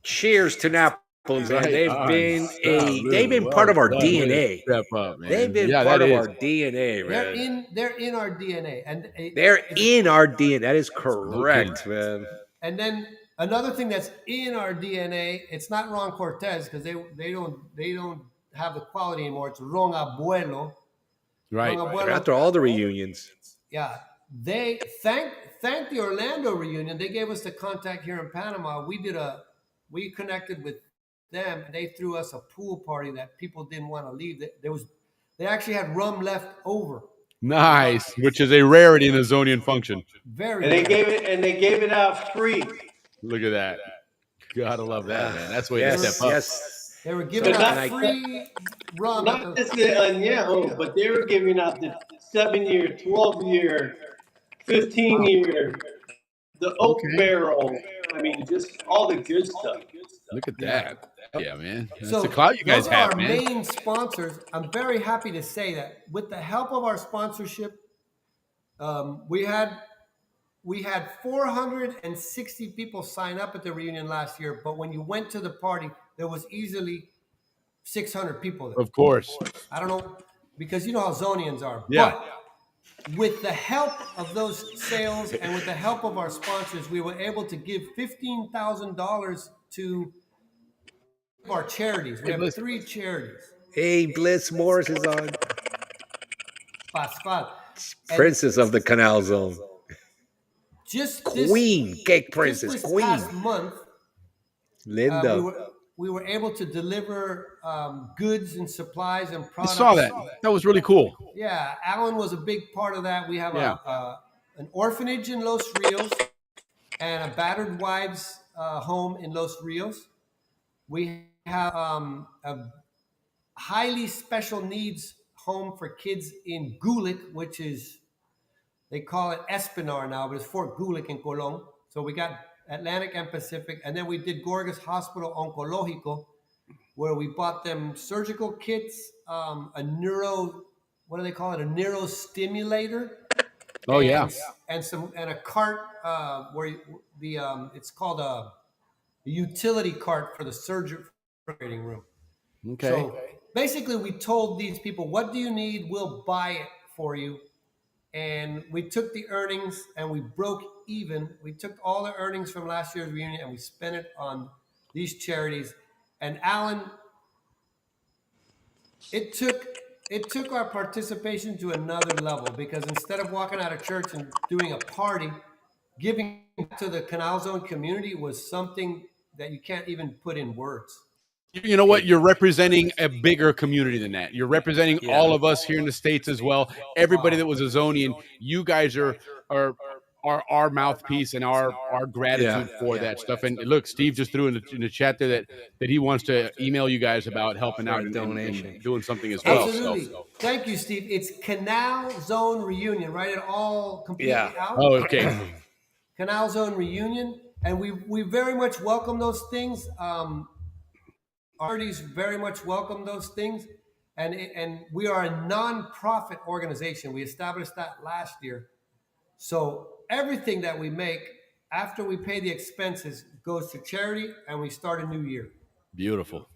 Cheers to Napoli. Man. They've been part of our DNA. Step up, man. They've been part of our DNA, man. They're in our DNA, and they're in our DNA. That is correct, man. And then Another thing that's in our DNA, it's not Ron Cortez because they don't have the quality anymore. It's Ron Abuelo. Right. Ron They're Abuelo. after all the reunions. Yeah, they thank the Orlando reunion. They gave us the contact here in Panama. We connected with them, and they threw us a pool party that people didn't want to leave. They actually had rum left over. Nice, which is a rarity in the Zonian function. Very. And they gave it out free. Look at that. Gotta love that, man. That's the way Yes, to step up. yes. They were giving But out not- free rum. at Not the- just the añejo, but they were giving out the 7-year, 12-year, 15-year, the oak barrel. I mean, just all the good stuff. Look at that. Yeah, man. That's So the clout you guys those are have, our man. main sponsors. I'm very happy to say that with the help of our sponsorship, we had 460 people sign up at the reunion last year. But when you went to the party, there was easily 600 people there. Of course. I don't know, because you know how Zonians are. Yeah. But with the help of those sales and with the help of our sponsors, we were able to give $15,000 to our charities. We have 3 charities. Hey, Bliss Morris is on. Pascal. Princess of the Canal Zone. Just Queen, cake princess, this queen. past month, Linda. we were able to deliver goods and supplies and I products. saw that. That was really cool. Yeah, Alan was a big part of that. We have Yeah. an orphanage in Los Rios and a battered wives home in Los Rios. We have a highly special needs home for kids in Gulick, which is, they call it Espinar now, but it's Fort Gulick in Colon. So we got Atlantic and Pacific. And then we did Gorgas Hospital Oncológico, where we bought them surgical kits, a what do they call it? A neurostimulator. Oh, yeah. And a cart where it's called a utility cart for the surgery operating room. Okay. So basically, we told these people, what do you need? We'll buy it for you. And we took the earnings and we broke even. We took all the earnings from last year's reunion and we spent it on these charities. And Alan, it took our participation to another level, because instead of walking out of church and doing a party, giving to the Canal Zone community was something that you can't even put in words. You know what? You're representing a bigger community than that. You're representing all of us here in the States as well. Everybody that was a Zonian. You guys are our mouthpiece and our gratitude for that stuff. And look, Steve just threw in the chat there that he wants to email you guys about helping out and doing something as well. Absolutely. So. Thank you, Steve. It's Canal Zone Reunion. Write it all completely out. Oh, okay. Canal Zone Reunion. And we very much welcome those things. Charities very much welcome those things. And we are a non-profit organization. We established that last year. So everything that we make, after we pay the expenses, goes to charity, and we start a new year. Beautiful.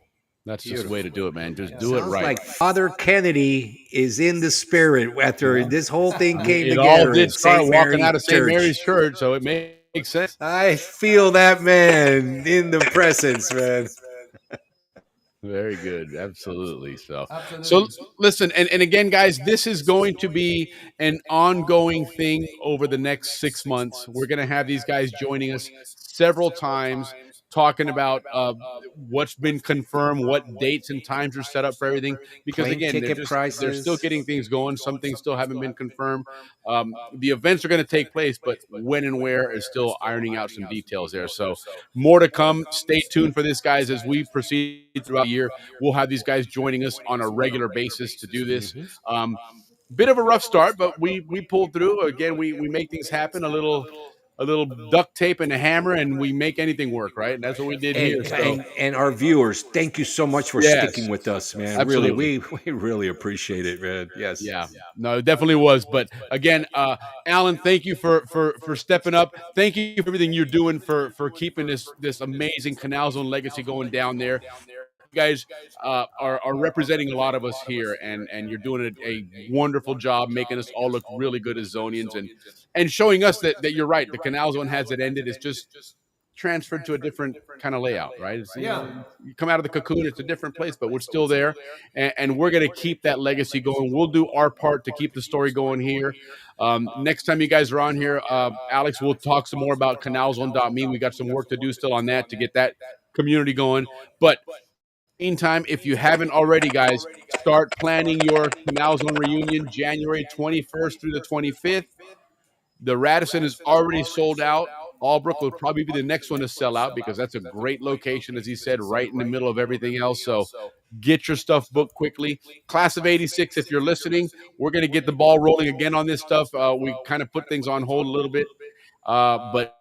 That's just the way to do it, man. Just do it right. Like Father Kennedy is in the spirit after this whole thing came It together. all did in start St. walking Mary's out of St. Church. Mary's Church, so it makes sense. I feel that man in the presence, man. Very good. Absolutely. So Absolutely. listen, and again, guys, this is going to be an ongoing thing over the next 6 months. We're going to have these guys joining us several times, talking about what's been confirmed, what dates and times are set up for everything. Because Plane again, ticket they're prices. still getting things going. Some things still haven't been confirmed. The events are going to take place, but when and where is still ironing out some details there. So more to come. Stay tuned for this, guys, as we proceed throughout the year. We'll have these guys joining us on a regular basis to do this. Bit of a rough start, but we pulled through. Again, we make things happen. A little duct tape and a hammer, and we make anything work, right? And that's what we did here. So. And our viewers, thank you so much for sticking with us, man. Absolutely. Really, we really appreciate it, man. Yes. Yeah. No, it definitely was. But again, Alan, thank you for stepping up. Thank you for everything you're doing for keeping this amazing Canal Zone legacy going down there. You guys are representing a lot of us here, and you're doing a wonderful job making us all look really good as Zonians, and showing us that you're right. The Canal Zone hasn't ended. It's just transferred to a different kind of layout, right? It's, Yeah. you come out of the cocoon, it's a different place, but we're still there, and we're going to keep that legacy going. We'll do our part to keep the story going here. Next time you guys are on here, Alex, we'll talk some more about canalzone.me. We got some work to do still on that to get that community going. But meantime, if you haven't already, guys, start planning your Canal Zone reunion January 21st through the 25th. The Radisson is already sold out. Albrook will probably be the next one to sell out because that's a great location, as he said, right in the middle of everything else. So get your stuff booked quickly. Class of 86, if you're listening, we're going to get the ball rolling again on this stuff. We kind of put things on hold a little bit, but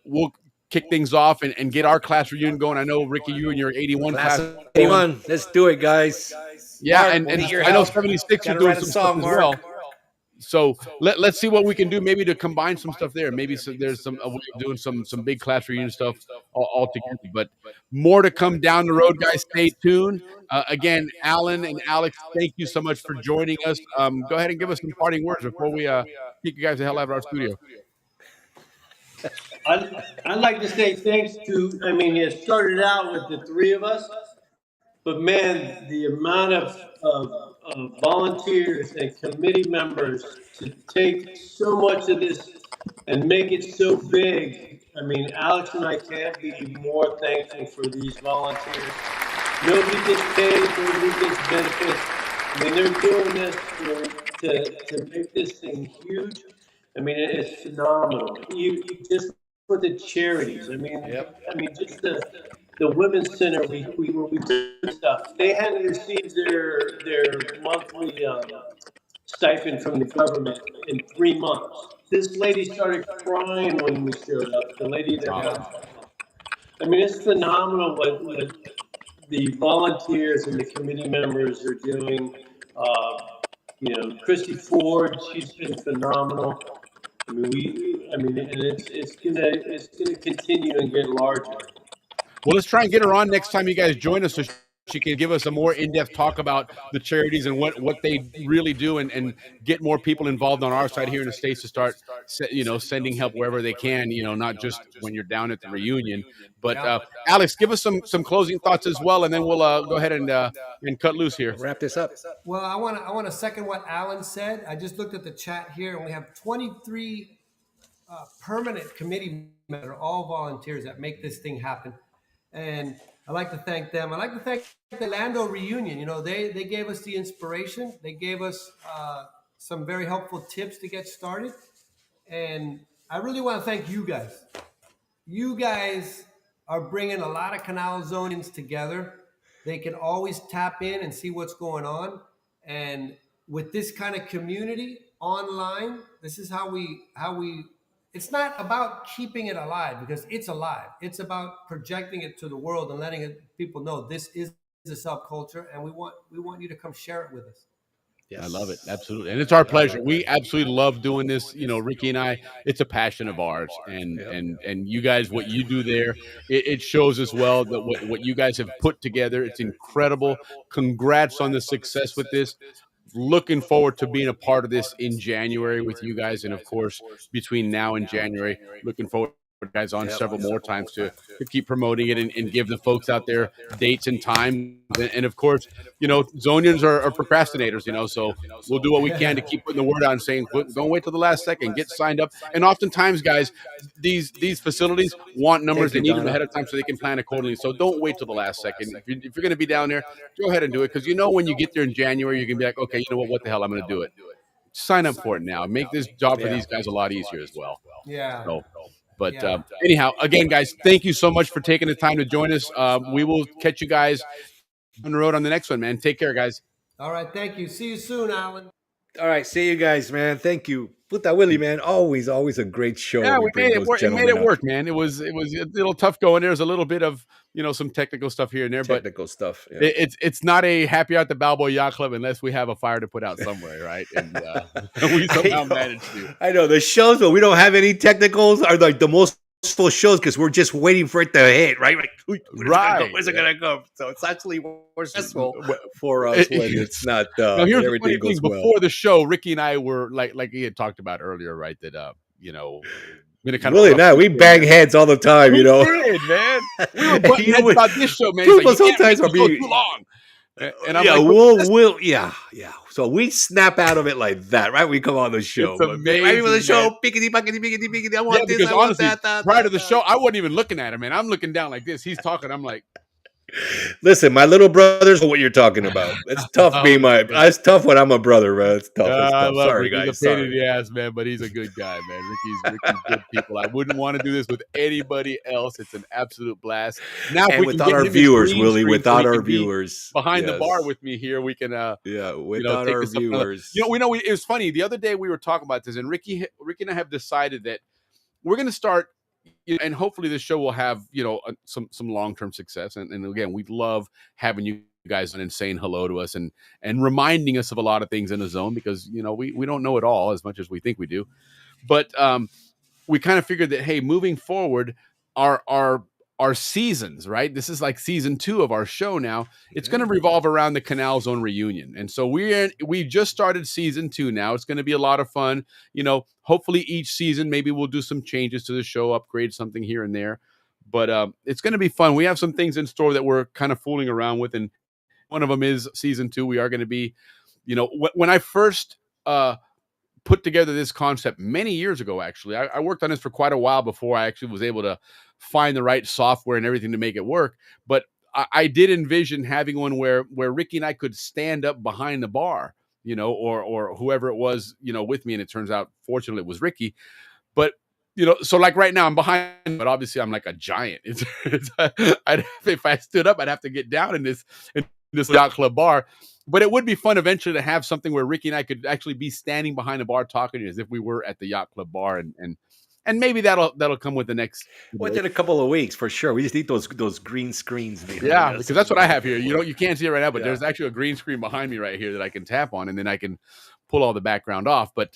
we'll kick things off and get our class reunion going. I know, Ricky, you and your 81 class. 81. Let's do it, guys. Yeah, Mark, and we'll need your I know help. 76 is Gotta doing write a some song, stuff as Mark. well. So let's see what we can do, maybe to combine some stuff there. Maybe there's some a way of doing some big class reunion stuff all together. But more to come down the road, guys. Stay tuned. Again, Alan and Alex, thank you so much for joining us. Go ahead and give us some parting words before we kick you guys the hell out of our studio. I'd like to say thanks to, I mean, it started out with the three of us, but man, the amount of volunteers and committee members to take so much of this and make it so big. I mean, Alex and I can't be more thankful for these volunteers. Nobody gets paid, nobody gets benefits. I mean, they're doing this to make this thing huge. I mean, it's phenomenal. You just for the charities. I mean, just the women's center. We did stuff. They hadn't received their monthly stipend from the government in 3 months. This lady started crying when we showed up. The lady that got. I mean, it's phenomenal what the volunteers and the committee members are doing. Christy Ford, she's been phenomenal. I mean, and it's gonna continue and get larger. Well, let's try and get her on next time you guys join us so she can give us a more in-depth talk about the charities and what they really do and get more people involved on our side here in the States to start, sending help wherever they can, not just when you're down at the reunion. But Alex, give us some closing thoughts as well, and then we'll go ahead and cut loose here. Wrap this up. Well, I want to second what Alan said. I just looked at the chat here, and we have 23 permanent committee members, all volunteers that make this thing happen. And I'd like to thank them. I'd like to thank the Lando reunion. They gave us the inspiration. They gave us some very helpful tips to get started. And I really want to thank you guys. You guys are bringing a lot of Canal Zonians together. They can always tap in and see what's going on. And with this kind of community online, this is how we it's not about keeping it alive because it's alive. It's about projecting it to the world and letting people know this is a subculture, and we want you to come share it with us. Yes. I love it. Absolutely. And it's our pleasure. We absolutely love doing this. Ricky and I, it's a passion of ours. And you guys, what you do there, it shows as well that what you guys have put together, it's incredible. Congrats on the success with this. Looking forward to being a part of this in January with you guys. And of course, between now and January, looking forward guys on several more times to keep promoting it and give the folks out there dates and time. And of course, Zonians are procrastinators, so we'll do what we can to keep putting the word out and saying, don't wait till the last second, get signed up. And oftentimes, guys, these facilities want numbers. They need them ahead of time so they can plan accordingly. So don't wait till the last second. If you're going to be down there, go ahead and do it. Because when you get there in January, you're going to be like, okay, you know what the hell, I'm going to do it. Sign up for it now. Make this job for these guys a lot easier as well. Yeah. But anyhow, again, guys, thank you so much for taking the time to join us. We will catch you guys on the road on the next one, man. Take care, guys. All right. Thank you. See you soon, Alan. All right. See you guys, man. Thank you. Puta Willie, man. Always a great show. Yeah, we made it work. It made it work, man. It was a little tough going. There's a little bit of, some technical stuff here and there. Technical stuff. Yeah. It's not a happy out the Balboa Yacht Club unless we have a fire to put out somewhere, right? And we somehow managed to. I know. The shows where we don't have any technicals are like the most full shows because we're just waiting for it to hit, right? Like, where's it gonna go? So it's actually more stressful for us when it's not. Now, here's everything the funny thing. goes well. Before the show, Ricky and I were like he had talked about earlier, right? That Been a kind Willie of and I, we bang heads all the time, you know. did, man. We were butting You know heads what? about this show, man. It's People like, you can't make sometimes are this go being too long. And I'm yeah, like, we'll yeah. So we snap out of it like that, right? We come on the show, it's but right before the amazing, show, man. pickety, buckety, pickety, pickety, I Yeah, want this, because I want honestly, that. prior to the show, I wasn't even looking at him, man. I'm looking down like this. He's talking. I'm like, Listen, my little brothers know what you're talking about. It's tough being man. it's tough when I'm a brother, man. It's tough. It's I tough. love Sorry, Ricky. He's a guys. pain in Sorry. the ass, man, but he's a good guy, man. Ricky's good people. I wouldn't want to do this with anybody else. It's an absolute blast. Now, if And we can without get our him his viewers, green Willie, screen without so he our can be viewers. behind the bar Yes. with me here, we can Yeah, take without our this up another. viewers. It was funny. The other day we were talking about this, and Ricky and I have decided that we're going to start, and hopefully this show will have some long-term success. And again, we love having you guys on and saying hello to us and reminding us of a lot of things in the zone, because we don't know it all as much as we think we do. But we kind of figured that, hey, moving forward, our seasons, right? This is like season 2 of our show now. It's going to revolve around the Canal Zone reunion. And so we just started season 2 now. It's going to be a lot of fun. Hopefully each season, maybe we'll do some changes to the show, upgrade something here and there. But it's going to be fun. We have some things in store that we're kind of fooling around with. And one of them is season 2. We are going to be, when I first put together this concept many years ago, actually, I worked on this for quite a while before I actually was able to find the right software and everything to make it work. But I did envision having one where Ricky and I could stand up behind the bar, or whoever it was, with me. And it turns out, fortunately, it was Ricky. But so like right now I'm behind, but obviously I'm like a giant. If I stood up, I'd have to get down in this yacht club bar. But it would be fun eventually to have something where Ricky and I could actually be standing behind the bar talking as if we were at the yacht club bar, and maybe that'll come with the next. Within a couple of weeks, for sure. We just need those green screens. Yeah, because that's what I have here. You can't see it right now, but Yeah. there's actually a green screen behind me right here that I can tap on, and then I can pull all the background off. But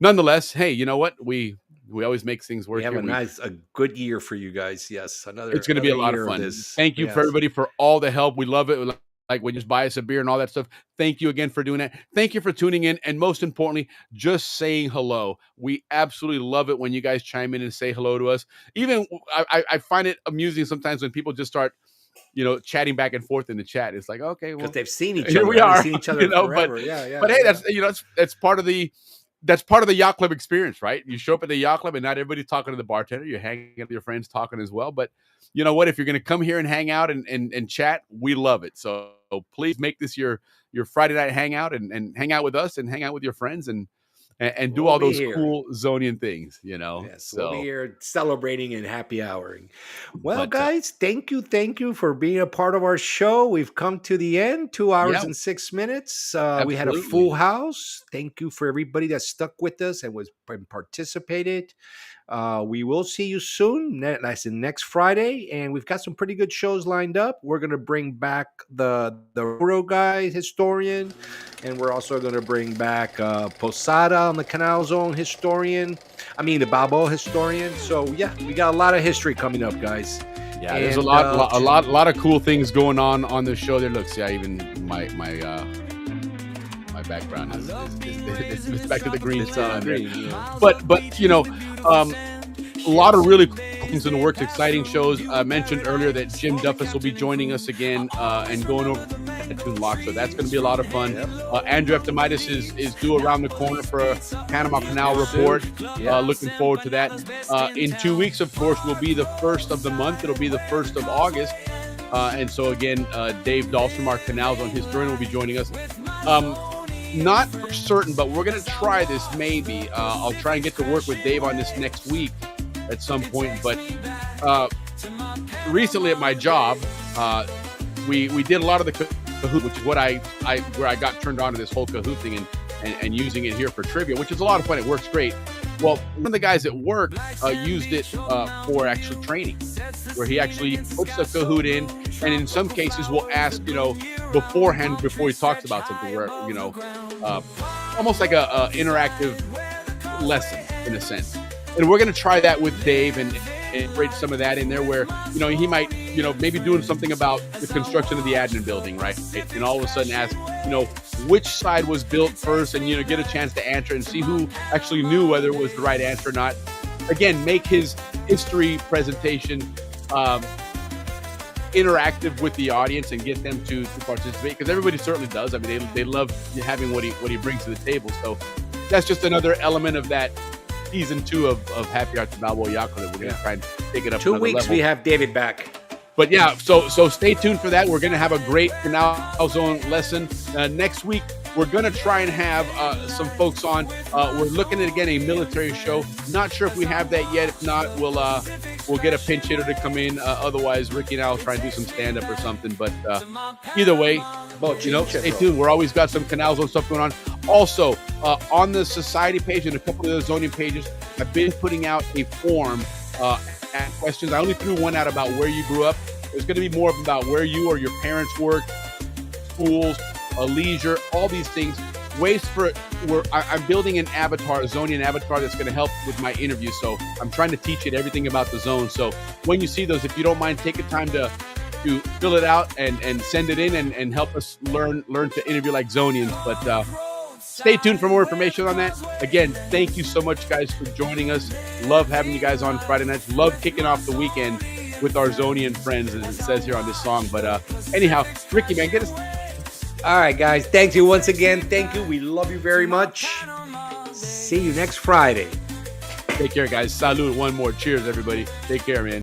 nonetheless, hey, you know what? We always make things work. We have here. a good year for you guys. Yes, It's going to be a lot of fun. Thank you for everybody for all the help. We love it. Like when you just buy us a beer and all that stuff. Thank you again for doing that. Thank you for tuning in. And most importantly, just saying hello. We absolutely love it when you guys chime in and say hello to us. Even I find it amusing sometimes when people just start, chatting back and forth in the chat. It's like, okay, well, because they've seen each other. Here we are. They've seen each other forever. But hey, that's part of the yacht club experience, right? You show up at the yacht club and not everybody's talking to the bartender. You're hanging out with your friends talking as well. But you know what? If you're going to come here and hang out and chat, we love it. So please make this your Friday night hangout and hang out with us and hang out with your friends and do all those cool Zonian things, Yes, So we'll be here celebrating and happy houring. Well, guys, thank you for being a part of our show. We've come to the end, 2 hours and 6 minutes. We had a full house. Thank you for everybody that stuck with us and participated. We will see you soon. That's next Friday, and we've got some pretty good shows lined up. We're gonna bring back the Euro guy historian, and we're also gonna bring back Posada on the Canal Zone historian. The Balboa historian. So yeah, we got a lot of history coming up, guys. Yeah, there's a lot of cool things going on the show. There, looks, even my background is back to the green screen. But a lot of really cool things in the works, exciting shows. I mentioned earlier that Jim Duffus will be joining us again and going over to Lock, so that's going to be a lot of fun. Andrew Eftimitis is due around the corner for a Panama Canal report. Looking forward to that. In 2 weeks, of course, will be the first of the month. It'll be the 1st of August. And so again, Dave Dahlstrom, our Canal Zone historian, will be joining us. Not for certain, but we're going to try this maybe. I'll try and get to work with Dave on this next week at some point. But recently at my job, we did a lot of the Kahoot, which is what where I got turned on to this whole Kahoot thing and using it here for trivia, which is a lot of fun. It works great. Well, one of the guys at work used it for actual training, where he actually puts the Kahoot in, and in some cases will ask, beforehand, before he talks about something, where, almost like a interactive lesson in a sense. And we're going to try that with Dave and integrate some of that in there where, he might, maybe doing something about the construction of the admin building, right? And all of a sudden ask, which side was built first and, get a chance to answer and see who actually knew whether it was the right answer or not. again, make his history presentation interactive with the audience and get them to participate, because everybody certainly does. I mean, they love having what he brings to the table. So that's just another element of that season 2 of Happy Hearts and Balboa Yacht Club that we're going to try and take it up 2 weeks, level. we have David back. But yeah, so stay tuned for that. We're going to have a great Canal Zone lesson. Next week, we're going to try and have some folks on. We're looking at, again, a military show. Not sure if we have that yet. If not, we'll get a pinch hitter to come in. Otherwise, Ricky and I will try and do some stand-up or something. But either way, stay tuned. We're always got some Canal Zone stuff going on. Also, on the society page and a couple of the zoning pages, I've been putting out a form questions. I only threw one out about where you grew up. There's going to be more about where you or your parents work, schools, leisure, all these things. Ways for I'm building an avatar, a Zonian avatar that's going to help with my interview. So I'm trying to teach it everything about the zone. So when you see those, if you don't mind, take a time to fill it out and send it in and help us learn to interview like Zonians. But stay tuned for more information on that. Again, thank you so much, guys, for joining us. Love having you guys on Friday nights. Love kicking off the weekend with our Zonian friends, as it says here on this song. But anyhow, Ricky, man, get us. All right, guys. Thank you once again. Thank you. We love you very much. See you next Friday. Take care, guys. Salud. One more. Cheers, everybody. Take care, man.